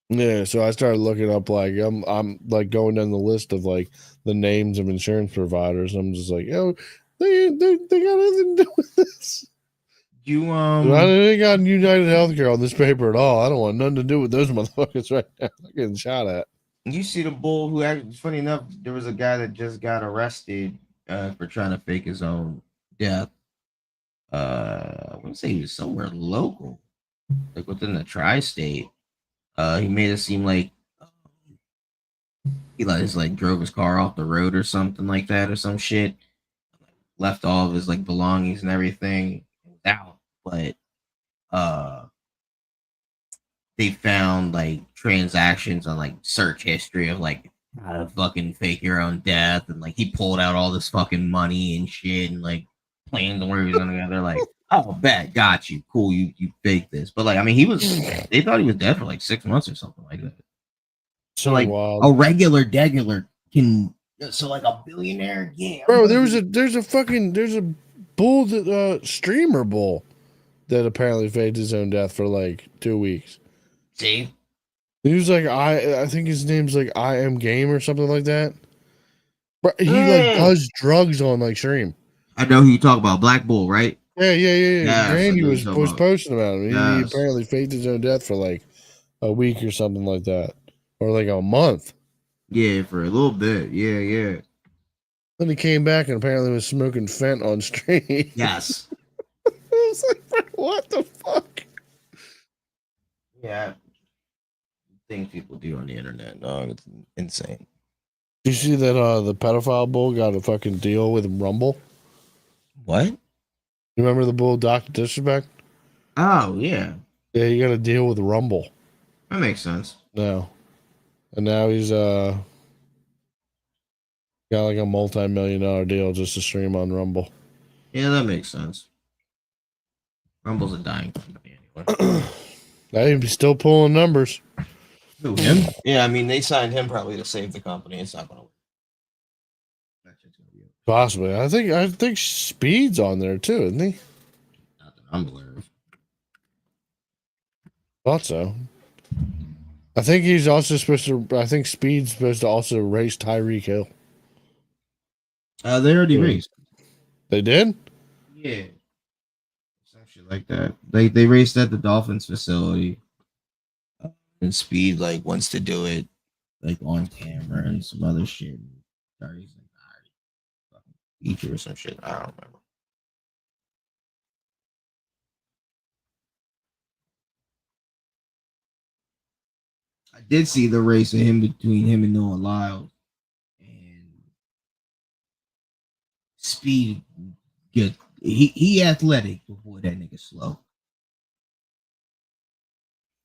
Yeah, so I started looking up like I'm like going down the list of like the names of insurance providers. I'm just like, yo, they got nothing to do with this. You I ain't got United Healthcare on this paper at all. I don't want nothing to do with those motherfuckers right now. They're getting shot at. you see the bull who actually, funny enough, there was a guy that just got arrested for trying to fake his own death. I want to say he was somewhere local, like within the tri-state. He made it seem like he like drove his car off the road or something like that or some shit. Left all of his like belongings and everything out, but uh they found like transactions on like search history of like how to fucking fake your own death, and like he pulled out all this fucking money and shit and like plans on where he was gonna go. They're like, oh, bet, got you, cool, you faked this, but like I mean, they thought he was dead for like 6 months or something like that. So like wild. a regular degular can, so like a billionaire, yeah, Bro, there's a bull that streamer bull that apparently faked his own death for like 2 weeks. see. He was like I think his name's like I Am Game or something like that. But he like does drugs on like stream. I know who you talk about, Black Bull, right? Yeah. Yes, I Granny know was who you're talking about. posting about him. He Yes. apparently faked his own death for like a week or something like that, or like a month. Yeah, for a little bit. Yeah. Then he came back and apparently was smoking fent on stream. Yes. I was like, what the fuck? Yeah. Things people do on the internet, dog. It's insane. Did you see that the pedophile bull got a fucking deal with Rumble? What? You remember the bull Dr. Disrespect? Oh, yeah. Yeah, he got a deal with Rumble. That makes sense. No. And now he's got like a multi-million-dollar deal just to stream on Rumble. Yeah, that makes sense. Rumble's a dying company anyway. He's still pulling numbers. Who, him? Yeah, I mean, they signed him probably to save the company. It's not going to work. Possibly. I think Speed's on there too, isn't he? Not that I'm aware of. Thought so. I think he's also supposed to. I think Speed's supposed to also race Tyreek Hill. They already raced. They did? Yeah. Some shit like that. They raced at the Dolphins facility. And Speed like wants to do it like on camera and some other shit. He's like, all right, feature or some shit. I don't remember. I did see the race of him between him and Noah Lyles, and Speed good. He athletic before that nigga slow.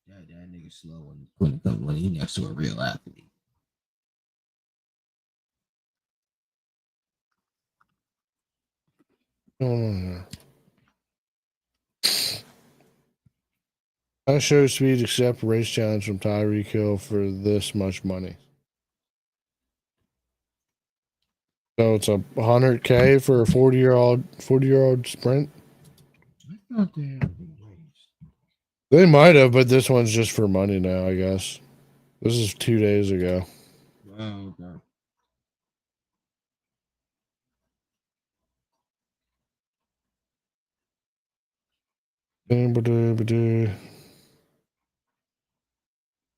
That nigga slow when he next to a real athlete. I show Speed accept race challenge from Tyreek Hill for this much money. So it's 100K for a 40-year-old sprint. I thought they had been raced. They might have, but this one's just for money now, I guess. This is 2 days ago. Oh, okay.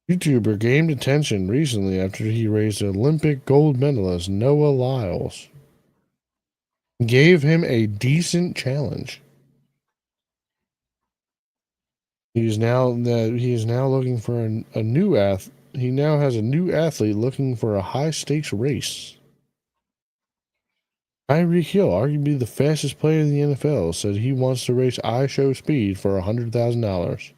YouTuber gained attention recently after he raised Olympic gold medalist Noah Lyles. Gave him a decent challenge. He is now looking for a new He now has a new athlete looking for a high stakes race. Tyreek Hill, arguably the fastest player in the NFL, said he wants to race iShow Speed for $100,000.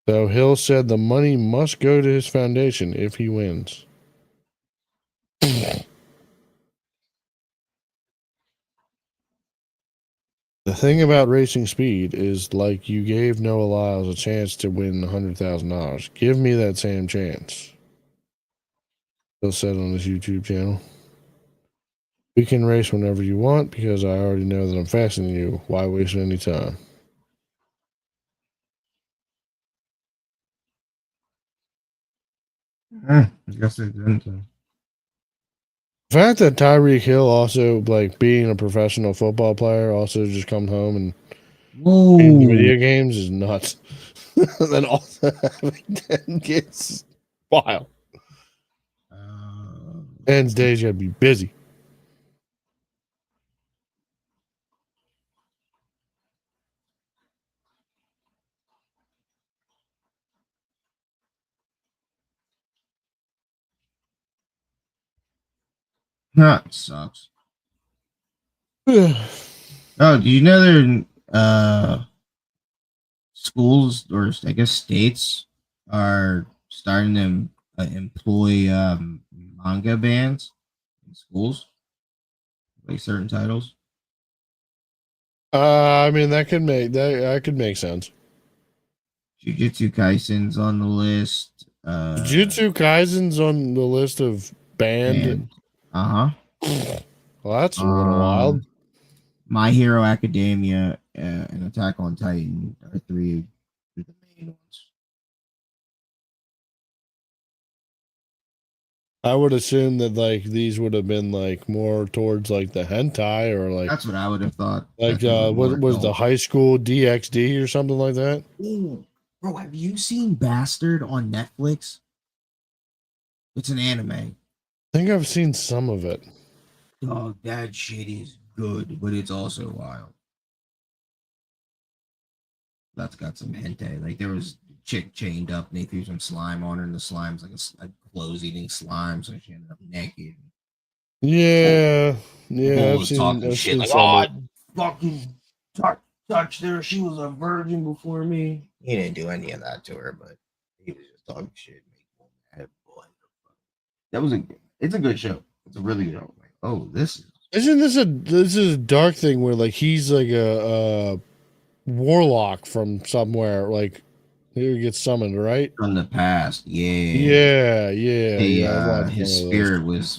So Hill said the money must go to his foundation if he wins. The thing about racing speed is, like, you gave Noah Lyles a chance to win $100,000. Give me that same chance. Hill said on his YouTube channel. We can race whenever you want because I already know that I'm faster than you. Why waste any time? I guess they didn't. The fact that Tyreek Hill also, like, being a professional football player, also just comes home and Whoa. in video games is nuts. Then also having 10 kids, wild. And days gotta be busy. That sucks. Oh, do you know there schools, or I guess states, are starting to employ manga bans in schools, like certain titles? I mean, that could make sense. Jujutsu Kaisen's on the list. Jujutsu Kaisen's on the list of banned. Uh-huh. Well, that's a little wild. My Hero Academia and Attack on Titan are three of the main ones. I would assume that, like, these would have been, like, more towards, like, the hentai or, like, That's what I would have thought. like, what was the high school DxD or something like that? Ooh, bro, have you seen Bastard on Netflix? It's an anime. I think I've seen some of it. Oh, that shit is good, but it's also wild. That's got some hentai. Like, there was a chick chained up and they threw some slime on her, and the slime's like a clothes eating slime, so she ended up naked. Yeah, I've was seen, talking I've shit seen like, some "Oh, of it. I fucking touched her. She was a virgin before me." He didn't do any of that to her, but he was just talking shit. That was it's a good show. It's a really good show. Like, oh, Isn't this a dark thing where, like, he's like a warlock from somewhere, like, he gets summoned, right? from the past. Yeah. I've watched His some of those. spirit was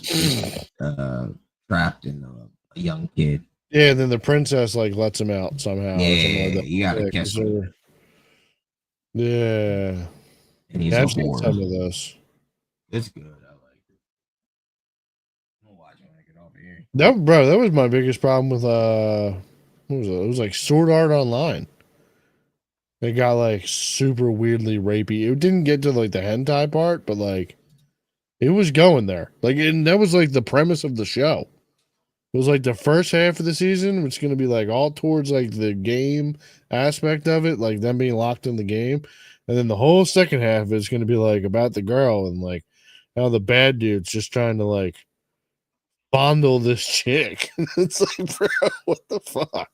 trapped in a young kid. Yeah, and then the princess, like, lets him out somehow. Or something like Yeah, that. you gotta kiss him. Yeah, And he's I've a seen whore. some of those. It's good. I like it. I'm watching when I get over here. That was my biggest problem with what was it? It was like Sword Art Online. It got, like, super weirdly rapey. It didn't get to, like, the hentai part, but, like, it was going there. Like, and that was, like, the premise of the show. It was like the first half of the season, which is going to be, like, all towards, like, the game aspect of it, like them being locked in the game, and then the whole second half is going to be, like, about the girl and, like, how the bad dude's just trying to, like, fondle this chick. It's like, bro, what the fuck?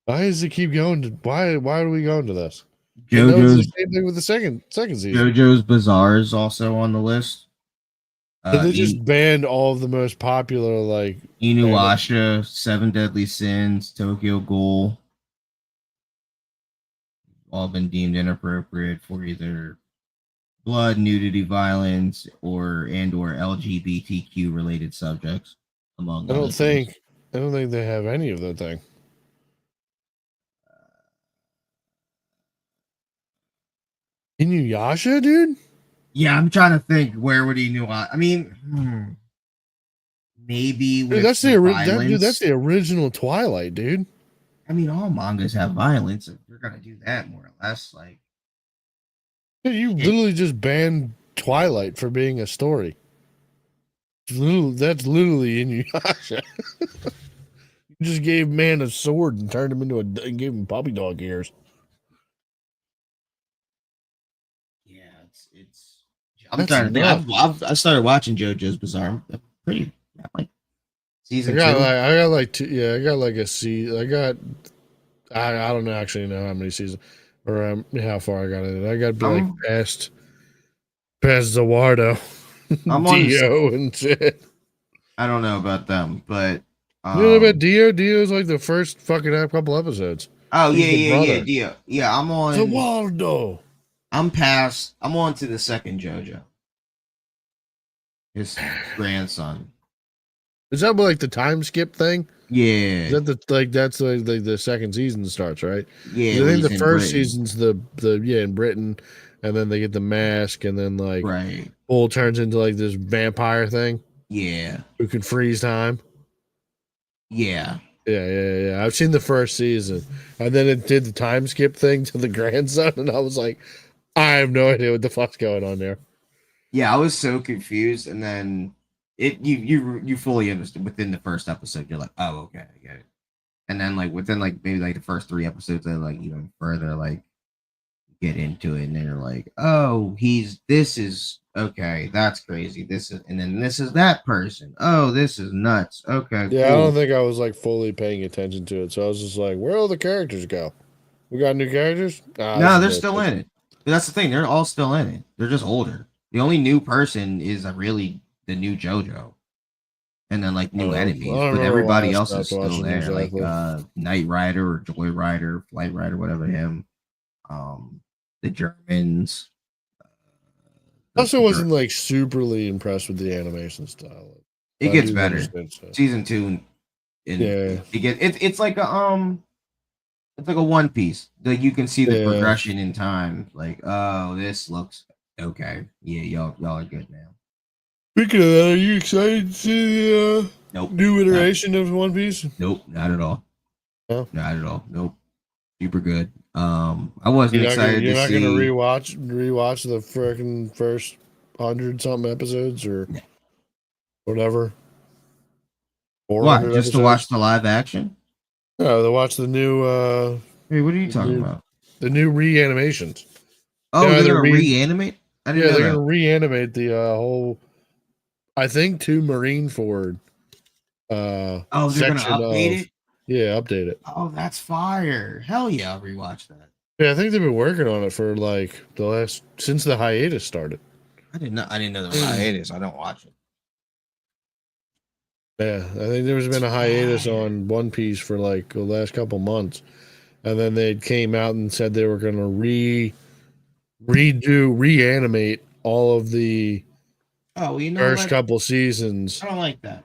Why does it keep going to? Why are we going to this? And that was the same thing with the second season. JoJo's Bizarre is also on the list. So they just banned all of the most popular, like, Inuyasha, Seven Deadly Sins, Tokyo Ghoul, all been deemed inappropriate for either blood, nudity, violence, or LGBTQ related subjects. Among I don't think they have any of that thing. Inuyasha, dude? Yeah, I'm trying to think, where would Inuyasha? I mean, maybe with Dude, that's violence. that's the original Twilight, dude. I mean, all mangas have violence. If you're gonna do that, more or less, like, Dude, you literally just banned Twilight for being a story. That's literally Inuyasha. You just gave man a sword and turned him into and gave him puppy dog ears. Yeah, it's. That's I started watching JoJo's Bizarre. I'm pretty. I'm like season 2. I got like two. Yeah, I got like a season. I don't actually know how many seasons or how far I got in it. I got to be like I'm- past Zawardo, I'm on- Dio, and shit. I don't know about them, but You know about Dio? Dio's like the first fucking couple episodes. oh He's yeah, the yeah, brother. yeah, Dio. Yeah, I'm on. Zawardo. I'm on to the second JoJo. His grandson. Is that like the time skip thing? Yeah, Is that that's like the second season starts, right? yeah. I when think he's the in first Britain. season's the in Britain, and then they get the mask, and then like Right. Bull turns into like this vampire thing Yeah. who can freeze time. Yeah. Yeah. I've seen the first season, and then it did the time skip thing to the grandson, and I was like, I have no idea what the fuck's going on there. Yeah, I was so confused, and then you fully understood within the first episode. You're like, oh, okay, I get it. And then like within like maybe like the first 3 episodes, they like even further like get into it, and then you're like, oh, this is okay, that's crazy. This is that person. Oh, this is nuts. Okay, Yeah, I cool. don't think I was like fully paying attention to it, so I was just like, where all the characters go? We got new characters? No, they're still in it. But that's the thing; they're all still in it. They're just older. The only new person is really the new JoJo, and then like new I don't enemies. But remember everybody why I else is stopped still watching there, exactly. like Knight Rider or Joy Rider, Flight Rider, whatever him. The Germans. I also wasn't like superly impressed with the animation style. It I gets do better. understand stuff. Season 2, and Yeah. it's like a it's like a One Piece. Like you can see the Yeah. progression in time. Like, oh, this looks okay. Yeah, y'all are good now. Speaking of that, are you excited to see the Nope. new iteration of One Piece? Nope, not at all. No? Not at all. Nope. Super good. I wasn't excited You're to not see. gonna rewatch the freaking first 100-something episodes or No. whatever. Why? 400 Just to episodes? watch the live action? No, to watch the new Hey, what are you talking Dude. about? the new reanimations. Oh, Yeah, they're they're gonna reanimate? I didn't Yeah, know they're that. gonna reanimate the whole. I think to Marineford. Oh, they're gonna section update it? Yeah, update it. Oh, that's fire. Hell yeah, I'll rewatch that. Yeah, I think they've been working on it for like since the hiatus started. I didn't know there was hiatus. I don't watch it. Yeah, I think there's been a hiatus Fire. on One Piece for like the last couple months, and then they came out and said they were going to reanimate all of the Oh, well, you know first what? couple seasons. I don't like that.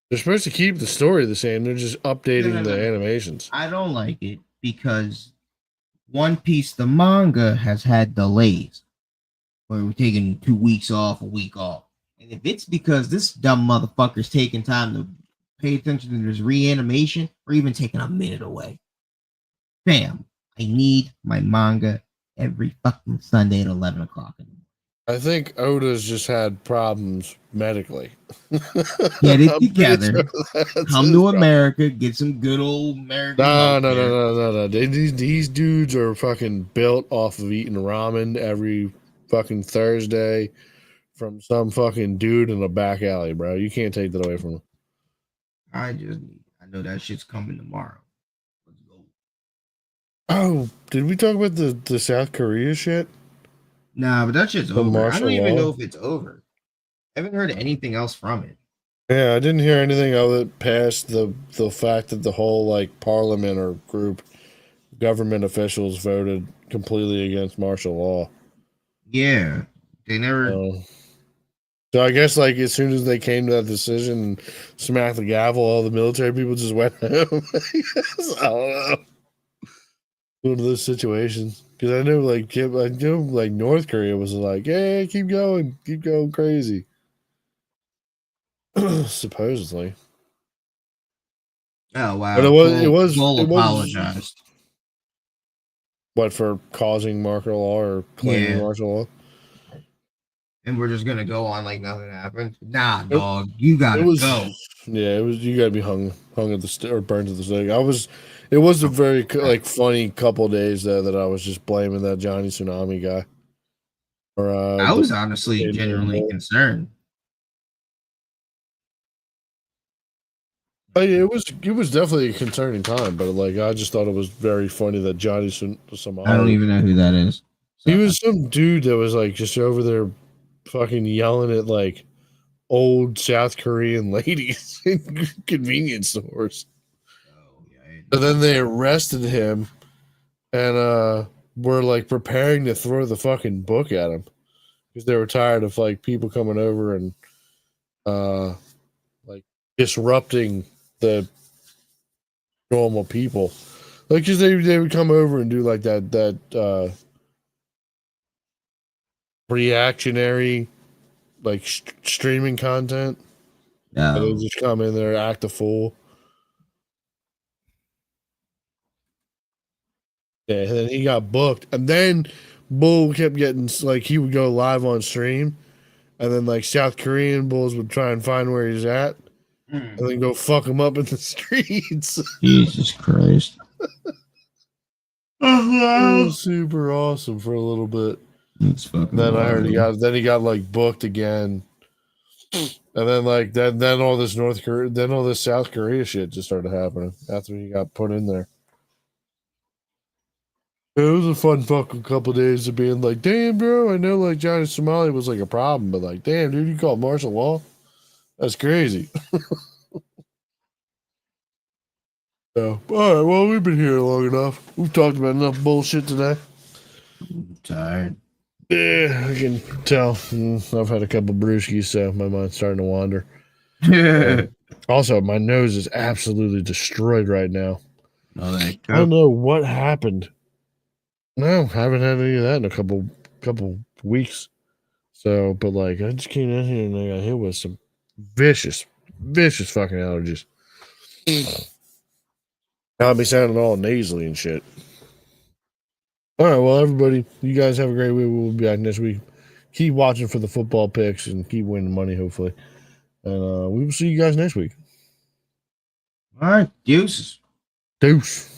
They're supposed to keep the story the same. They're just updating No. the animations. I don't like it because One Piece, the manga, has had delays. Where we're taking 2 weeks off, a week off. And if it's because this dumb motherfucker's taking time to pay attention to this reanimation, or even taking a minute away. Fam, I need my manga every fucking Sunday at 11 o'clock in the morning. I think Oda's just had problems medically. Get it I'm pretty together. that's Come his to problem. America, get some good old American. No. healthcare. These dudes are fucking built off of eating ramen every fucking Thursday from some fucking dude in a back alley, bro. You can't take that away from them. I know that shit's coming tomorrow. Let's go. Oh, did we talk about the South Korea shit? Nah, but that shit's The over. I martial don't even law? know if it's over. I haven't heard anything else from it. Yeah, I didn't hear anything other past the fact that the whole like parliament or group government officials voted completely against martial law. Yeah, they never. So I guess like as soon as they came to that decision and smacked the gavel, all the military people just went home. I guess. I don't know. One of those situations because I know like North Korea was like, "Hey, keep going crazy." Supposedly, Oh wow! but it was apologized. What, for causing martial law or claiming Yeah. martial law? and we're just gonna go on like nothing happened. Nah, It- dog, you gotta It was, go. yeah, it was. You gotta be hung at the or burned at the stake. It was a very like funny couple days there that I was just blaming that Johnny Tsunami guy. Or I was honestly the- genuinely concerned. Oh, yeah, it was definitely a concerning time, but like I just thought it was very funny that Johnny Somali. I don't even know who that is. He was some dude that was like just over there, fucking yelling at like old South Korean ladies in convenience stores. Oh, yeah. And then they arrested him, and were like preparing to throw the fucking book at him because they were tired of like people coming over and like disrupting the normal people, like because they would come over and do like that reactionary like streaming content. And they No. just come in there, act a fool. Yeah, and then he got booked, and then Bull kept getting like he would go live on stream, and then like South Korean bulls would try and find where he's at, and then go fuck him up in the streets. Jesus Christ. It was super awesome for a little bit. It's fucking Then I heard wild. he got like booked again, and then like then all this all this South Korea shit just started happening after he got put in there. It was a fun fucking couple days of being like, damn, bro, I know like Johnny Somali was like a problem, but like, damn, dude, you call martial law? That's crazy. So, all right, well, we've been here long enough. We've talked about enough bullshit today. I'm tired. Yeah, I can tell. I've had a couple brewskis, so my mind's starting to wander. Also, my nose is absolutely destroyed right now. No, that I don't know what happened. No, haven't had any of that in a couple weeks. So, but like, I just came in here and I got hit with some vicious fucking allergies. I'll be sounding all nasally and shit. All right, well, everybody, you guys have a great week. We'll be back next week. Keep watching for the football picks and keep winning money, hopefully. And we will see you guys next week. All right, deuces. Deuce.